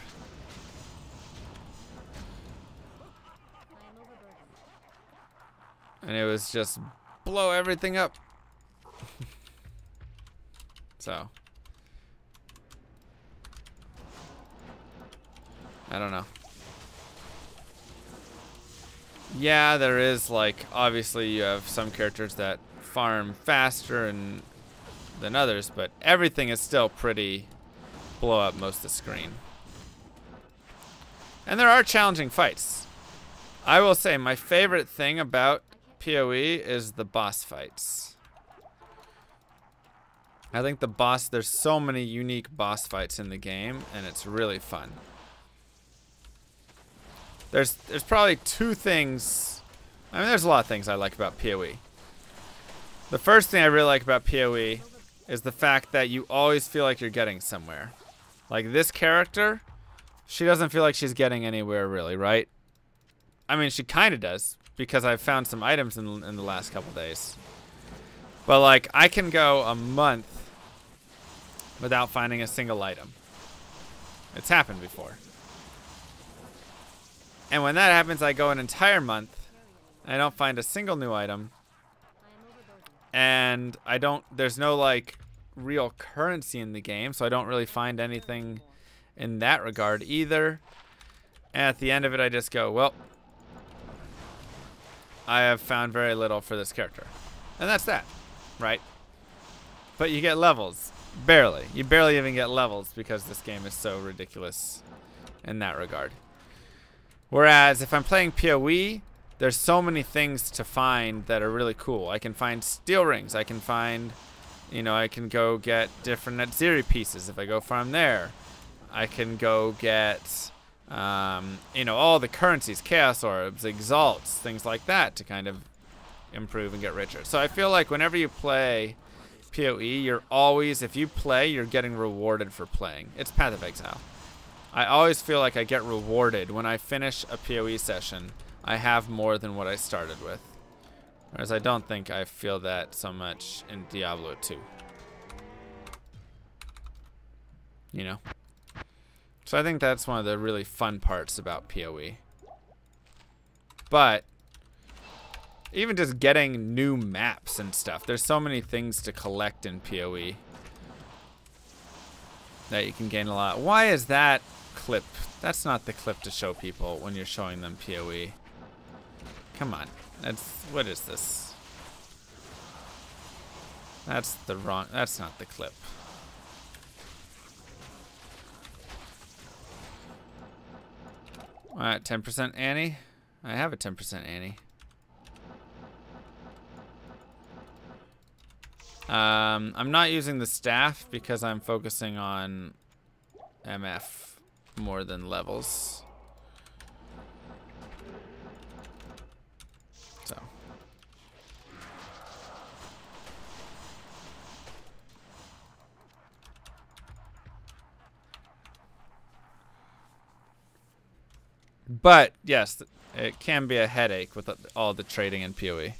And it was just blow everything up. So I don't know. Yeah, there is, like, obviously you have some characters that farm faster than others, but everything is still pretty blow up most of the screen. And there are challenging fights. I will say my favorite thing about PoE is the boss fights. I think there's so many unique boss fights in the game, and it's really fun. There's probably 2 things. I mean, there's a lot of things I like about PoE. The first thing I really like about PoE is the fact that you always feel like you're getting somewhere. Like this character, she doesn't feel like she's getting anywhere really, right? I mean, she kind of does, because I've found some items in the last couple days. But like, I can go a month without finding a single item. It's happened before. And when that happens, I go an entire month, and I don't find a single new item. And there's no like real currency in the game, so I don't really find anything in that regard either. And at the end of it, I just go, well, I have found very little for this character. And that's that, right? But you get levels. Barely. You barely even get levels because this game is so ridiculous in that regard. Whereas if I'm playing PoE, there's so many things to find that are really cool. I can find steel rings. I can find, I can go get different Natsiri pieces if I go farm there. I can go get, all the currencies, chaos orbs, exalts, things like that to kind of improve and get richer. So I feel like whenever you play PoE, you're always, if you play, you're getting rewarded for playing. It's Path of Exile. I always feel like I get rewarded when I finish a PoE session. I have more than what I started with. Whereas I don't think I feel that so much in Diablo 2. You know? So I think that's one of the really fun parts about PoE. But even just getting new maps and stuff, there's so many things to collect in PoE that you can gain a lot. Why is that clip? That's not the clip to show people when you're showing them PoE. Come on. What is this? That's not the clip. Alright, 10% Annie. I have a 10% Annie. I'm not using the staff because I'm focusing on MF more than levels. So. But yes, it can be a headache with all the trading in PoE.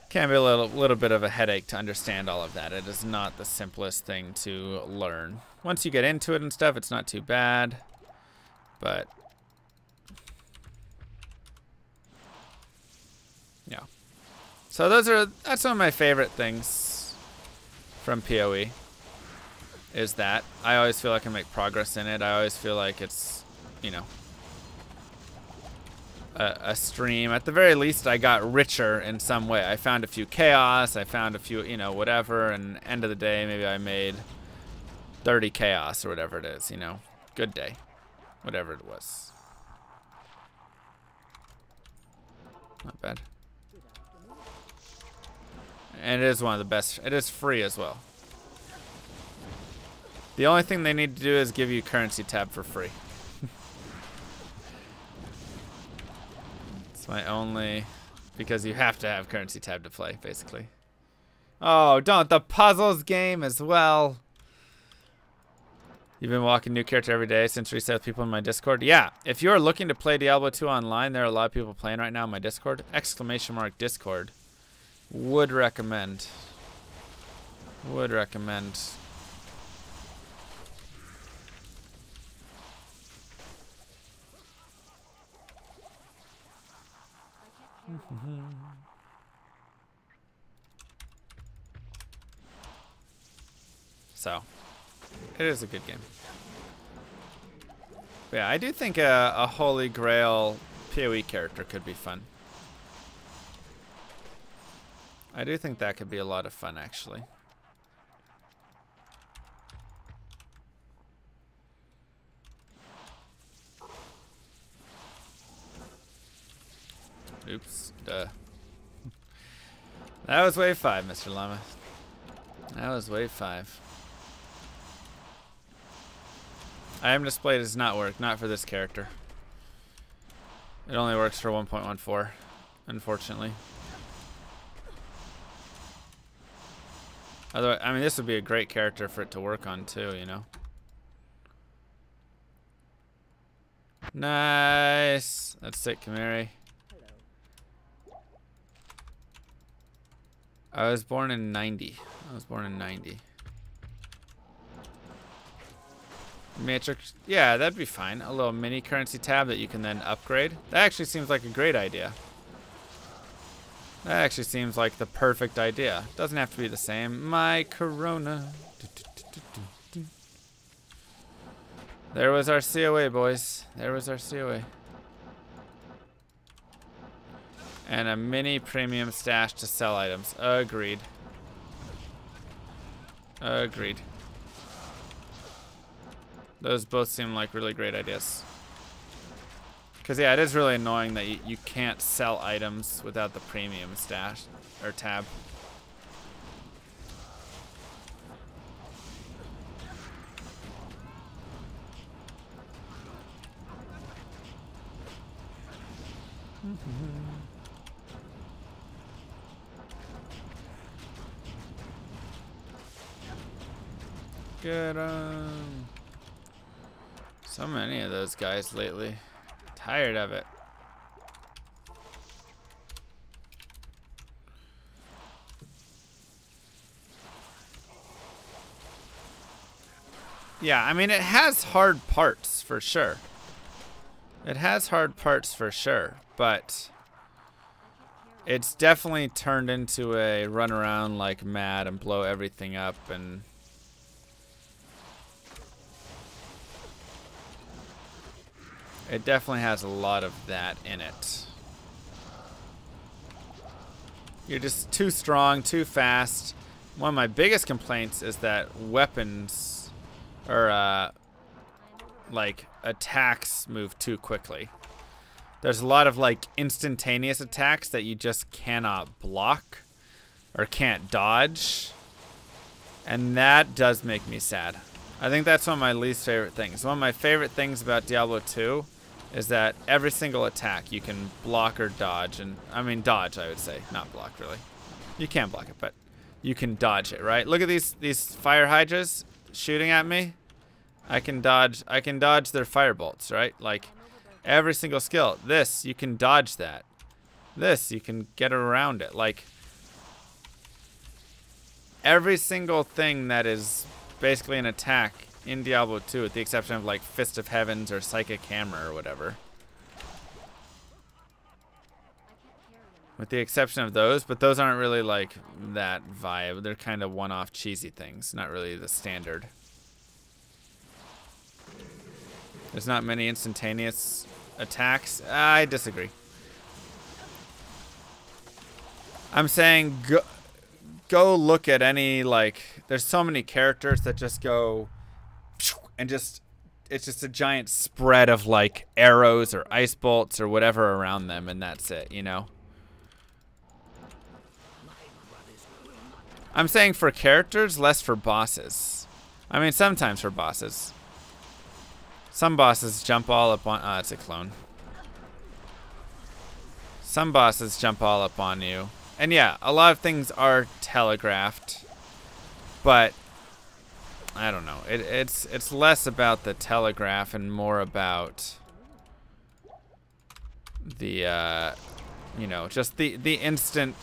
Can be a little bit of a headache to understand all of that. It is not the simplest thing to learn. Once you get into it and stuff, it's not too bad. But yeah. So that's one of my favorite things from PoE. Is that I always feel like I make progress in it. I always feel like it's, you know, a stream. At the very least, I got richer in some way. I found a few chaos. I found a few, you know, whatever. And end of the day, maybe I made 30 chaos or whatever it is, you know. Good day. Whatever it was. Not bad. And it is one of the best. It is free as well. The only thing they need to do is give you currency tab for free. It's my only, because you have to have currency tab to play, basically. Oh, don't the puzzles game as well. You've been walking new character every day since reset with people in my Discord. Yeah, if you're looking to play Diablo 2 online, there are a lot of people playing right now in my Discord. !Discord. Would recommend. Would recommend. So, it is a good game. But yeah, I do think a Holy Grail PoE character could be fun. I do think that could be a lot of fun, actually. Oops. Duh. That was wave 5, Mr. Llama. That was wave 5. Item display does not work. Not for this character. It only works for 1.14, unfortunately. Although, I mean, this would be a great character for it to work on too, you know. Nice. That's sick, Kamari. I was born in 90. I was born in 90. Matrix, yeah, that'd be fine. A little mini currency tab that you can then upgrade. That actually seems like a great idea. That actually seems like the perfect idea. Doesn't have to be the same. My Corona. There was our COA, boys. There was our COA. And a mini premium stash to sell items. Agreed. Agreed. Those both seem like really great ideas. Because, yeah, it is really annoying that you can't sell items without the premium stash or tab. Get 'em. So many of those guys lately. Tired of it. Yeah, I mean, it has hard parts for sure. It has hard parts for sure, but it's definitely turned into a run around like mad and blow everything up, and it definitely has a lot of that in it. You're just too strong, too fast. One of my biggest complaints is that weapons or like attacks move too quickly. There's a lot of like instantaneous attacks that you just cannot block or can't dodge, and that does make me sad. I think that's one of my least favorite things. One of my favorite things about Diablo 2 is that every single attack you can block or dodge, and I mean dodge, I would say, not block really. You can't block it, but you can dodge it, right? Look at these fire hydras shooting at me. I can dodge their fire bolts, right? Like every single skill. This, you can dodge that. This, you can get around it. Like every single thing that is basically an attack in Diablo 2, with the exception of like Fist of Heavens or Psychic Hammer or whatever. With the exception of those, but those aren't really like that vibe. They're kind of one-off cheesy things, not really the standard. There's not many instantaneous attacks. I disagree. I'm saying go look at any, like, there's so many characters that just go and just, it's just a giant spread of like arrows or ice bolts or whatever around them, and that's it, you know? I'm saying for characters, less for bosses. I mean, sometimes for bosses. Some bosses jump all up on... it's a clone. Some bosses jump all up on you. And yeah, a lot of things are telegraphed. But, I don't know. It's less about the telegraph and more about the, you know, just the instant...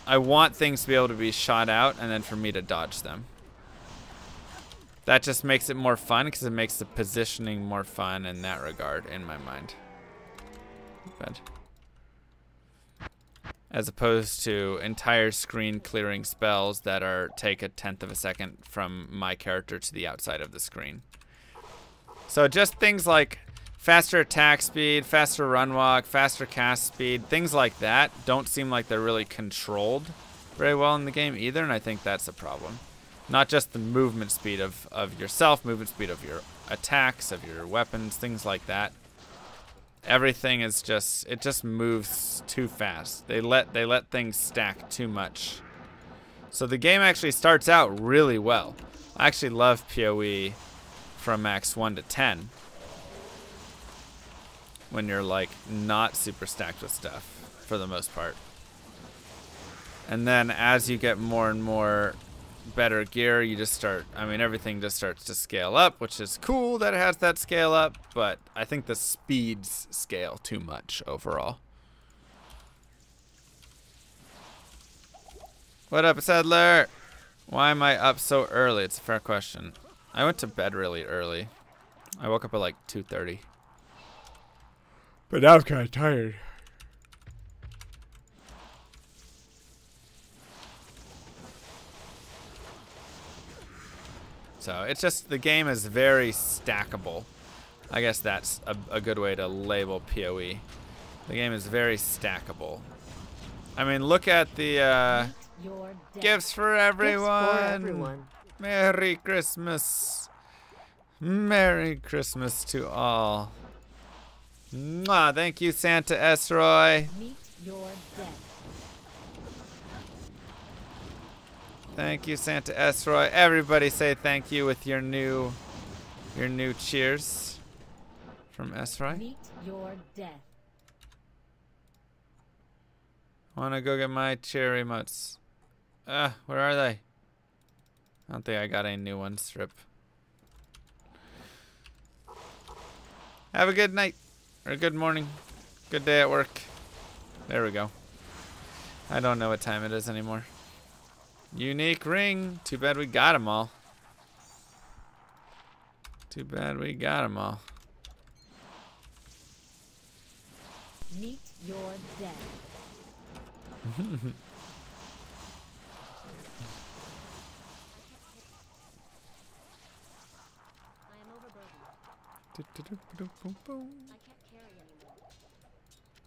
I want things to be able to be shot out and then for me to dodge them. That just makes it more fun because it makes the positioning more fun in that regard, in my mind. But as opposed to entire screen clearing spells that are take a 1/10 of a second from my character to the outside of the screen. So just things like faster attack speed, faster run walk, faster cast speed, things like that don't seem like they're really controlled very well in the game either, and I think that's a problem. Not just the movement speed of yourself, movement speed of your attacks, of your weapons, things like that. Everything is just, it just moves too fast. They let things stack too much. So the game actually starts out really well. I actually love PoE from max 1 to 10. When you're like not super stacked with stuff for the most part. And then as you get more and more better gear, you just start, I mean, everything just starts to scale up, which is cool that it has that scale up, but I think the speeds scale too much overall. What up, Settler? Why am I up so early? It's a fair question. I went to bed really early. I woke up at like 2:30. But now I'm kind of tired. So it's just, the game is very stackable. I guess that's a good way to label PoE. The game is very stackable. I mean, look at the gifts for everyone. Gifts for everyone. Merry Christmas. Merry Christmas to all. Mwah, thank you, Santa S. Roy. Meet your death. Thank you, Santa S. Roy. Everybody say thank you with your new cheers from S. Roy. Meet your death. Wanna go get my cheer emotes? Where are they? I don't think I got any new ones, Strip. Have a good night. Or good morning. Good day at work. There we go. I don't know what time it is anymore. Unique ring. Too bad we got them all. Too bad we got them all. Meet your death.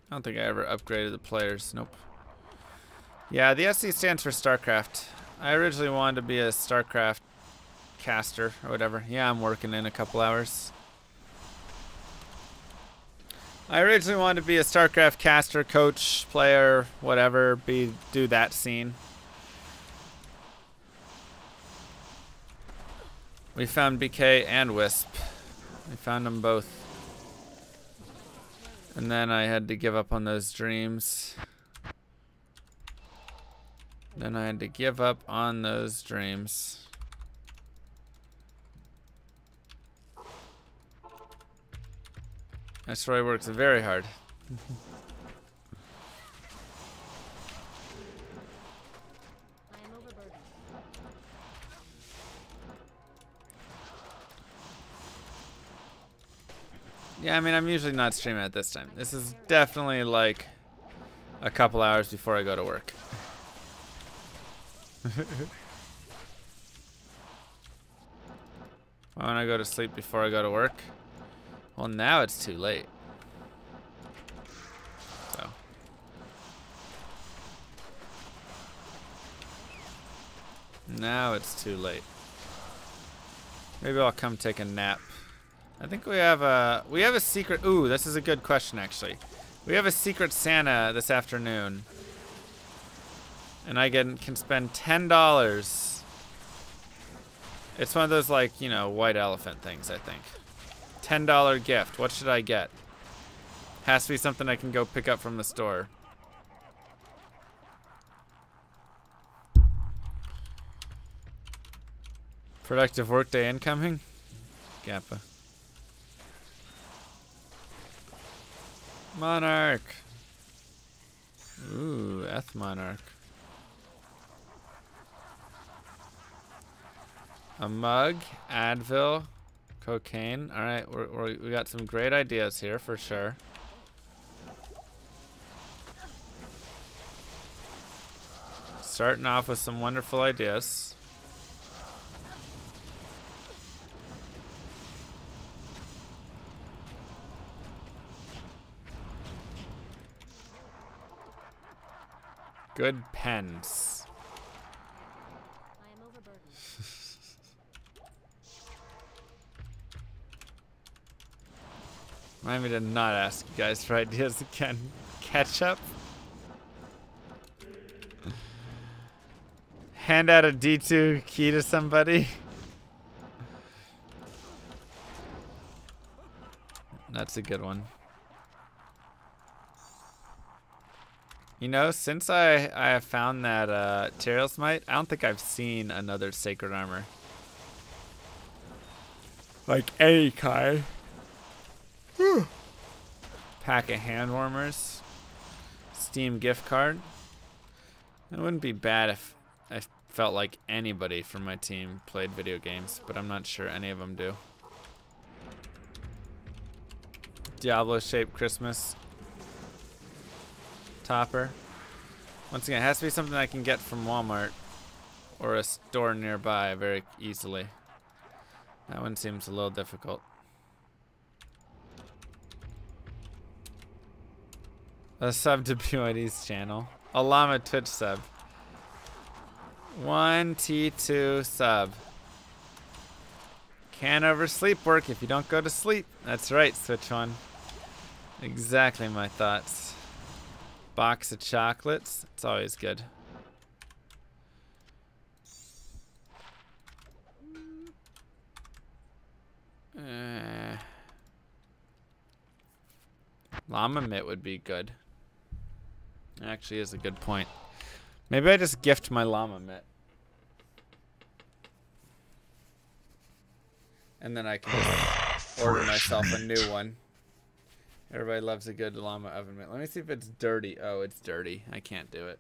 I don't think I ever upgraded the players. Nope. Yeah, the SC stands for StarCraft. I originally wanted to be a StarCraft caster or whatever. Yeah, I'm working in a couple hours. I originally wanted to be a StarCraft caster, coach, player, whatever, do that scene. We found BK and Wisp. We found them both. And then I had to give up on those dreams. Then I had to give up on those dreams. Asteroid works very hard. Yeah, I mean, I'm usually not streaming at this time. This is definitely like a couple hours before I go to work. Why don't I go to sleep before I go to work? Well, now it's too late. So. Now it's too late. Maybe I'll come take a nap. I think we have a secret. Ooh, this is a good question actually. We have a secret Santa this afternoon. And I can spend $10. It's one of those, like, you know, white elephant things, I think. $10 gift. What should I get? Has to be something I can go pick up from the store. Productive workday incoming? Gappa. Monarch. Ooh, Eth Monarch. A mug, Advil, cocaine. All right, we got some great ideas here for sure. Starting off with some wonderful ideas. Good pens. Remind me to not ask you guys for ideas again. Ketchup? Hand out a D2 key to somebody? That's a good one. You know, since I have found that Tyrael Smite, I don't think I've seen another Sacred Armor. Like any kind. Pack of hand warmers. Steam gift card. It wouldn't be bad if I felt like anybody from my team played video games, but I'm not sure any of them do. Diablo shaped Christmas topper. Once again, it has to be something I can get from Walmart or a store nearby very easily. That one seems a little difficult. A sub to BYD's channel. A llama Twitch sub. 1 T2 sub. Can't oversleep work if you don't go to sleep. That's right, Switch One. Exactly my thoughts. Box of chocolates. It's always good. Llama mitt would be good. Actually is a good point. Maybe I just gift my llama mitt. And then I can just order myself a new one Everybody loves a good llama oven mitt. Let me see if it's dirty. Oh, it's dirty. I can't do it.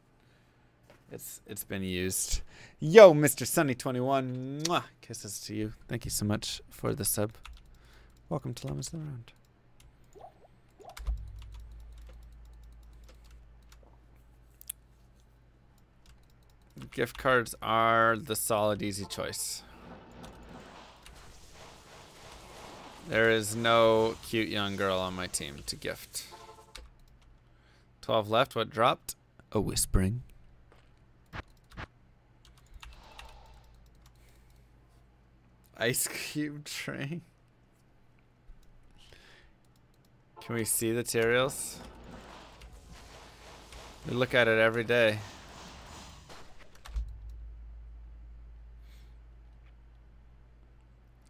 It's been used. Yo, Mr. Sunny21. Mwah. Kisses to you. Thank you so much for the sub. Welcome to Llamas Around. Gift cards are the solid, easy choice. There is no cute young girl on my team to gift. 12 left. What dropped? A whispering. Ice cube tray. Can we see the materials? We look at it every day.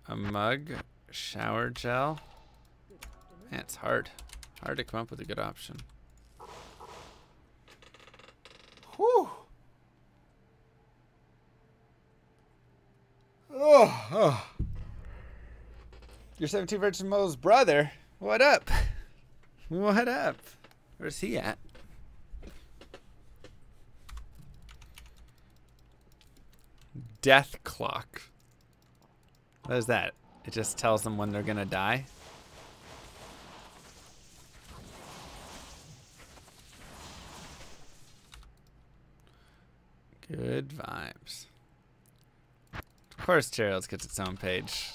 A mug, shower gel. Man, it's hard. Hard to come up with a good option. Whew. Oh. You're 17 Virgin Mo's brother. What up? What up? Where's he at? Death clock. What is that? It just tells them when they're gonna die. Good vibes. Of course, Cheerios gets its own page.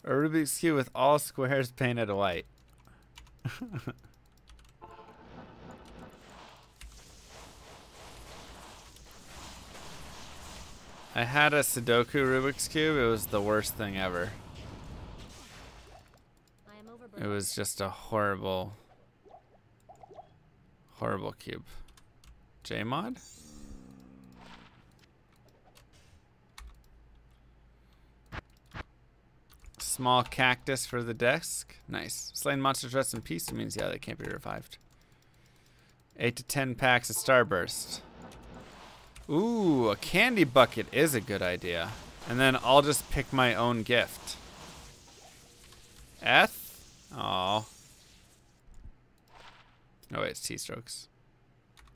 A Rubik's Cube with all squares painted white. I had a Sudoku Rubik's Cube. It was the worst thing ever. It was just a horrible, horrible cube. Jmod? Small cactus for the desk. Nice. Slain monsters rest in peace. It means, yeah, they can't be revived. 8 to 10 packs of Starburst. Ooh, a candy bucket is a good idea. And then I'll just pick my own gift. Eth? Aw. Oh, wait, it's T-strokes.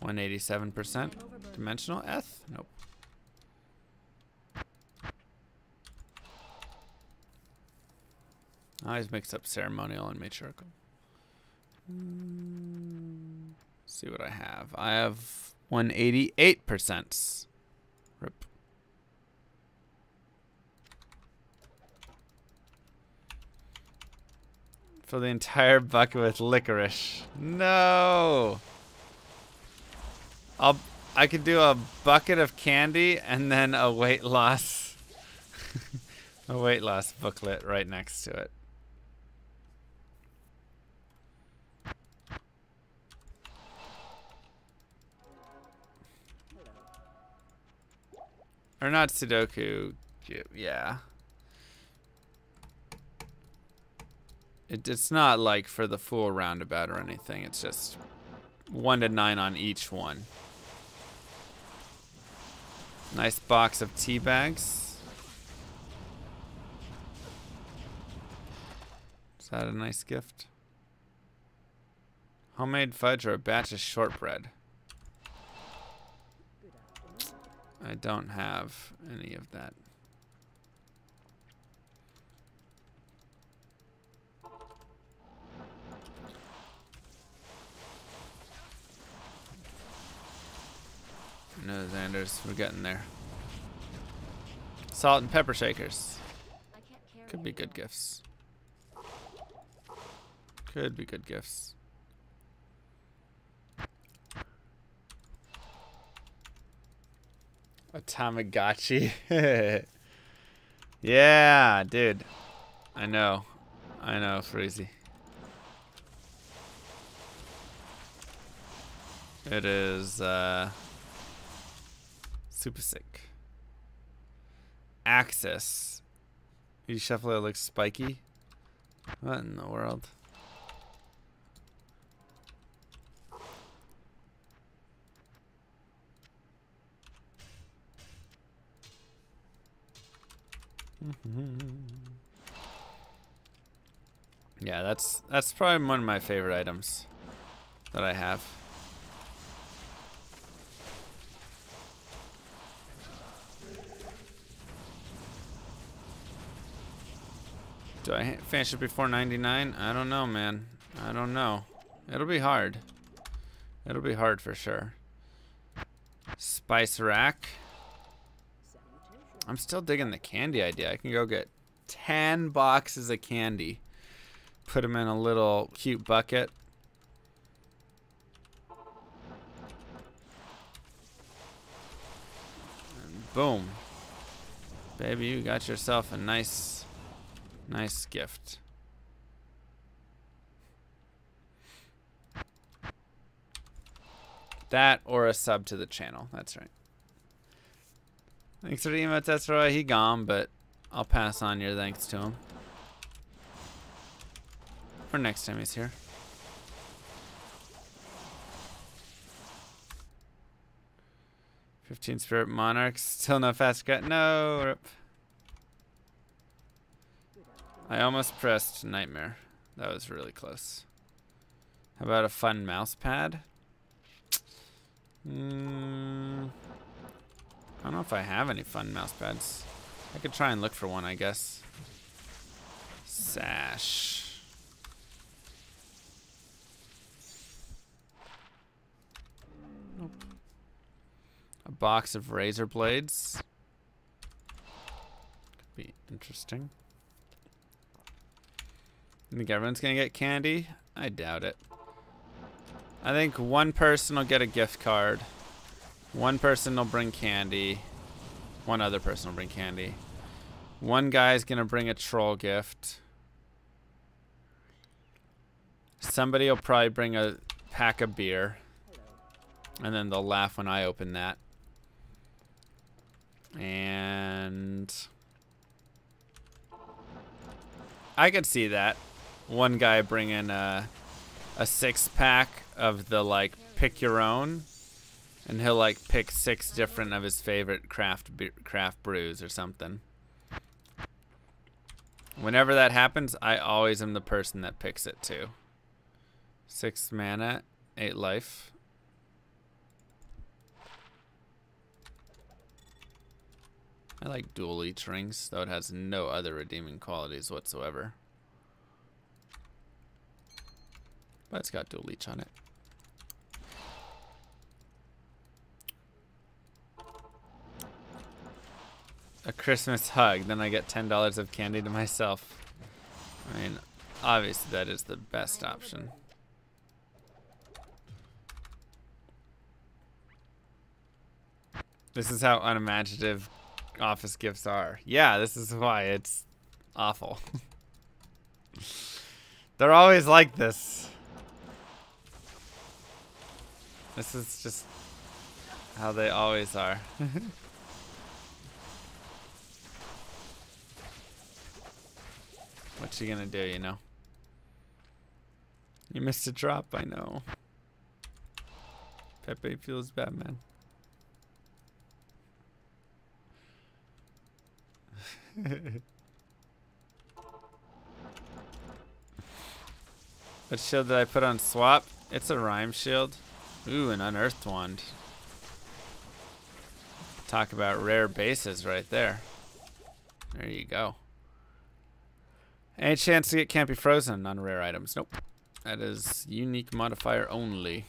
187%. Dimensional Eth? Nope. I always mix up ceremonial and matriarchal. See what I have. I have 188%. Rip. Fill the entire bucket with licorice. No. I could do a bucket of candy and then a weight loss a weight loss booklet right next to it. Or not Sudoku. Yeah. It's not like for the full roundabout or anything. It's just 1 to 9 on each one. Nice box of tea bags. Is that a nice gift? Homemade fudge or a batch of shortbread? I don't have any of that. No, Xanders, we're getting there. Salt and pepper shakers. Could be good gifts. Could be good gifts. A Tamagotchi. Yeah, dude. I know, Freezy. It is super sick. Axis. You shuffle it looks spiky. What in the world? Yeah, that's probably one of my favorite items that I have. Do I finish it before 99? I don't know, man. I don't know. It'll be hard. It'll be hard for sure. Spice rack. I'm still digging the candy idea. I can go get 10 boxes of candy. Put them in a little cute bucket. And boom. Baby, you got yourself a nice gift. That or a sub to the channel. That's right. Thanks for the email, Tessroy. He gone, but I'll pass on your thanks to him. Or next time he's here. $15 Spirit Monarchs. Still no fast cut. No. Rip. I almost pressed Nightmare. That was really close. How about a fun mouse pad? I don't know if I have any fun mouse pads. I could try and look for one, I guess. Sash. Nope. A box of razor blades. Could be interesting. You think everyone's gonna get candy? I doubt it. I think one person will get a gift card. One person will bring candy. One other person will bring candy. One guy's gonna bring a troll gift. Somebody will probably bring a pack of beer. And then they'll laugh when I open that. And I could see that. One guy bringing a 6-pack of the like pick your own, and he'll like pick 6 different of his favorite craft brews or something. Whenever that happens, I always am the person that picks it too. 6 mana, 8 life. I like dual leech rings, though it has no other redeeming qualities whatsoever. But it's got dual leech on it. A Christmas hug, then I get $10 of candy to myself. I mean, obviously that is the best option. This is how unimaginative office gifts are. Yeah, this is why it's awful. They're always like this. This is just how they always are. What you gonna do, you know? You missed a drop, I know. Pepe feels bad, man. What shield did I put on swap? It's a rhyme shield. Ooh, an unearthed wand. Talk about rare bases right there. There you go. Any chance to get Can't Be Frozen on rare items? Nope. That is unique modifier only.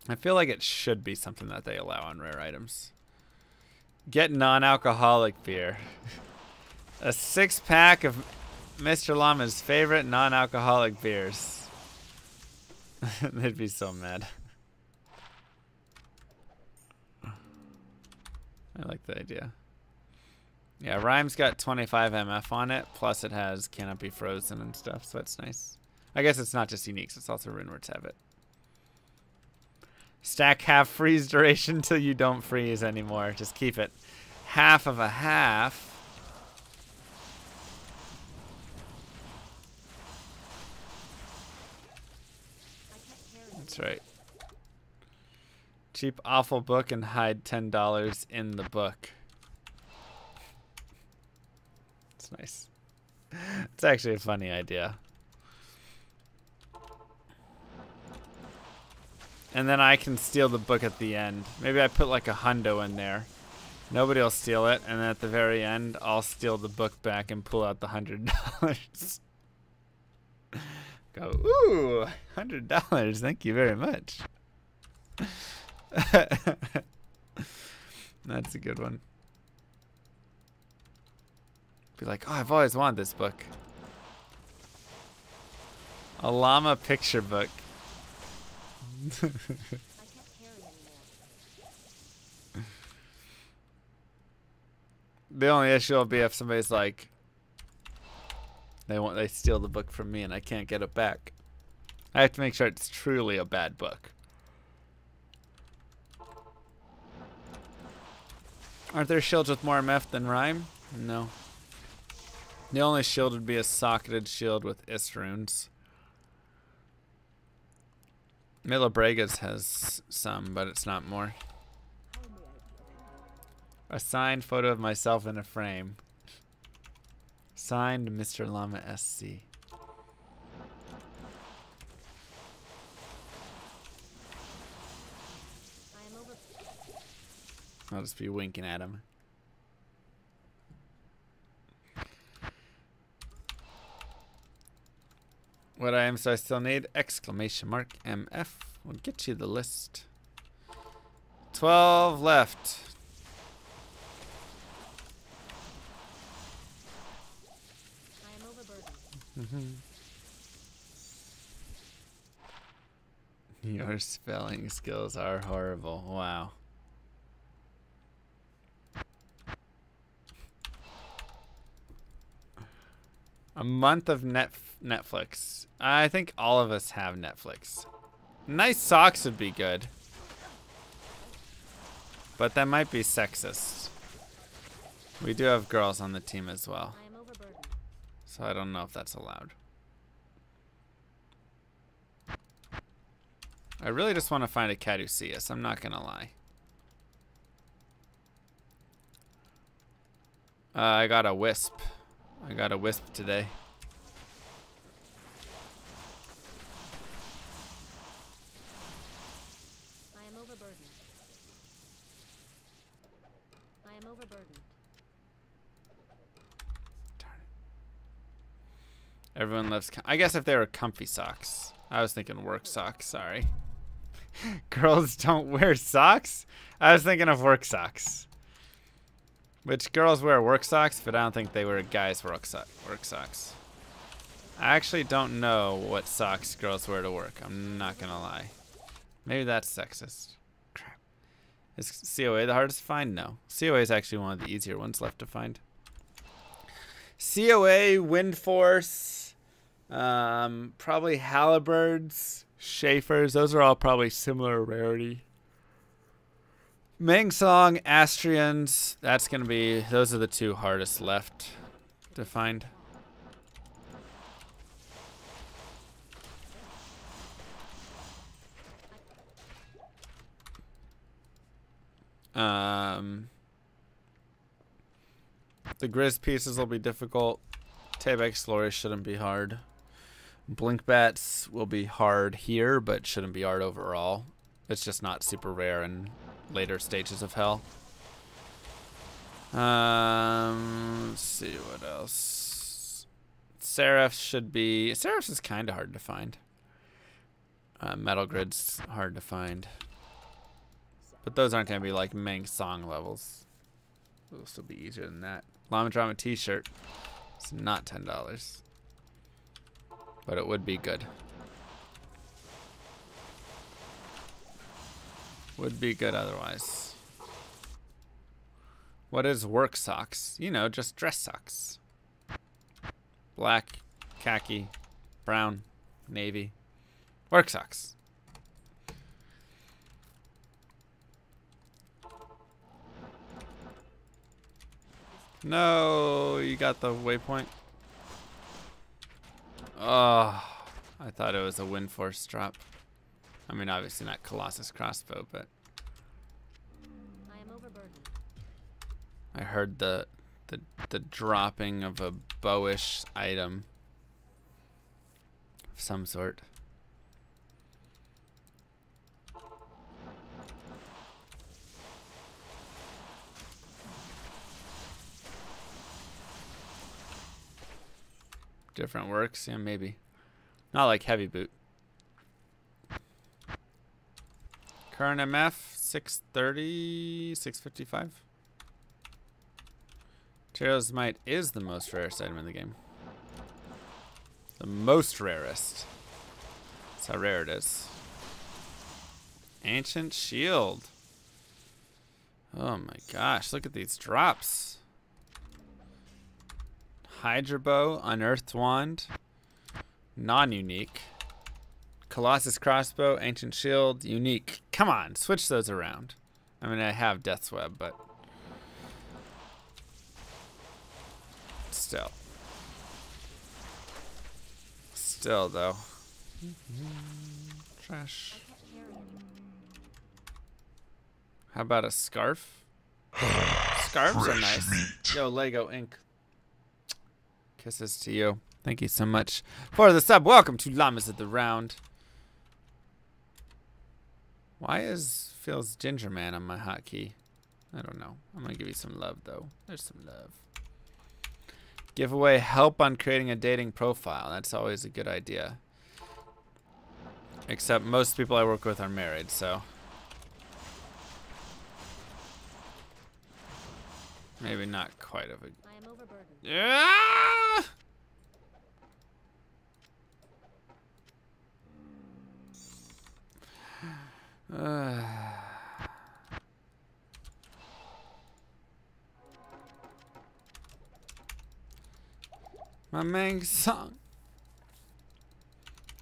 I feel like it should be something that they allow on rare items. Get non-alcoholic beer. A 6-pack of Mr. Llama's favorite non-alcoholic beers. They'd be so mad. I like the idea. Yeah, Rhyme's got 25 MF on it, plus it has Cannot Be Frozen and stuff, so it's nice. I guess it's not just uniques, it's also Runewords have it. Stack half freeze duration till you don't freeze anymore. Just keep it half of a half. That's right. Cheap awful book and hide $10 in the book. It's nice. It's actually a funny idea. And then I can steal the book at the end. Maybe I put like a hundo in there. Nobody will steal it, and then at the very end, I'll steal the book back and pull out the $100. Go, ooh, $100. Thank you very much. That's a good one. Be like, oh, I've always wanted this book. A llama picture book. The only issue will be if somebody's like, they steal the book from me and I can't get it back. I have to make sure it's truly a bad book. Aren't there shields with more MF than Rhyme? No. The only shield would be a socketed shield with Is runes. Milabrega's has some, but it's not more. A signed photo of myself in a frame. Signed MrLlamaSC. I'll just be winking at him. What items do I still need? Exclamation mark MF will get you the list. 12 left. I am overburdened. Your spelling skills are horrible. Wow. A month of Netflix. I think all of us have Netflix. Nice socks would be good. But that might be sexist. We do have girls on the team as well. I am overburdened. So I don't know if that's allowed. I really just want to find a Caduceus. I'm not going to lie. I got a Wisp. I got a Wisp today. I am overburdened. I am overburdened. Darn it. Everyone loves... I guess if they were comfy socks. I was thinking work socks. Sorry. Girls don't wear socks? I was thinking of work socks. Which girls wear work socks, but I don't think they wear guys' work socks. I actually don't know what socks girls wear to work. I'm not going to lie. Maybe that's sexist. Crap. Is COA the hardest to find? No. COA is actually one of the easier ones left to find. COA, Wind Force, probably Halberds, Schaefer's. Those are all probably similar rarity. Mengsong, Astrians, that's going to be, those are the two hardest left to find. The Grizz pieces will be difficult. Tabex Glory shouldn't be hard. Blinkbats will be hard here, but shouldn't be hard overall. It's just not super rare in later stages of hell. Let's see what else. Seraphs should be... Seraphs is kind of hard to find. Metal Grid's hard to find. But those aren't going to be like Meng Song levels. They'll still be easier than that. Llama Drama t-shirt. It's not $10. But it would be good. Would be good otherwise. What is work socks? You know, just dress socks. Black, khaki, brown, navy. Work socks. No, you got the waypoint. Oh, I thought it was a Wind Force drop. I mean, obviously not Colossus crossbow, but I am overburdened. I heard the the dropping of a bowish item of some sort. Different works, yeah, maybe. Not like heavy boot. Current MF 630, 655. Materials Might is the most rarest item in the game. The most rarest. That's how rare it is. Ancient Shield. Oh my gosh, look at these drops. Hydra Bow, Unearthed Wand, non-unique. Colossus Crossbow, Ancient Shield, unique. Come on, switch those around. I mean, I have Death's Web, but still. Still, though. Trash. How about a scarf? Scarves are nice. Yo, Lego Inc. Kisses to you. Thank you so much for the sub. Welcome to Llamas at the Round. Why feels Ginger Man on my hotkey? I don't know. I'm gonna give you some love though. There's some love. Giveaway help on creating a dating profile. That's always a good idea. Except most people I work with are married, so maybe not quite of a. I am overburdened. Yeah. My main song.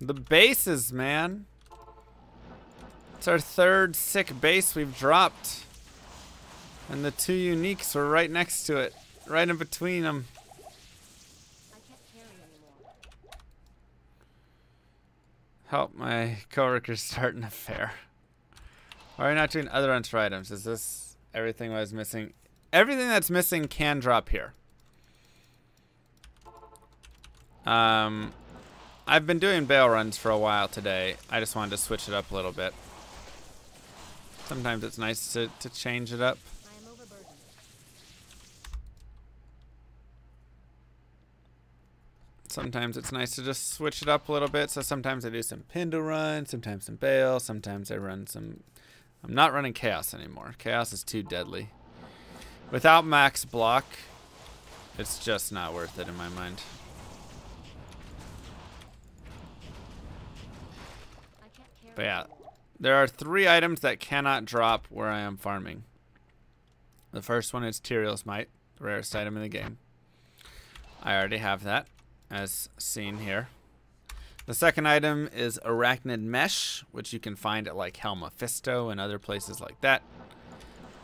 The bases, man. It's our third sick base we've dropped. And the two uniques were right next to it. Right in between them. I can't carry anymore. Help my coworkers start an affair. Why are you not doing other untrue items? Is this everything I was missing? Everything that's missing can drop here. I've been doing bail runs for a while today. I just wanted to switch it up a little bit. Sometimes it's nice to change it up. I am overburdened. Sometimes it's nice to just switch it up a little bit. So sometimes I do some Pinda run, sometimes some bail, sometimes I run some. I'm not running Chaos anymore. Chaos is too deadly. Without max block, it's just not worth it in my mind. I can't carry But yeah, anymore. there are 3 items that cannot drop where I am farming. The first one is Tyrael's Might, the rarest item in the game. I already have that, as seen here. The second item is Arachnid Mesh, which you can find at like Helmaphisto and other places like that.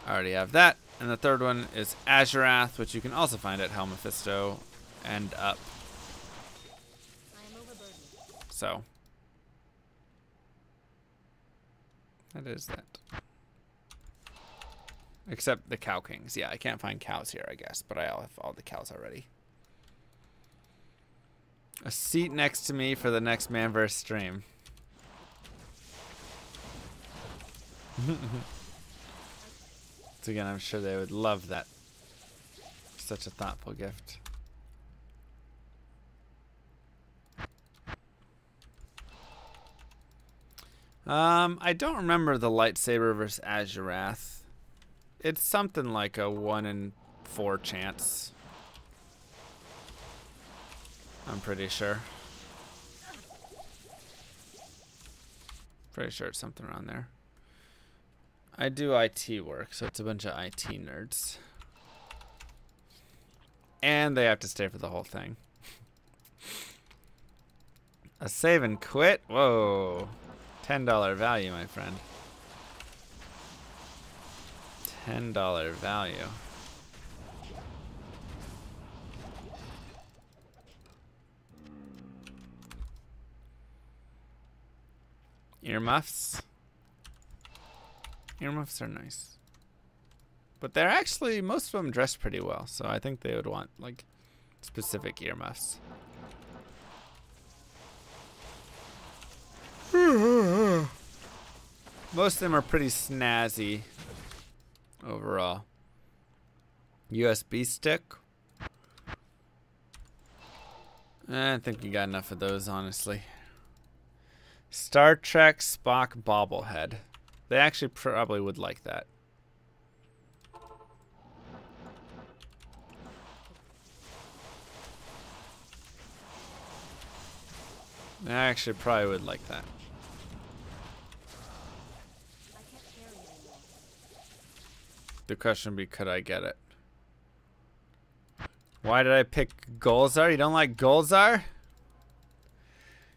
I already have that. And the third one is Azurath, which you can also find at Helmaphisto and up. I am overburdened. So that is that. Except the Cow Kings. Yeah, I can't find cows here, I guess, but I have all the cows already. A seat next to me for the next Manverse stream. So again, I'm sure they would love that. Such a thoughtful gift. I don't remember the lightsaber versus Azurath. It's something like a 1 in 4 chance. I'm pretty sure. Pretty sure it's something around there. I do IT work, so it's a bunch of IT nerds. And they have to stay for the whole thing. A save and quit? Whoa. $10 value, my friend. $10 value. Earmuffs. Earmuffs are nice. But they're actually, most of them dress pretty well, so I think they would want like specific earmuffs. Most of them are pretty snazzy overall. USB stick. I think we got enough of those, honestly. Star Trek Spock bobblehead. They actually probably would like that. They actually probably would like that. I can't carry anymore. The question would be, could I get it? Why did I pick Golzar? You don't like Golzar?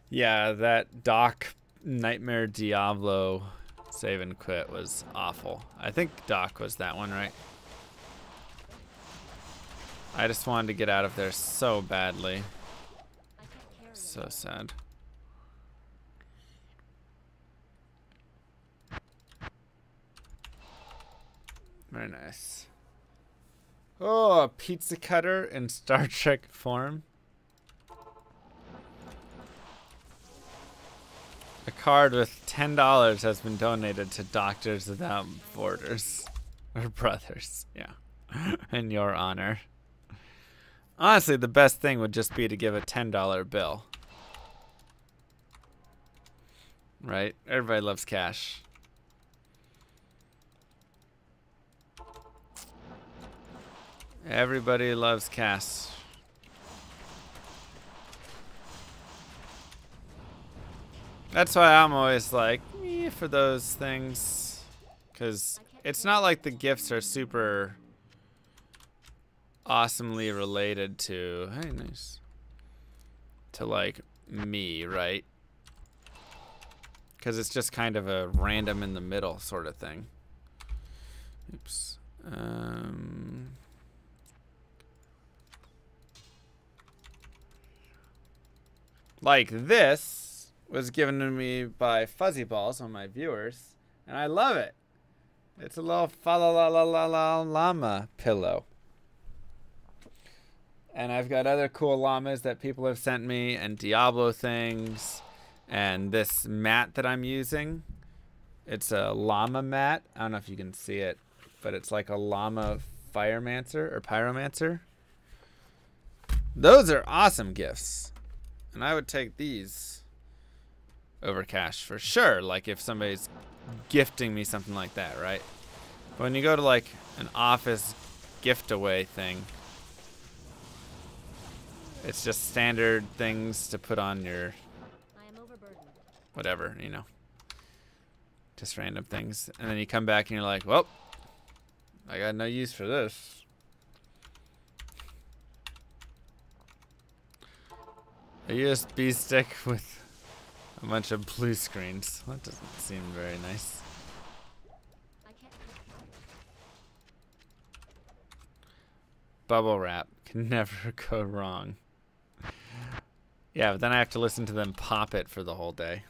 Yeah, that Doc Nightmare Diablo save and quit was awful. I think Doc was that one, right? I just wanted to get out of there so badly. I can't carry So anymore. sad. Very nice. Oh, a pizza cutter in Star Trek form. A card with $10 has been donated to Doctors Without Borders. Or Brothers, yeah. In your honor. Honestly, the best thing would just be to give a $10 bill. Right? Everybody loves cash. Everybody loves cash. That's why I'm always like, for those things. Because it's not like the gifts are super awesomely related to, hey, nice. To like me, right? Because it's just kind of a random in the middle sort of thing. Oops. Like this was given to me by Fuzzy Balls, on my viewers, and I love it. It's a little llama pillow. And I've got other cool llamas that people have sent me, and Diablo things, and this mat that I'm using. It's a llama mat. I don't know if you can see it, but it's like a llama firemancer or pyromancer. Those are awesome gifts. And I would take these over cash for sure. Like if somebody's gifting me something like that, right? But when you go to like an office gift away thing, it's just standard things to put on your I am overburdened. whatever, you know. Just random things. And then you come back and you're like, well, I got no use for this. A USB stick with a bunch of blue screens. That doesn't seem very nice. I can't. Bubble wrap can never go wrong. Yeah, but then I have to listen to them pop it for the whole day.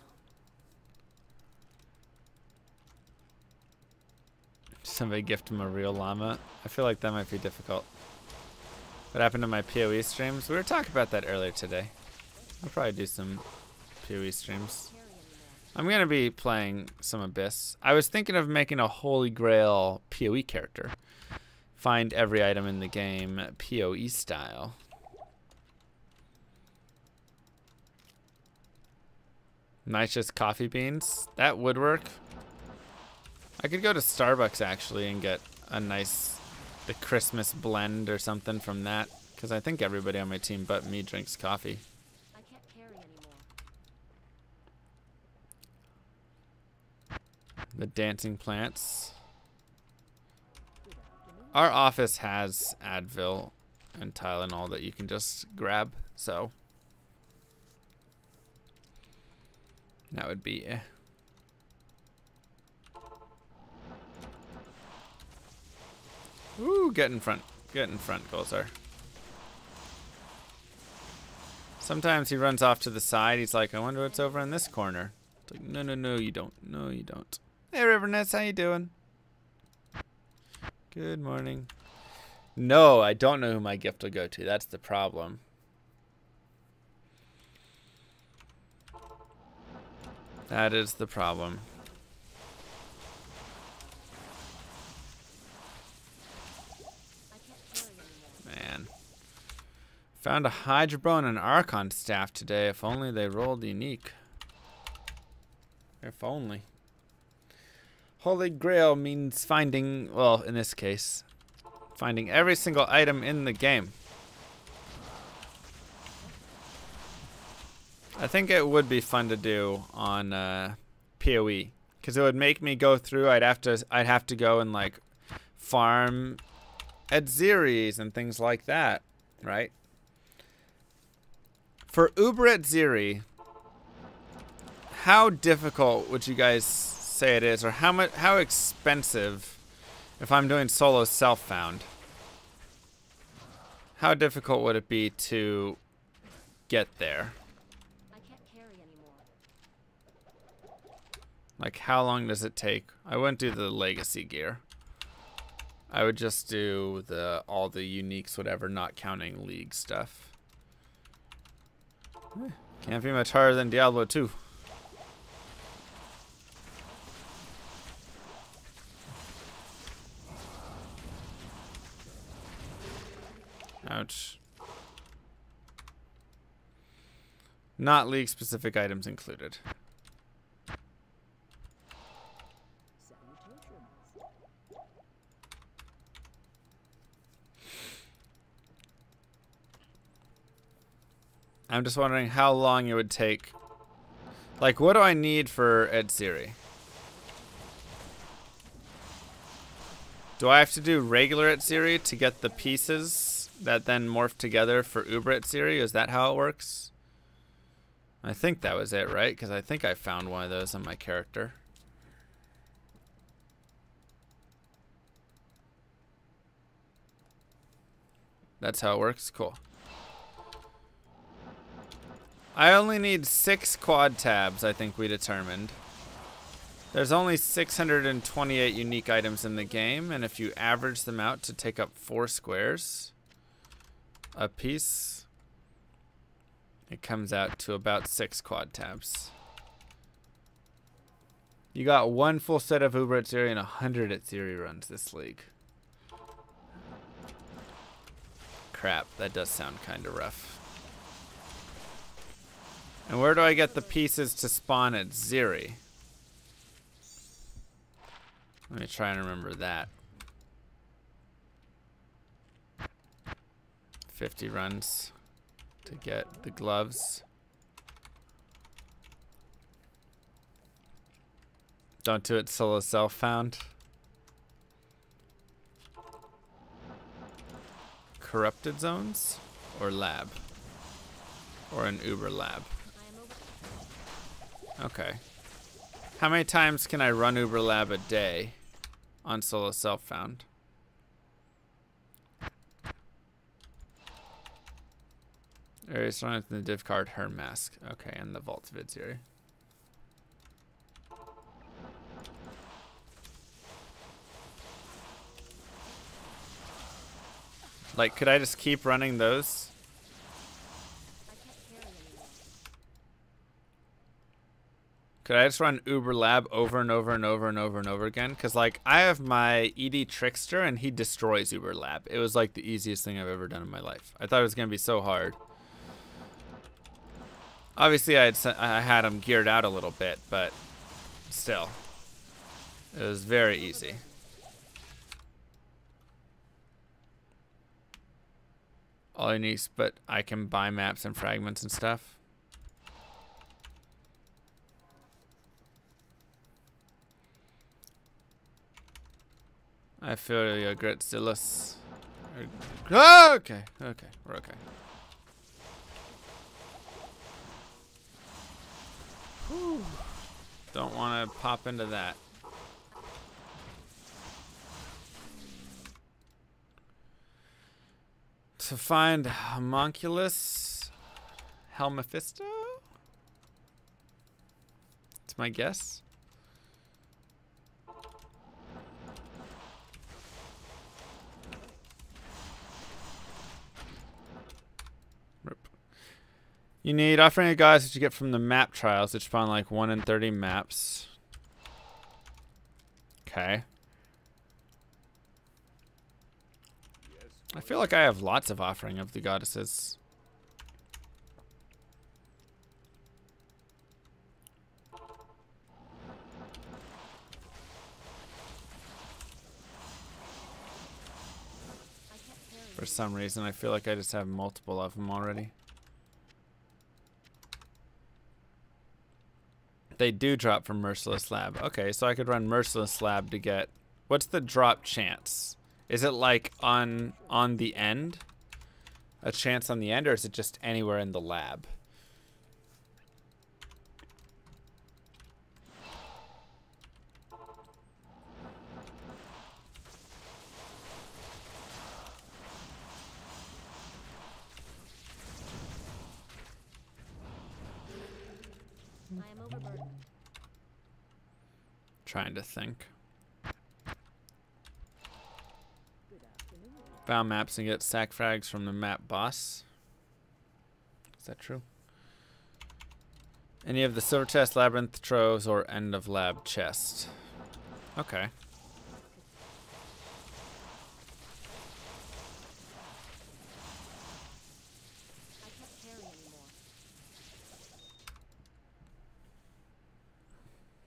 Somebody gift him a real llama. I feel like that might be difficult. What happened to my PoE streams? We were talking about that earlier today. I'll probably do some PoE streams. Carry anymore. I'm going to be playing some Abyss. I was thinking of making a Holy Grail PoE character. Find every item in the game PoE style. Nitrous coffee beans. That would work. I could go to Starbucks actually and get a nice the Christmas blend or something from that. Because I think everybody on my team but me drinks coffee. I can't carry anymore. The dancing plants. Our office has Advil and Tylenol that you can just grab, so that would be Ooh, get in front. Get in front, Golzar. Sometimes he runs off to the side. He's like, I wonder what's over in this corner. It's like, no, no, no, you don't. No, you don't. Hey, Riverness, how you doing? Good morning. No, I don't know who my gift will go to. That's the problem. That is the problem. I can't carry anymore. Man. Found a Hydrobone and Archon staff today. If only they rolled unique. If only. Holy Grail means finding, well, in this case, finding every single item in the game. I think it would be fun to do on PoE, because it would make me go through. I'd have to go and like farm at Xeris and things like that, right? For Uber at Xeri, how difficult would you guys say it is, or how expensive if I'm doing solo self-found? How difficult would it be to get there? I can't carry anymore. Like, how long does it take? I wouldn't do the legacy gear. I would just do all the uniques, whatever, not counting league stuff. Can't be much harder than Diablo 2. Ouch. Not league specific items included. I'm just wondering how long it would take. Like, what do I need for Ed Xeri? Do I have to do regular Ed Xeri to get the pieces that then morph together for Uber Ed Xeri? Is that how it works? I think that was it, right? Because I think I found one of those on my character. That's how it works? Cool. I only need 6 quad tabs, I think we determined. There's only 628 unique items in the game, and if you average them out to take up 4 squares a piece, it comes out to about 6 quad tabs. You got 1 full set of Uber at Xeri and 100 at Xeri runs this league. Crap, that does sound kind of rough. And where do I get the pieces to spawn at Xeri? Let me try and remember that. 50 runs to get the gloves. Don't do it solo self-found. Corrupted zones or lab? Or an Uber lab? Okay. How many times can I run Uber Lab a day on solo self-found? Areas running the div card, her mask. Okay, and the vault vid Xeri. Like, could I just keep running those? Could I just run Uber Lab over and over and over and over and over again? Because, like, I have my ED Trickster, and he destroys Uber Lab. It was, like, the easiest thing I've ever done in my life. I thought it was going to be so hard. Obviously, I had him geared out a little bit, but still. It was very easy. All I need, but I can buy maps and fragments and stuff. I feel your grit stillus. Oh, okay, okay, we're okay. Whew. Don't want to pop into that. To find homunculus Helmephisto? It's my guess. You need offering of gods that you get from the map trials, which spawn like 1 in 30 maps. Okay. I feel like I have lots of offering of the goddesses. For some reason, I feel like I just have multiple of them already. They do drop from Merciless Lab. Okay, so I could run Merciless Lab to get... What's the drop chance? Is it like on the end? A chance on the end, or is it just anywhere in the lab? I am overburdened. Trying to think. Found maps and get sack frags from the map boss. Is that true? Any of the silver chest, labyrinth troves, or end of lab chest. Okay. I can't carry anymore.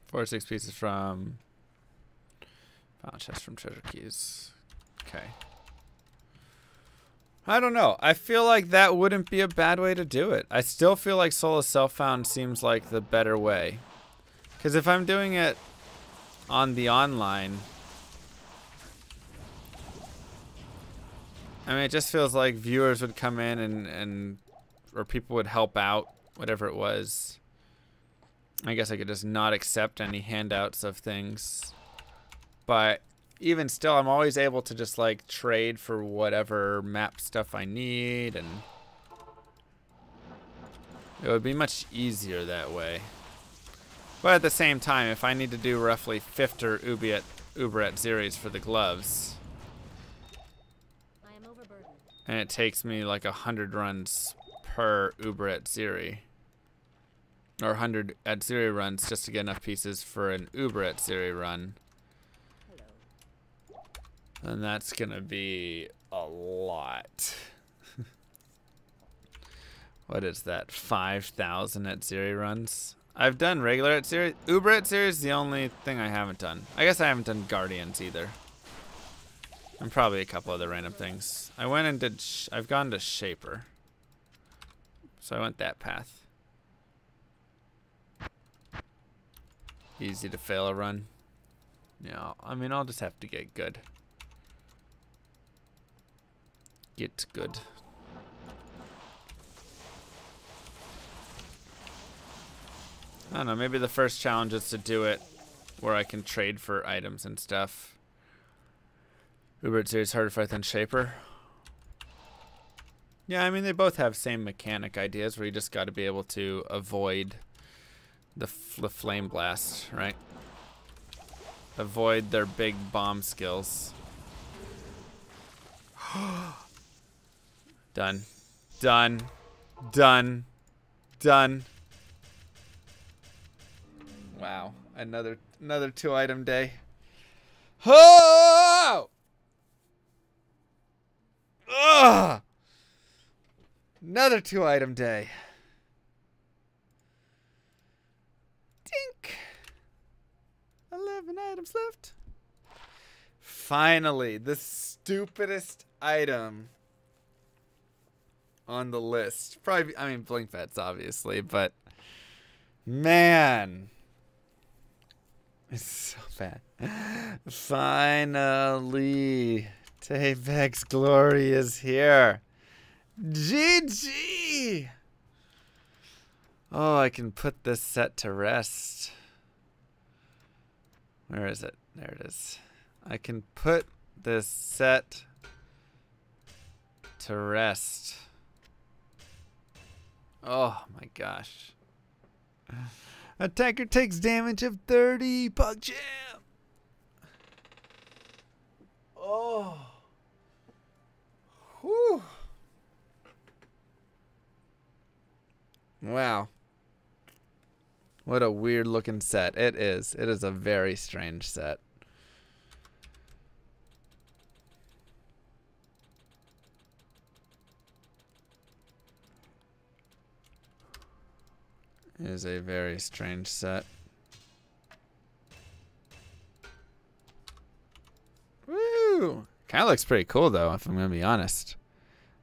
4 or 6 pieces from found chest from treasure keys. Okay. I don't know. I feel like that wouldn't be a bad way to do it. I still feel like solo self-found seems like the better way. Because if I'm doing it on the online, I mean, it just feels like viewers would come in and or people would help out, whatever it was. I guess I could just not accept any handouts of things. But even still, I'm always able to just like trade for whatever map stuff I need, and it would be much easier that way. But at the same time, if I need to do roughly 50 Uber at Zeres for the gloves, I am overburdened. and it takes me like 100 runs per Uber at Zeri, or 100 at Zeri runs just to get enough pieces for an Uber at Zeri run, and that's gonna be a lot. What is that? 5,000 at Zeri runs? I've done regular at Zeri. Uber at Zeri is the only thing I haven't done. I guess I haven't done Guardians either. And probably a couple other random things. I went and did... I've gone to Shaper. So I went that path. Easy to fail a run. Yeah, I mean, I'll just have to get good. Get good. I don't know, maybe the first challenge is to do it where I can trade for items and stuff. Uber Series harder fight than Shaper. Yeah, I mean, they both have same mechanic ideas where you just got to be able to avoid the flame blast, right? Avoid their big bomb skills. Done. Done. Done. Done. Wow, another 2-item day. Oh! Ugh! Another 2-item day. Dink. 11 items left. Finally, the stupidest item on the list. Probably, I mean, blink vets, obviously, but man. It's so bad. Finally, Tavek's glory is here. GG! Oh, I can put this set to rest. Where is it? There it is. I can put this set to rest. Oh my gosh. Attacker takes damage of 30. Pug jam. Oh. Whew. Wow. What a weird looking set. It is. It is a very strange set. It is a very strange set. Woo! Kind of looks pretty cool though, if I'm gonna be honest.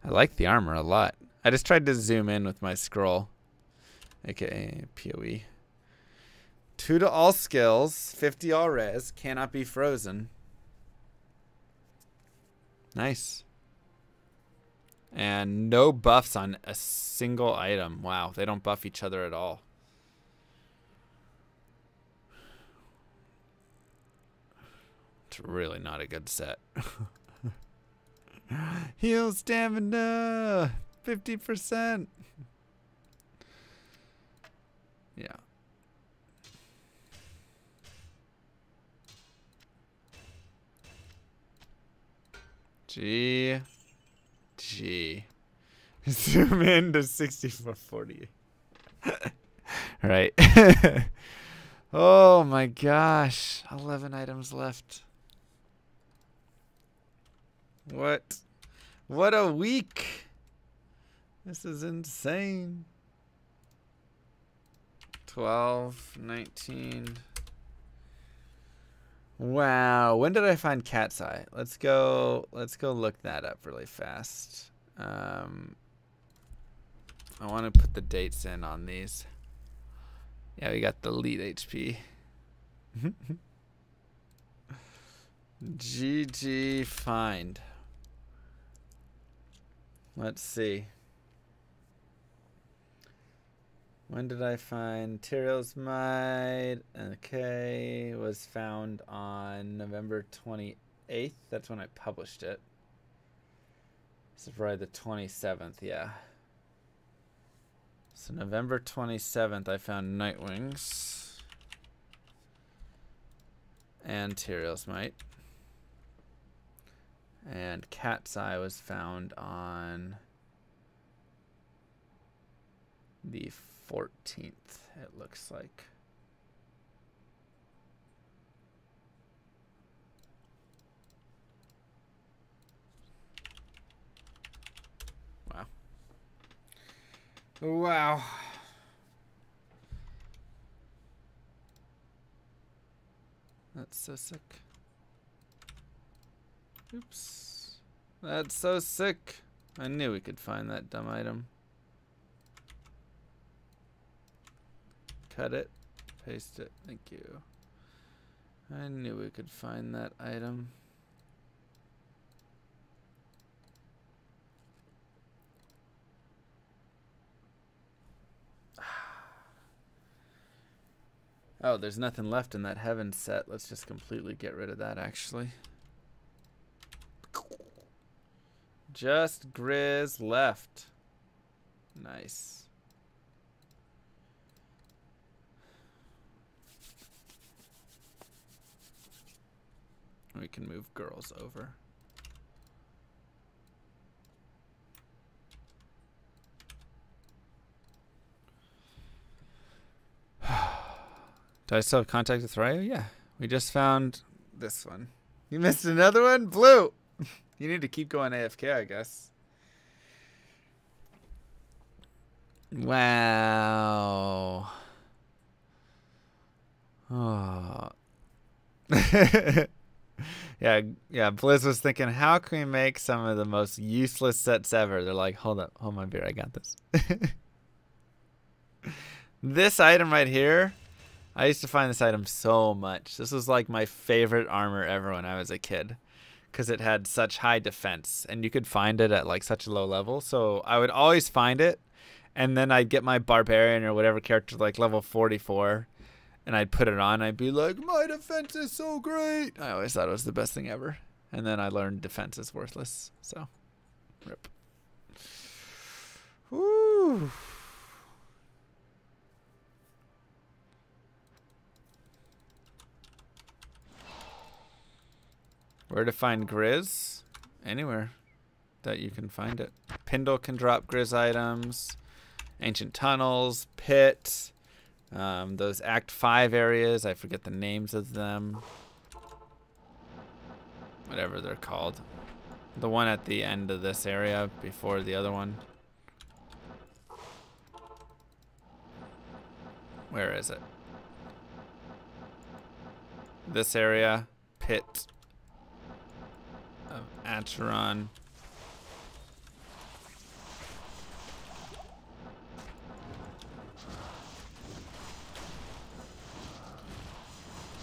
I like the armor a lot. I just tried to zoom in with my scroll, aka PoE. 2 to all skills, 50 all res, cannot be frozen. Nice. And no buffs on a single item. Wow, they don't buff each other at all. It's really not a good set. Heal stamina 50%. Yeah. G. Zoom in to 6440. Right. Oh my gosh. 11 items left. What? What a week. This is insane. 12, 19. Wow. When did I find Cat's Eye? Let's go look that up really fast. I want to put the dates in on these. Yeah, we got the lead HP. GG find. Let's see. When did I find Tyrell's Might? Okay, was found on November 28th. That's when I published it. So probably the 27th, yeah. So November 27th, I found Nightwings and Tyrell's Might. And Cat's Eye was found on the 14th, it looks like. Wow. Wow. That's so sick. Oops. That's so sick. I knew we could find that dumb item. Cut it. Paste it. Thank you. I knew we could find that item. Oh, there's nothing left in that heaven set. Let's just completely get rid of that, actually. Just Grizz left. Nice. We can move girls over. Do I still have contact with Ryo? Yeah. We just found this one. You missed another one? Blue! You need to keep going AFK, I guess. Wow. Oh. Yeah, Blizz was thinking, how can we make some of the most useless sets ever? They're like, hold up, hold my beer, I got this. This item right here, I used to find this item so much. This was like my favorite armor ever when I was a kid, because it had such high defense, and you could find it at like such a low level. So I would always find it, and then I'd get my barbarian or whatever character like level 44, and I'd put it on. I'd be like, my defense is so great. I always thought it was the best thing ever. And then I learned defense is worthless. So, rip. Woo. Where to find Grizz? Anywhere that you can find it. Pindle can drop Grizz items. Ancient tunnels, pit, those Act 5 areas. I forget the names of them. Whatever they're called. The one at the end of this area before the other one. Where is it? This area. Pit of Acheron.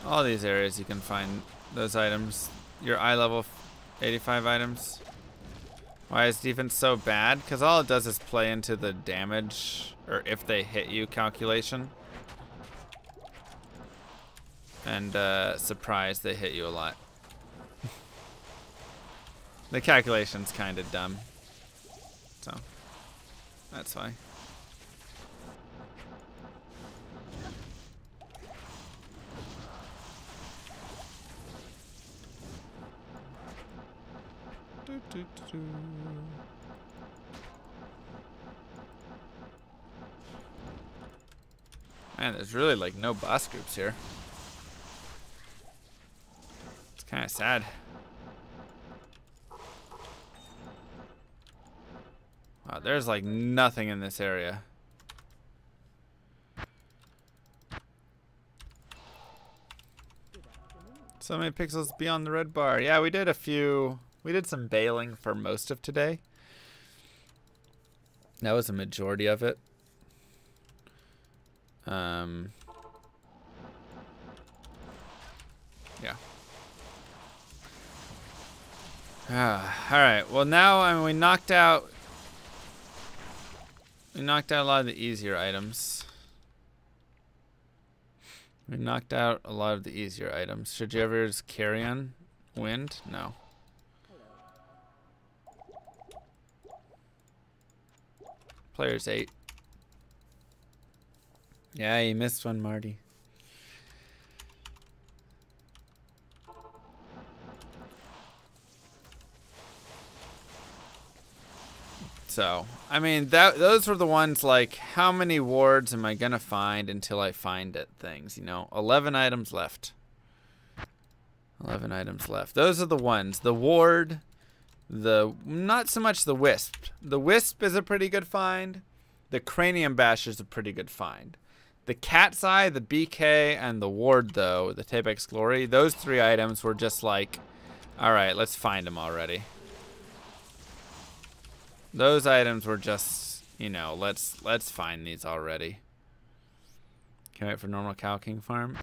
All these areas you can find those items. Your eye level 85 items. Why is defense so bad? Because all it does is play into the damage, or if they hit you calculation. And surprise, they hit you a lot. The calculation's kind of dumb. So, that's why. Man, there's really like no boss groups here. It's kind of sad. Wow, there's like nothing in this area. So many pixels beyond the red bar. Yeah, we did a few. We did some bailing for most of today. That was a majority of it. Yeah. All right. Well, now I mean, we knocked out a lot of the easier items. We knocked out a lot of the easier items. Should you ever just carry on wind? No. Players 8. Yeah, you missed one, Marty. So, I mean, those were the ones like, how many wards am I gonna find until I find it things, you know? 11 items left. 11 items left. Those are the ones. The ward, not so much the wisp. The wisp is a pretty good find. The cranium bash is a pretty good find. The cat's eye, the BK, and the ward, though, the Tapex Glory, those 3 items were just like, all right, let's find them already. Those items were just, you know, let's find these already. Can't wait for normal Cow King farm.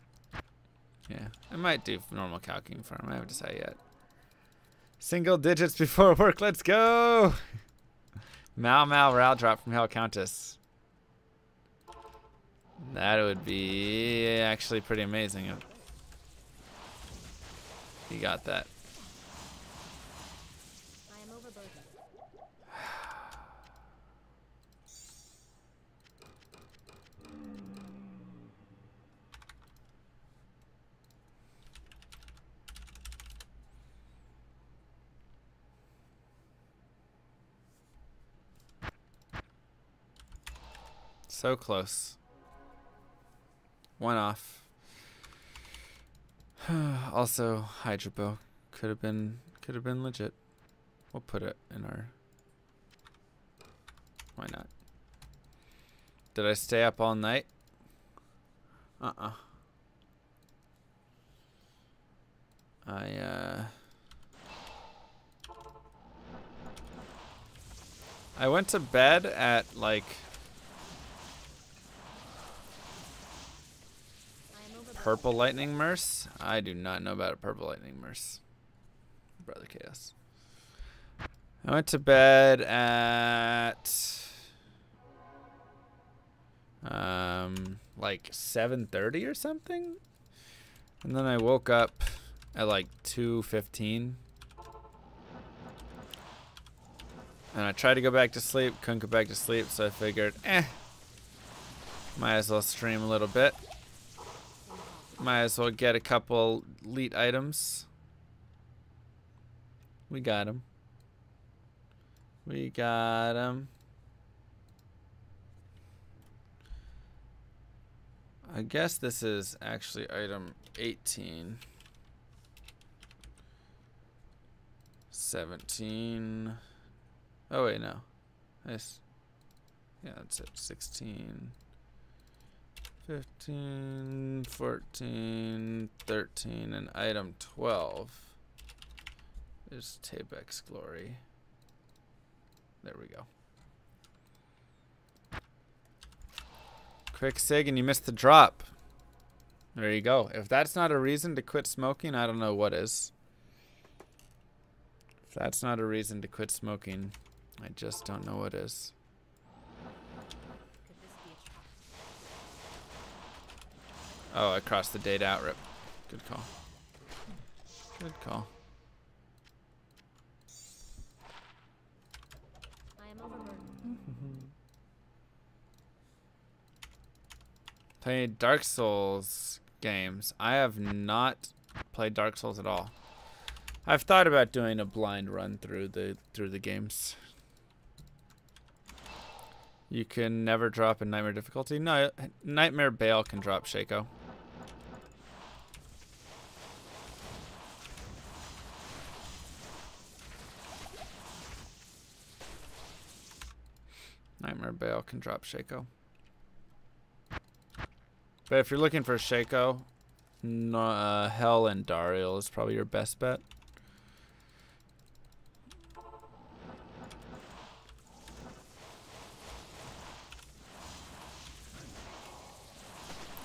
Yeah, I might do normal Cow King farm. I haven't decided yet. Single digits before work. Let's go. Mal Ral drop from Hell Countess. That would be actually pretty amazing if he got that. I am overburdened. So close. One off. Also, Hydra Bow could have been legit. We'll put it in our. Why not? Did I stay up all night? I went to bed at like Purple Lightning Merce? I do not know about a Purple Lightning Merce. Brother Chaos. I went to bed at like 7:30 or something. And then I woke up at like 2:15. And I tried to go back to sleep, couldn't go back to sleep, so I figured, might as well stream a little bit. Might as well get a couple elite items. We got him. We got him. I guess this is actually item 18. 17. Oh wait, no. Nice. Yeah, that's it. 16. 15, 14, 13, and item 12 is Tabex Glory. There we go. Quick sig and you missed the drop. There you go. If that's not a reason to quit smoking, I don't know what is. If that's not a reason to quit smoking, I just don't know what is. Oh, I crossed the date out, rip. Good call. Good call. I am overburdened. Played Dark Souls games. I have not played Dark Souls at all. I've thought about doing a blind run through the games. You can never drop in Nightmare difficulty. No, Nightmare Bale can drop Shaco. Nightmare Bale can drop Shaco. But if you're looking for Shaco, no, Hell and Dariel is probably your best bet.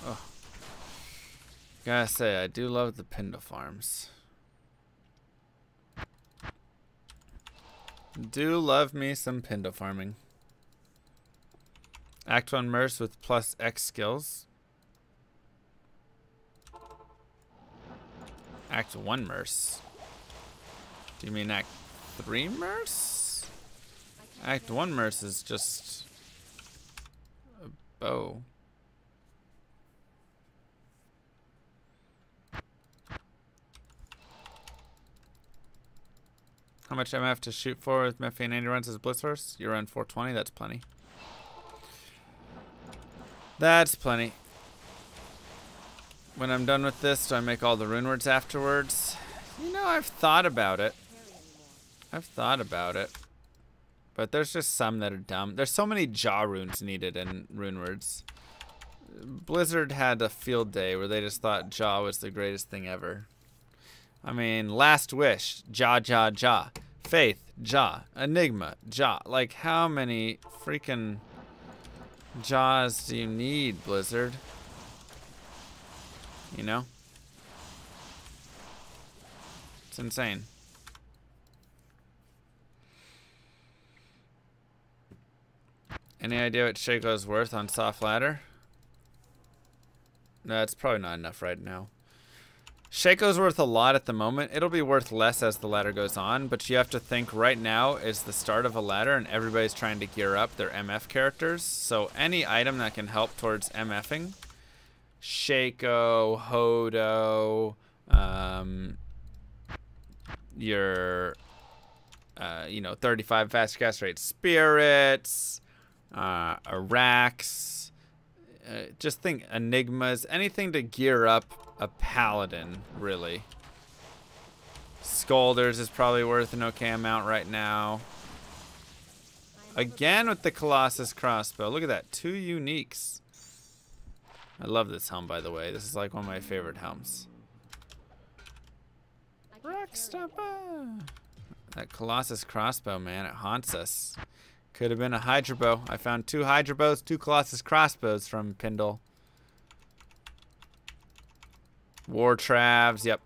Oh. Gotta say, I do love the Pinda farms. Do love me some Pinda farming. Act 1 Merce with plus X skills. Act 1 Merce. Do you mean Act 3 Merce? Act 1 Merce is just a bow. How much MF to shoot for with Mephi and Andy runs as Blitzhorse? You run 420, that's plenty. That's plenty. When I'm done with this, do I make all the rune words afterwards? You know, I've thought about it. I've thought about it. But there's just some that are dumb. There's so many jaw runes needed in rune words. Blizzard had a field day where they just thought jaw was the greatest thing ever. I mean, Last Wish, jaw, jaw, jaw. Faith, jaw. Enigma, jaw. Like, how many freaking jaws do you need, Blizzard? You know? It's insane. Any idea what Shaco's worth on soft ladder? No, it's probably not enough right now. Shaco's worth a lot at the moment. It'll be worth less as the ladder goes on, but you have to think right now is the start of a ladder and everybody's trying to gear up their MF characters. So any item that can help towards MFing, Shaco, Hodo, your, 35 fast cast rate spirits, Arax, just think Enigmas, anything to gear up a paladin, really. Scolders is probably worth an okay amount right now. Again with the Colossus crossbow. Look at that, 2 uniques. I love this helm, by the way. This is like one of my favorite helms. Rockstopper. That Colossus crossbow, man, it haunts us. Could have been a Hydra bow. I found 2 Hydra bows, 2 Colossus crossbows from Pindle. War Travs, yep.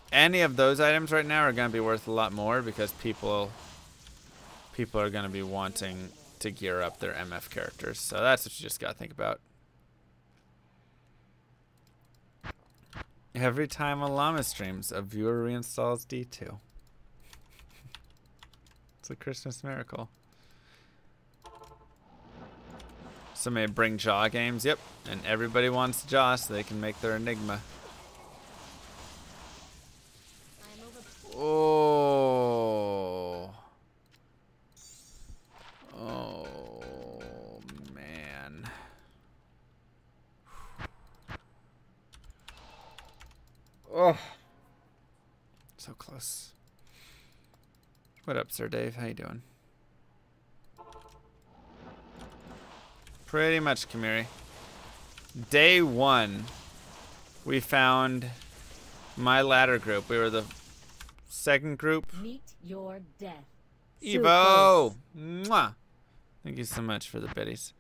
Any of those items right now are going to be worth a lot more because people are going to be wanting to gear up their MF characters. So that's what you just got to think about. Every time a llama streams, a viewer reinstalls D2. It's a Christmas miracle. Somebody bring Jaw games, yep. And everybody wants Jaw so they can make their Enigma. Oh. Oh, man. So close. What up, Sir Dave? How you doing? Pretty much, Kamiri. Day 1, we found my ladder group. We were the second group. Meet your death. Evo! Mwah! Thank you so much for the biddies.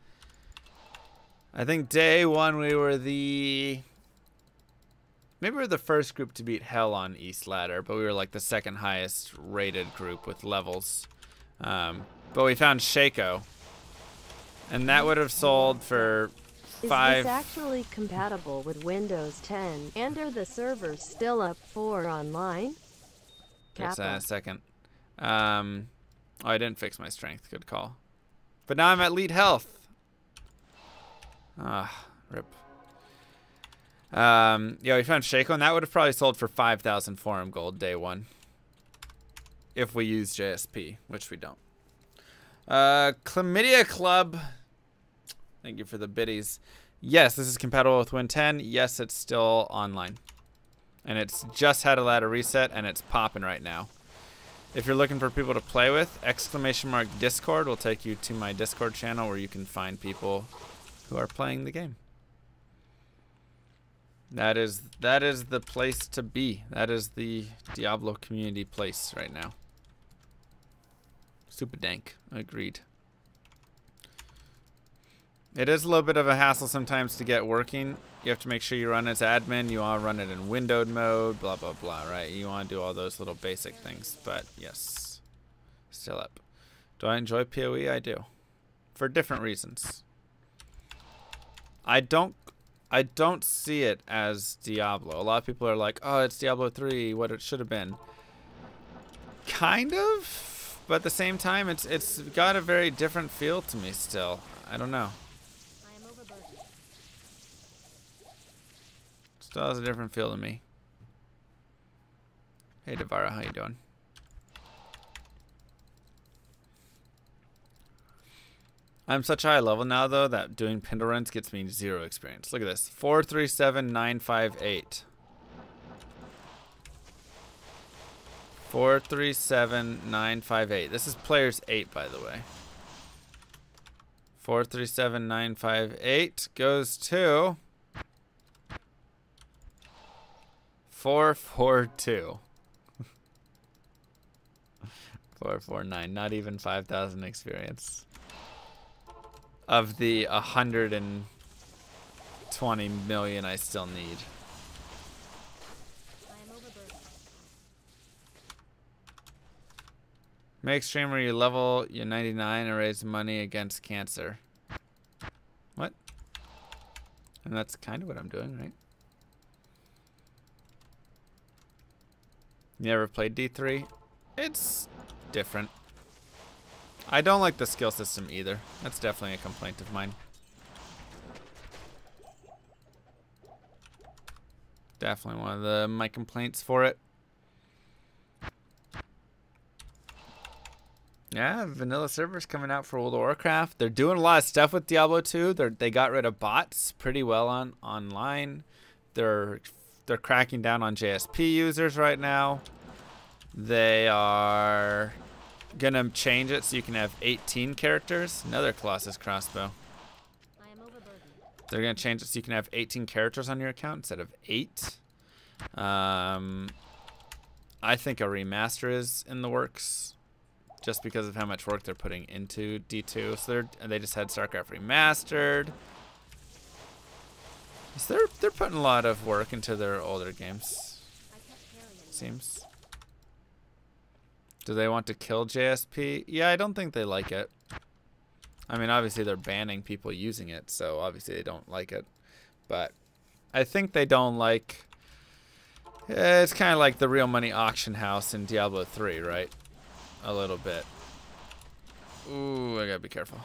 I think day 1 we were the... Maybe we were the first group to beat Hell on East Ladder, but we were like the second highest rated group with levels. But we found Shaco. And that would have sold for Is this actually compatible with Windows 10? And are the servers still up for online? Guess that in a second. Oh, I didn't fix my strength. Good call. But now I'm at lead health. Ah, rip. Yeah, we found Shaco, and that would have probably sold for 5,000 forum gold day 1. If we use JSP, which we don't. Chlamydia Club. Thank you for the biddies. Yes, this is compatible with Win 10. Yes, it's still online. And it's just had a ladder reset, and it's popping right now. If you're looking for people to play with, ! Discord will take you to my Discord channel where you can find people who are playing the game. That is the place to be. That is the Diablo community place right now. Super dank. Agreed. It is a little bit of a hassle sometimes to get working. You have to make sure you run as admin. You want to run it in windowed mode, blah, blah, blah, right? You want to do all those little basic things. But, yes. Still up. Do I enjoy PoE? I do. For different reasons. I don't see it as Diablo. A lot of people are like, oh, it's Diablo 3, what it should have been. Kind of, but at the same time, it's got a very different feel to me still. I don't know. I am overburdened. Still has a different feel to me. Hey, Devara, how you doing? I'm such high level now, though, that doing Pindle runs gets me 0 experience. Look at this. 437,958. 437,958. This is players 8, by the way. 437,958 goes to 442. 449. Not even 5,000 experience. Of the 120 million I still need. I am overburdened. Make streamer you level you 99 and raise money against cancer. What? And that's kind of what I'm doing, right? You ever played D3? It's different. I don't like the skill system either. That's definitely a complaint of mine. Definitely one of my complaints for it. Yeah, vanilla servers coming out for World of Warcraft. They're doing a lot of stuff with Diablo 2. They got rid of bots pretty well online. They're cracking down on JSP users right now. They are gonna change it so you can have 18 characters. Another Colossus crossbow. I am overburdened. They're gonna change it so you can have 18 characters on your account instead of 8. I think a remaster is in the works, just because of how much work they're putting into D2. So they just had StarCraft remastered. So they're putting a lot of work into their older games. I can't carry it. Seems. Do they want to kill JSP? Yeah, I don't think they like it. I mean, obviously they're banning people using it, so obviously they don't like it. But I think they don't like... It's kind of like the real money auction house in Diablo 3, right? A little bit. Ooh, I gotta be careful.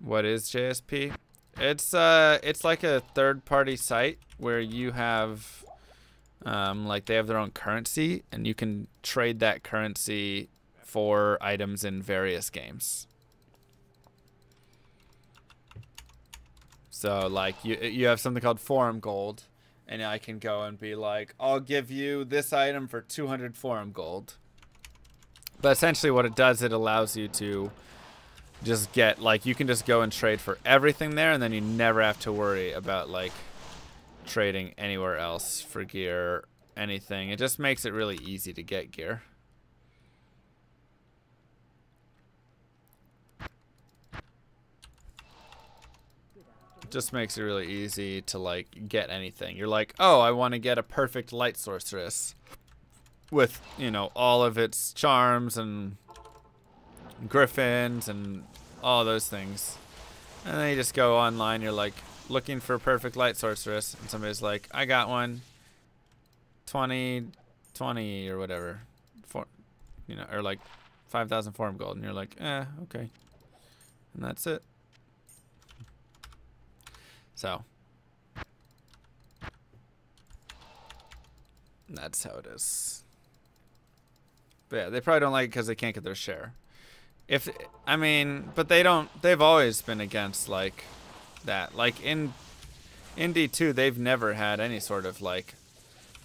What is JSP? It's like a third-party site where you have, like they have their own currency, and you can trade that currency for items in various games. So like you have something called forum gold, and I can go and be like, I'll give you this item for 200 forum gold. But essentially what it does, it allows you to just get, like, you can just go and trade for everything there, and then you never have to worry about like trading anywhere else for gear, anything. It just makes it really easy to get gear. Just makes it really easy to like get anything. You're like, oh, I want to get a perfect light sorceress with, you know, all of its charms and griffins and all those things. And then you just go online, you're like looking for a perfect light sorceress, and somebody's like, I got one, 20 or whatever, for, you know, or like 5,000 forum gold, and you're like, okay, and that's it. So that's how it is. But yeah, they probably don't like it because they can't get their share. I mean, but they've always been against like that. Like in D2, they've never had any sort of like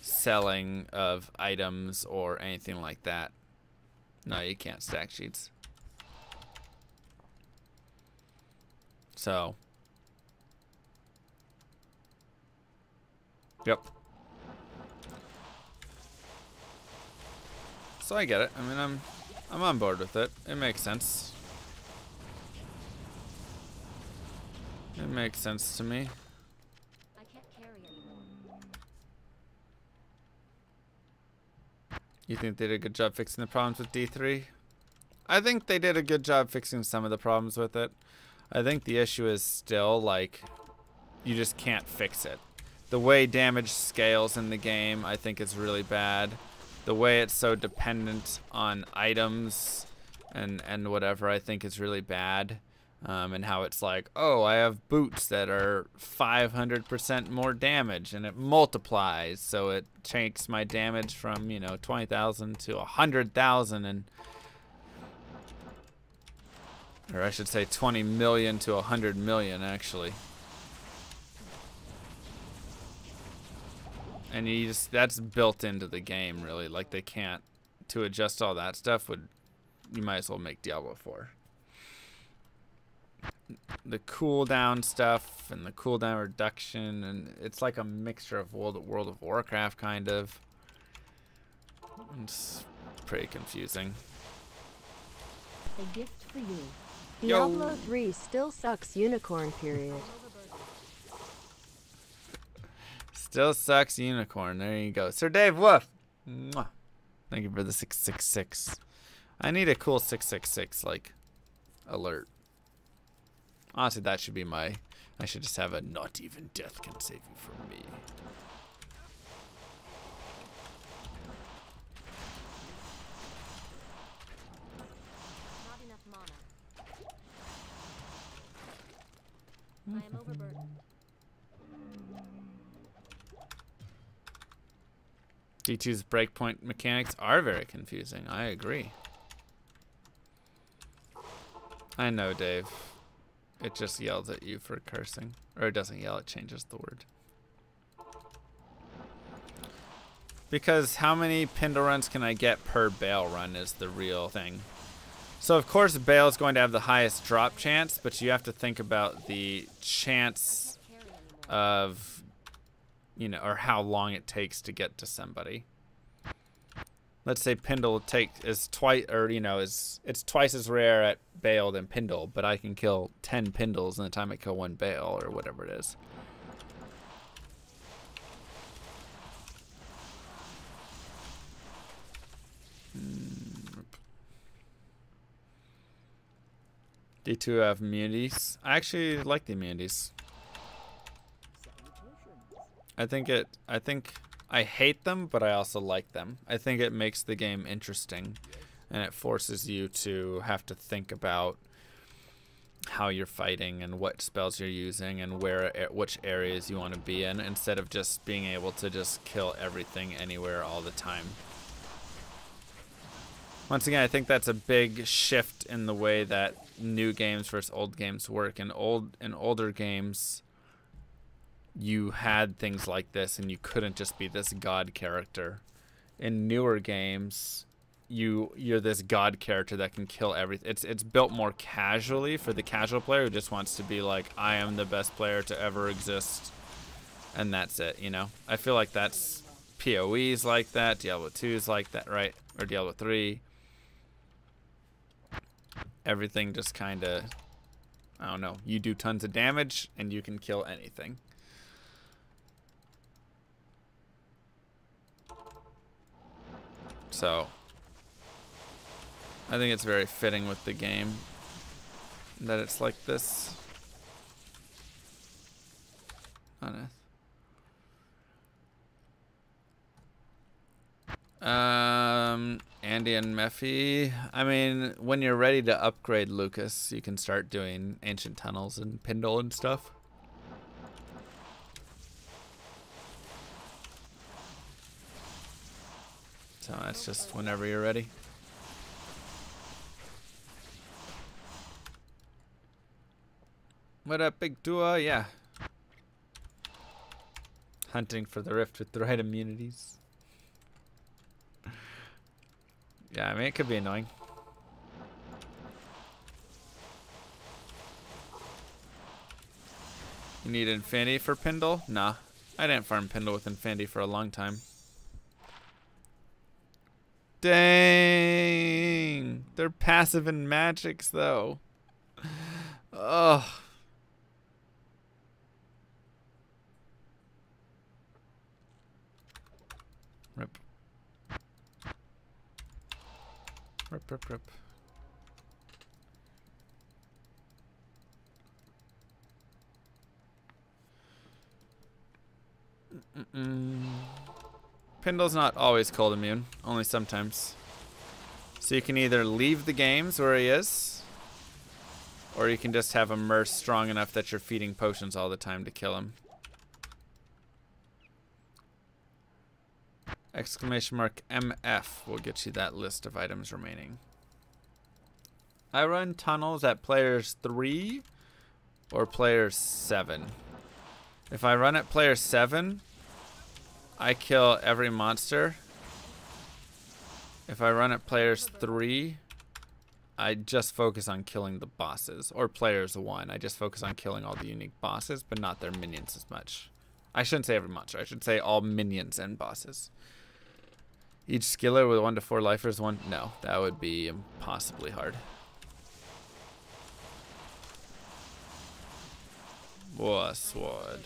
selling of items or anything like that. No, you can't stack sheets. So yep. So I get it. I mean, I'm on board with it. It makes sense. It makes sense to me. I can't carry anymore. You think they did a good job fixing the problems with D3? I think they did a good job fixing some of the problems with it. I think the issue is still like you just can't fix it. The way damage scales in the game, I think, is really bad. The way it's so dependent on items and whatever, I think is really bad. And how it's like, oh, I have boots that are 500% more damage, and it multiplies, so it takes my damage from, you know, 20,000 to 100,000, and or I should say 20 million to 100 million actually. And you just, that's built into the game, really. Like, they can't, to adjust all that stuff would, you might as well make Diablo 4. The cooldown stuff and the cooldown reduction, and it's like a mixture of World of Warcraft, kind of. It's pretty confusing. A gift for you. Diablo 3 still sucks, unicorn period. Still sucks, unicorn. There you go. Sir Dave Wolf. Mwah. Thank you for the 666. I need a cool 666, like, alert. Honestly, that should be my... I should just have a not even death can save you from me. Not enough mana. I am overburdened. D2's breakpoint mechanics are very confusing. I agree. I know, Dave. It just yells at you for cursing. Or it doesn't yell, it changes the word. Because how many Pindle runs can I get per Bale run is the real thing. So of course Bale is going to have the highest drop chance, but you have to think about the chance of, you know, or how long it takes to get to somebody. Let's say Pindle is twice, or you know, it's twice as rare at Bale than Pindle, but I can kill 10 Pindles in the time I kill one Bale, or whatever it is. D2 have immunities. I actually like the immunities. I think I hate them, but I also like them. I think it makes the game interesting, and it forces you to have to think about how you're fighting and what spells you're using and which areas you want to be in, instead of just being able to just kill everything anywhere all the time. Once again, I think that's a big shift in the way that new games versus old games work. In older games, you had things like this and you couldn't just be this god character. In newer games, you're this god character that can kill everything. It's built more casually for the casual player who just wants to be like, I am the best player to ever exist, and that's it, you know? I feel like that's PoE's like that, Diablo 2 is like that, right? Or Diablo 3. Everything just kind of, I don't know, you do tons of damage and you can kill anything. So I think it's very fitting with the game that it's like this. Honest. Andy and Mephi. I mean, when you're ready to upgrade Lucas, you can start doing ancient tunnels and Pindle and stuff. So that's just whenever you're ready. What up, Big Dua? Yeah. Hunting for the rift with the right immunities. Yeah, I mean, it could be annoying. You need Infinity for Pindle? Nah. I didn't farm Pindle with Infinity for a long time. Dang! They're passive in magics, though. Ugh. Rip. Rip, rip, rip. Pindle's not always cold immune, only sometimes. So you can either leave the games where he is, or you can just have a Merce strong enough that you're feeding potions all the time to kill him. Exclamation mark MF will get you that list of items remaining. I run tunnels at players 3 or players 7. If I run at player 7, I kill every monster. If I run at players 3, I just focus on killing the bosses. Or players 1, I just focus on killing all the unique bosses, but not their minions as much. I shouldn't say every monster, I should say all minions and bosses. Each skiller with 1 to 4 lifers, no, that would be impossibly hard. War sword.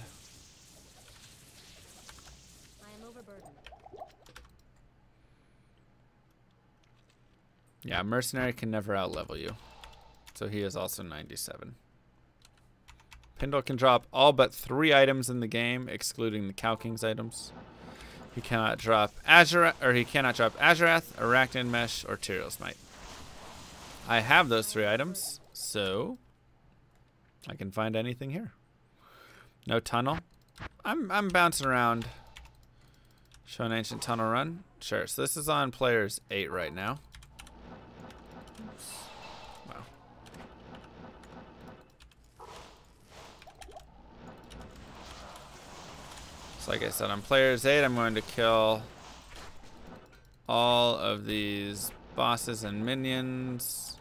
I am overburdened. Yeah, mercenary can never outlevel you. So he is also 97. Pindle can drop all but 3 items in the game, excluding the Cow King's items. He cannot drop Azurath, Arachnid Mesh, or Tyrael Smite. I have those 3 items, so I can find anything here. No tunnel. I'm bouncing around. Show an ancient tunnel run. Sure. So this is on players 8 right now. Wow. So like I said, on players 8, I'm going to kill all of these bosses and minions.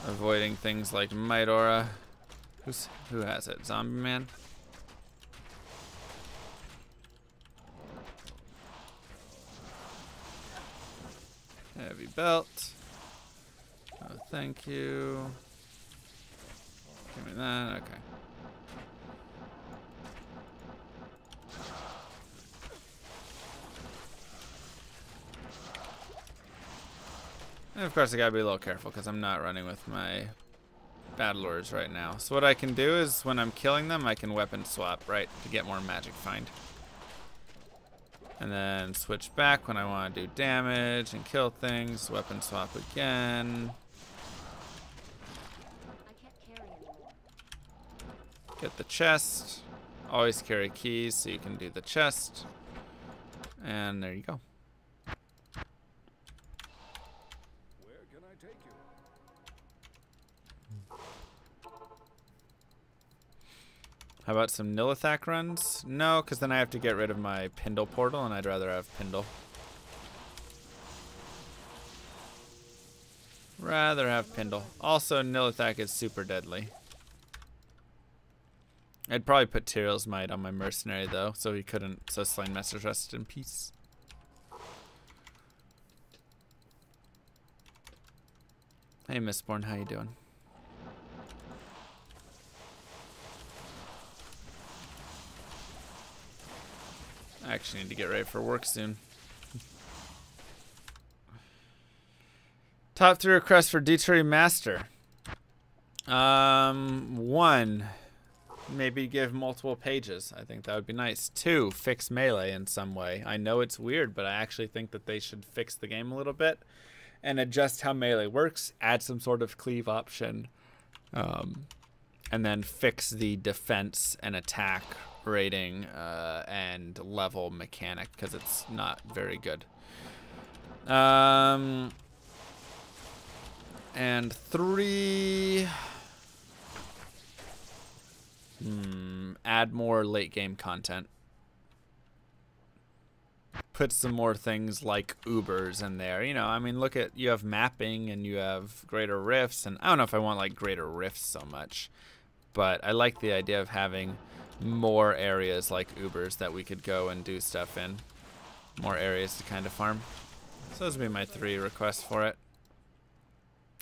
Avoiding things like Might Aura. Who has it? Zombie Man? Heavy belt. Oh, thank you. Give me that. Okay. And of course I gotta be a little careful because I'm not running with my battlers right now. So what I can do is when I'm killing them, I can weapon swap, right, to get more magic find. And then switch back when I want to do damage and kill things. Weapon swap again. I can't carry anymore. Get the chest. Always carry keys so you can do the chest. And there you go. How about some Nilithak runs? No, because then I have to get rid of my Pindle portal, and I'd rather have Pindle. Rather have Pindle. Also, Nilithak is super deadly. I'd probably put Tyrell's Might on my mercenary though, so he couldn't. So Slain Messers rested in peace. Hey, Mistborn, how you doing? I actually need to get ready for work soon. Top 3 requests for D3 Master. 1. Maybe give multiple pages. I think that would be nice. 2, fix melee in some way. I know it's weird, but I actually think that they should fix the game a little bit and adjust how melee works. Add some sort of cleave option. And then fix the defense and attack rating and level mechanic, because it's not very good. And 3... add more late game content. Put some more things like Ubers in there. You know, I mean, look at, you have mapping and you have greater rifts, and I don't know if I want like greater rifts so much, but I like the idea of having more areas like Ubers that we could go and do stuff in. More areas to kind of farm. So those would be my 3 requests for it.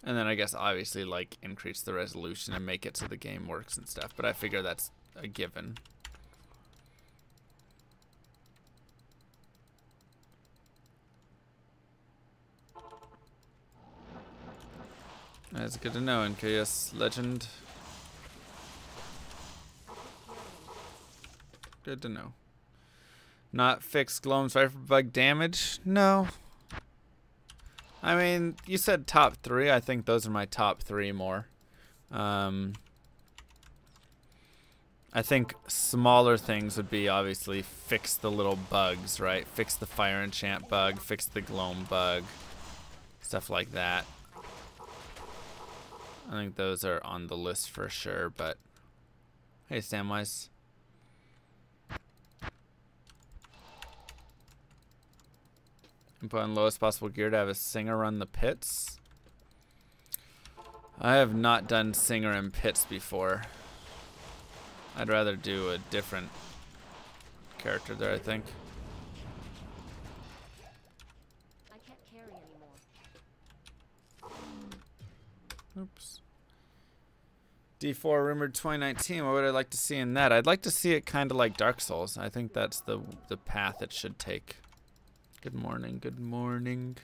And then I guess obviously like increase the resolution and make it so the game works and stuff. But I figure that's a given. That's good to know, NKS Legend. Good to know. Not fix Gloam's Viper bug damage? No. I mean, you said top 3. I think those are my top 3 more. I think smaller things would be obviously fix the little bugs, right? Fix the fire enchant bug, fix the gloam bug, stuff like that. I think those are on the list for sure, but hey, Samwise. And put on lowest possible gear to have a singer run the pits. I have not done singer in pits before. I'd rather do a different character there, I think. I can't carry anymore. Oops. D4 rumored 2019. What would I like to see in that? I'd like to see it kind of like Dark Souls. I think that's the path it should take. Good morning, good morning.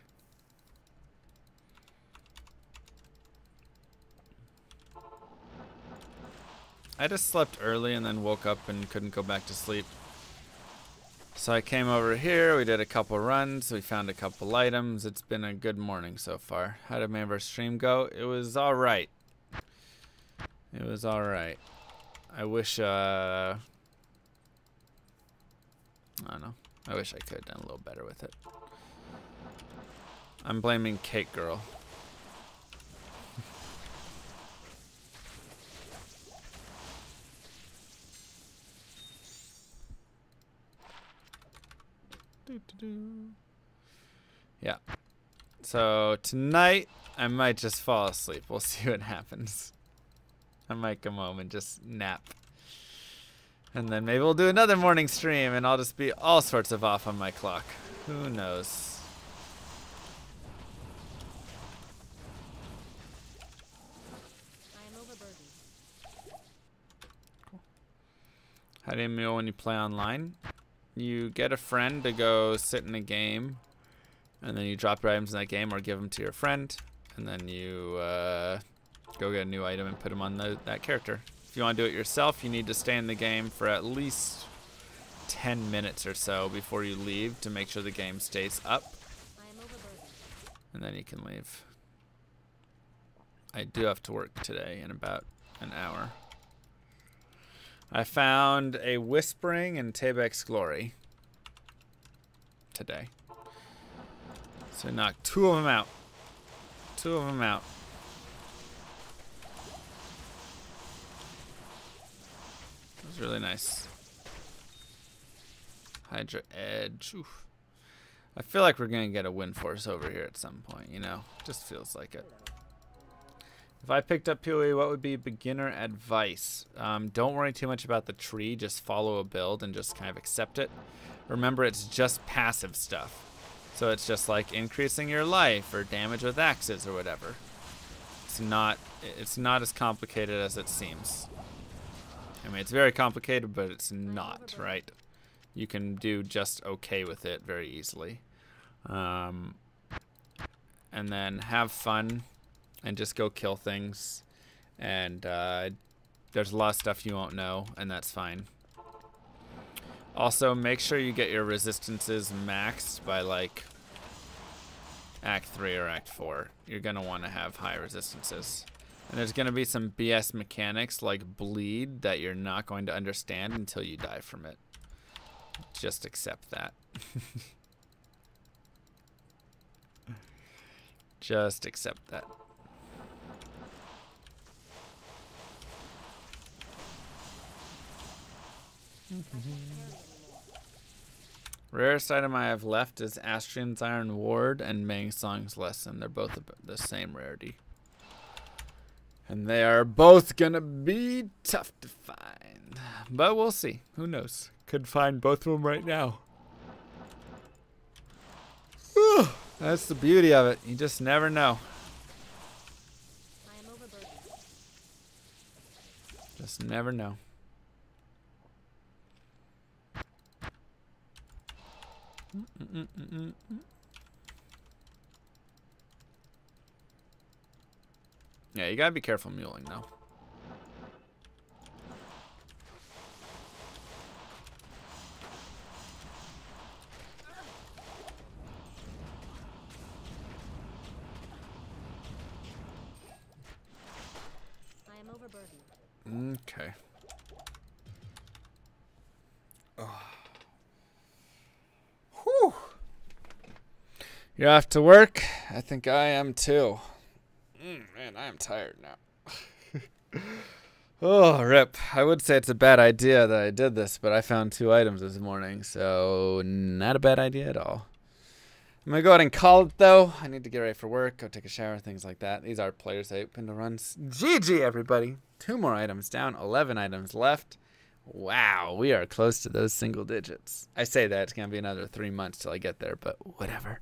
I just slept early and then woke up and couldn't go back to sleep. So I came over here, we did a couple runs, we found a couple items. It's been a good morning so far. How did my stream go? It was alright. It was alright. I wish, I don't know. I wish I could have done a little better with it. I'm blaming Cake Girl. Yeah. So tonight, I might just fall asleep. We'll see what happens. I might come home and just nap. And then maybe we'll do another morning stream and I'll just be all sorts of off on my clock. Who knows? I am overburdened. Cool. How do you feel when you play online? You get a friend to go sit in a game, and then you drop your items in that game or give them to your friend, and then you go get a new item and put them on that character. If you want to do it yourself, you need to stay in the game for at least 10 minutes or so before you leave to make sure the game stays up. I am overburdened. And then you can leave. I do have to work today in about an hour. I found a Whispering in Tabek's Glory today. So knock 2 of them out. 2 of them out. Those It's really nice. Hydra Edge. Oof. I feel like we're going to get a wind force over here at some point, you know? Just feels like it. If I picked up PLUGY, what would be beginner advice? Don't worry too much about the tree. Just follow a build and just kind of accept it. Remember, it's just passive stuff. So it's just like increasing your life or damage with axes or whatever. It's not as complicated as it seems. I mean, it's very complicated, but it's not, right? You can do just okay with it very easily. And then have fun and just go kill things. And there's a lot of stuff you won't know, and that's fine. Also, make sure you get your resistances maxed by like Act 3 or Act 4. You're going to want to have high resistances. And there's going to be some BS mechanics like bleed that you're not going to understand until you die from it. Just accept that. Just accept that. Rarest item I have left is Astrian's Iron Ward and Mang Song's Lesson. They're both the same rarity. And they are both gonna be tough to find. But we'll see. Who knows? Could find both of them right now. Whew. That's the beauty of it. You just never know. I am overburdened. Just never know. Yeah, you gotta be careful muling though. I am overburdened. Okay. Oh. Whew. You're off to work? I think I am too. Man, I am tired now. Oh, rip. I would say it's a bad idea that I did this, but I found 2 items this morning, so not a bad idea at all. I'm going to go ahead and call it, though. I need to get ready for work, go take a shower, things like that. These are players I open to runs. GG, everybody. 2 more items down, 11 items left. Wow, we are close to those single digits. I say that it's going to be another 3 months till I get there, but whatever.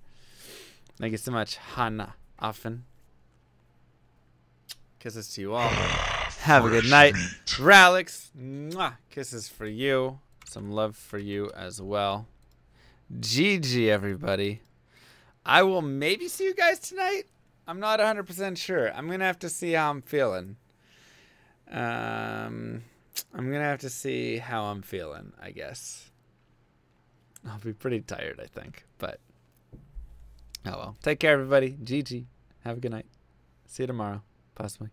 Thank you so much, Hannah Offen. Kisses to you all. Have a good night. Ralix, mwah, kisses for you. Some love for you as well. GG, everybody. I will maybe see you guys tonight. I'm not 100% sure. I'm going to have to see how I'm feeling. I'm going to have to see how I'm feeling, I guess. I'll be pretty tired, I think. But, oh well. Take care, everybody. GG. Have a good night. See you tomorrow. Possibly.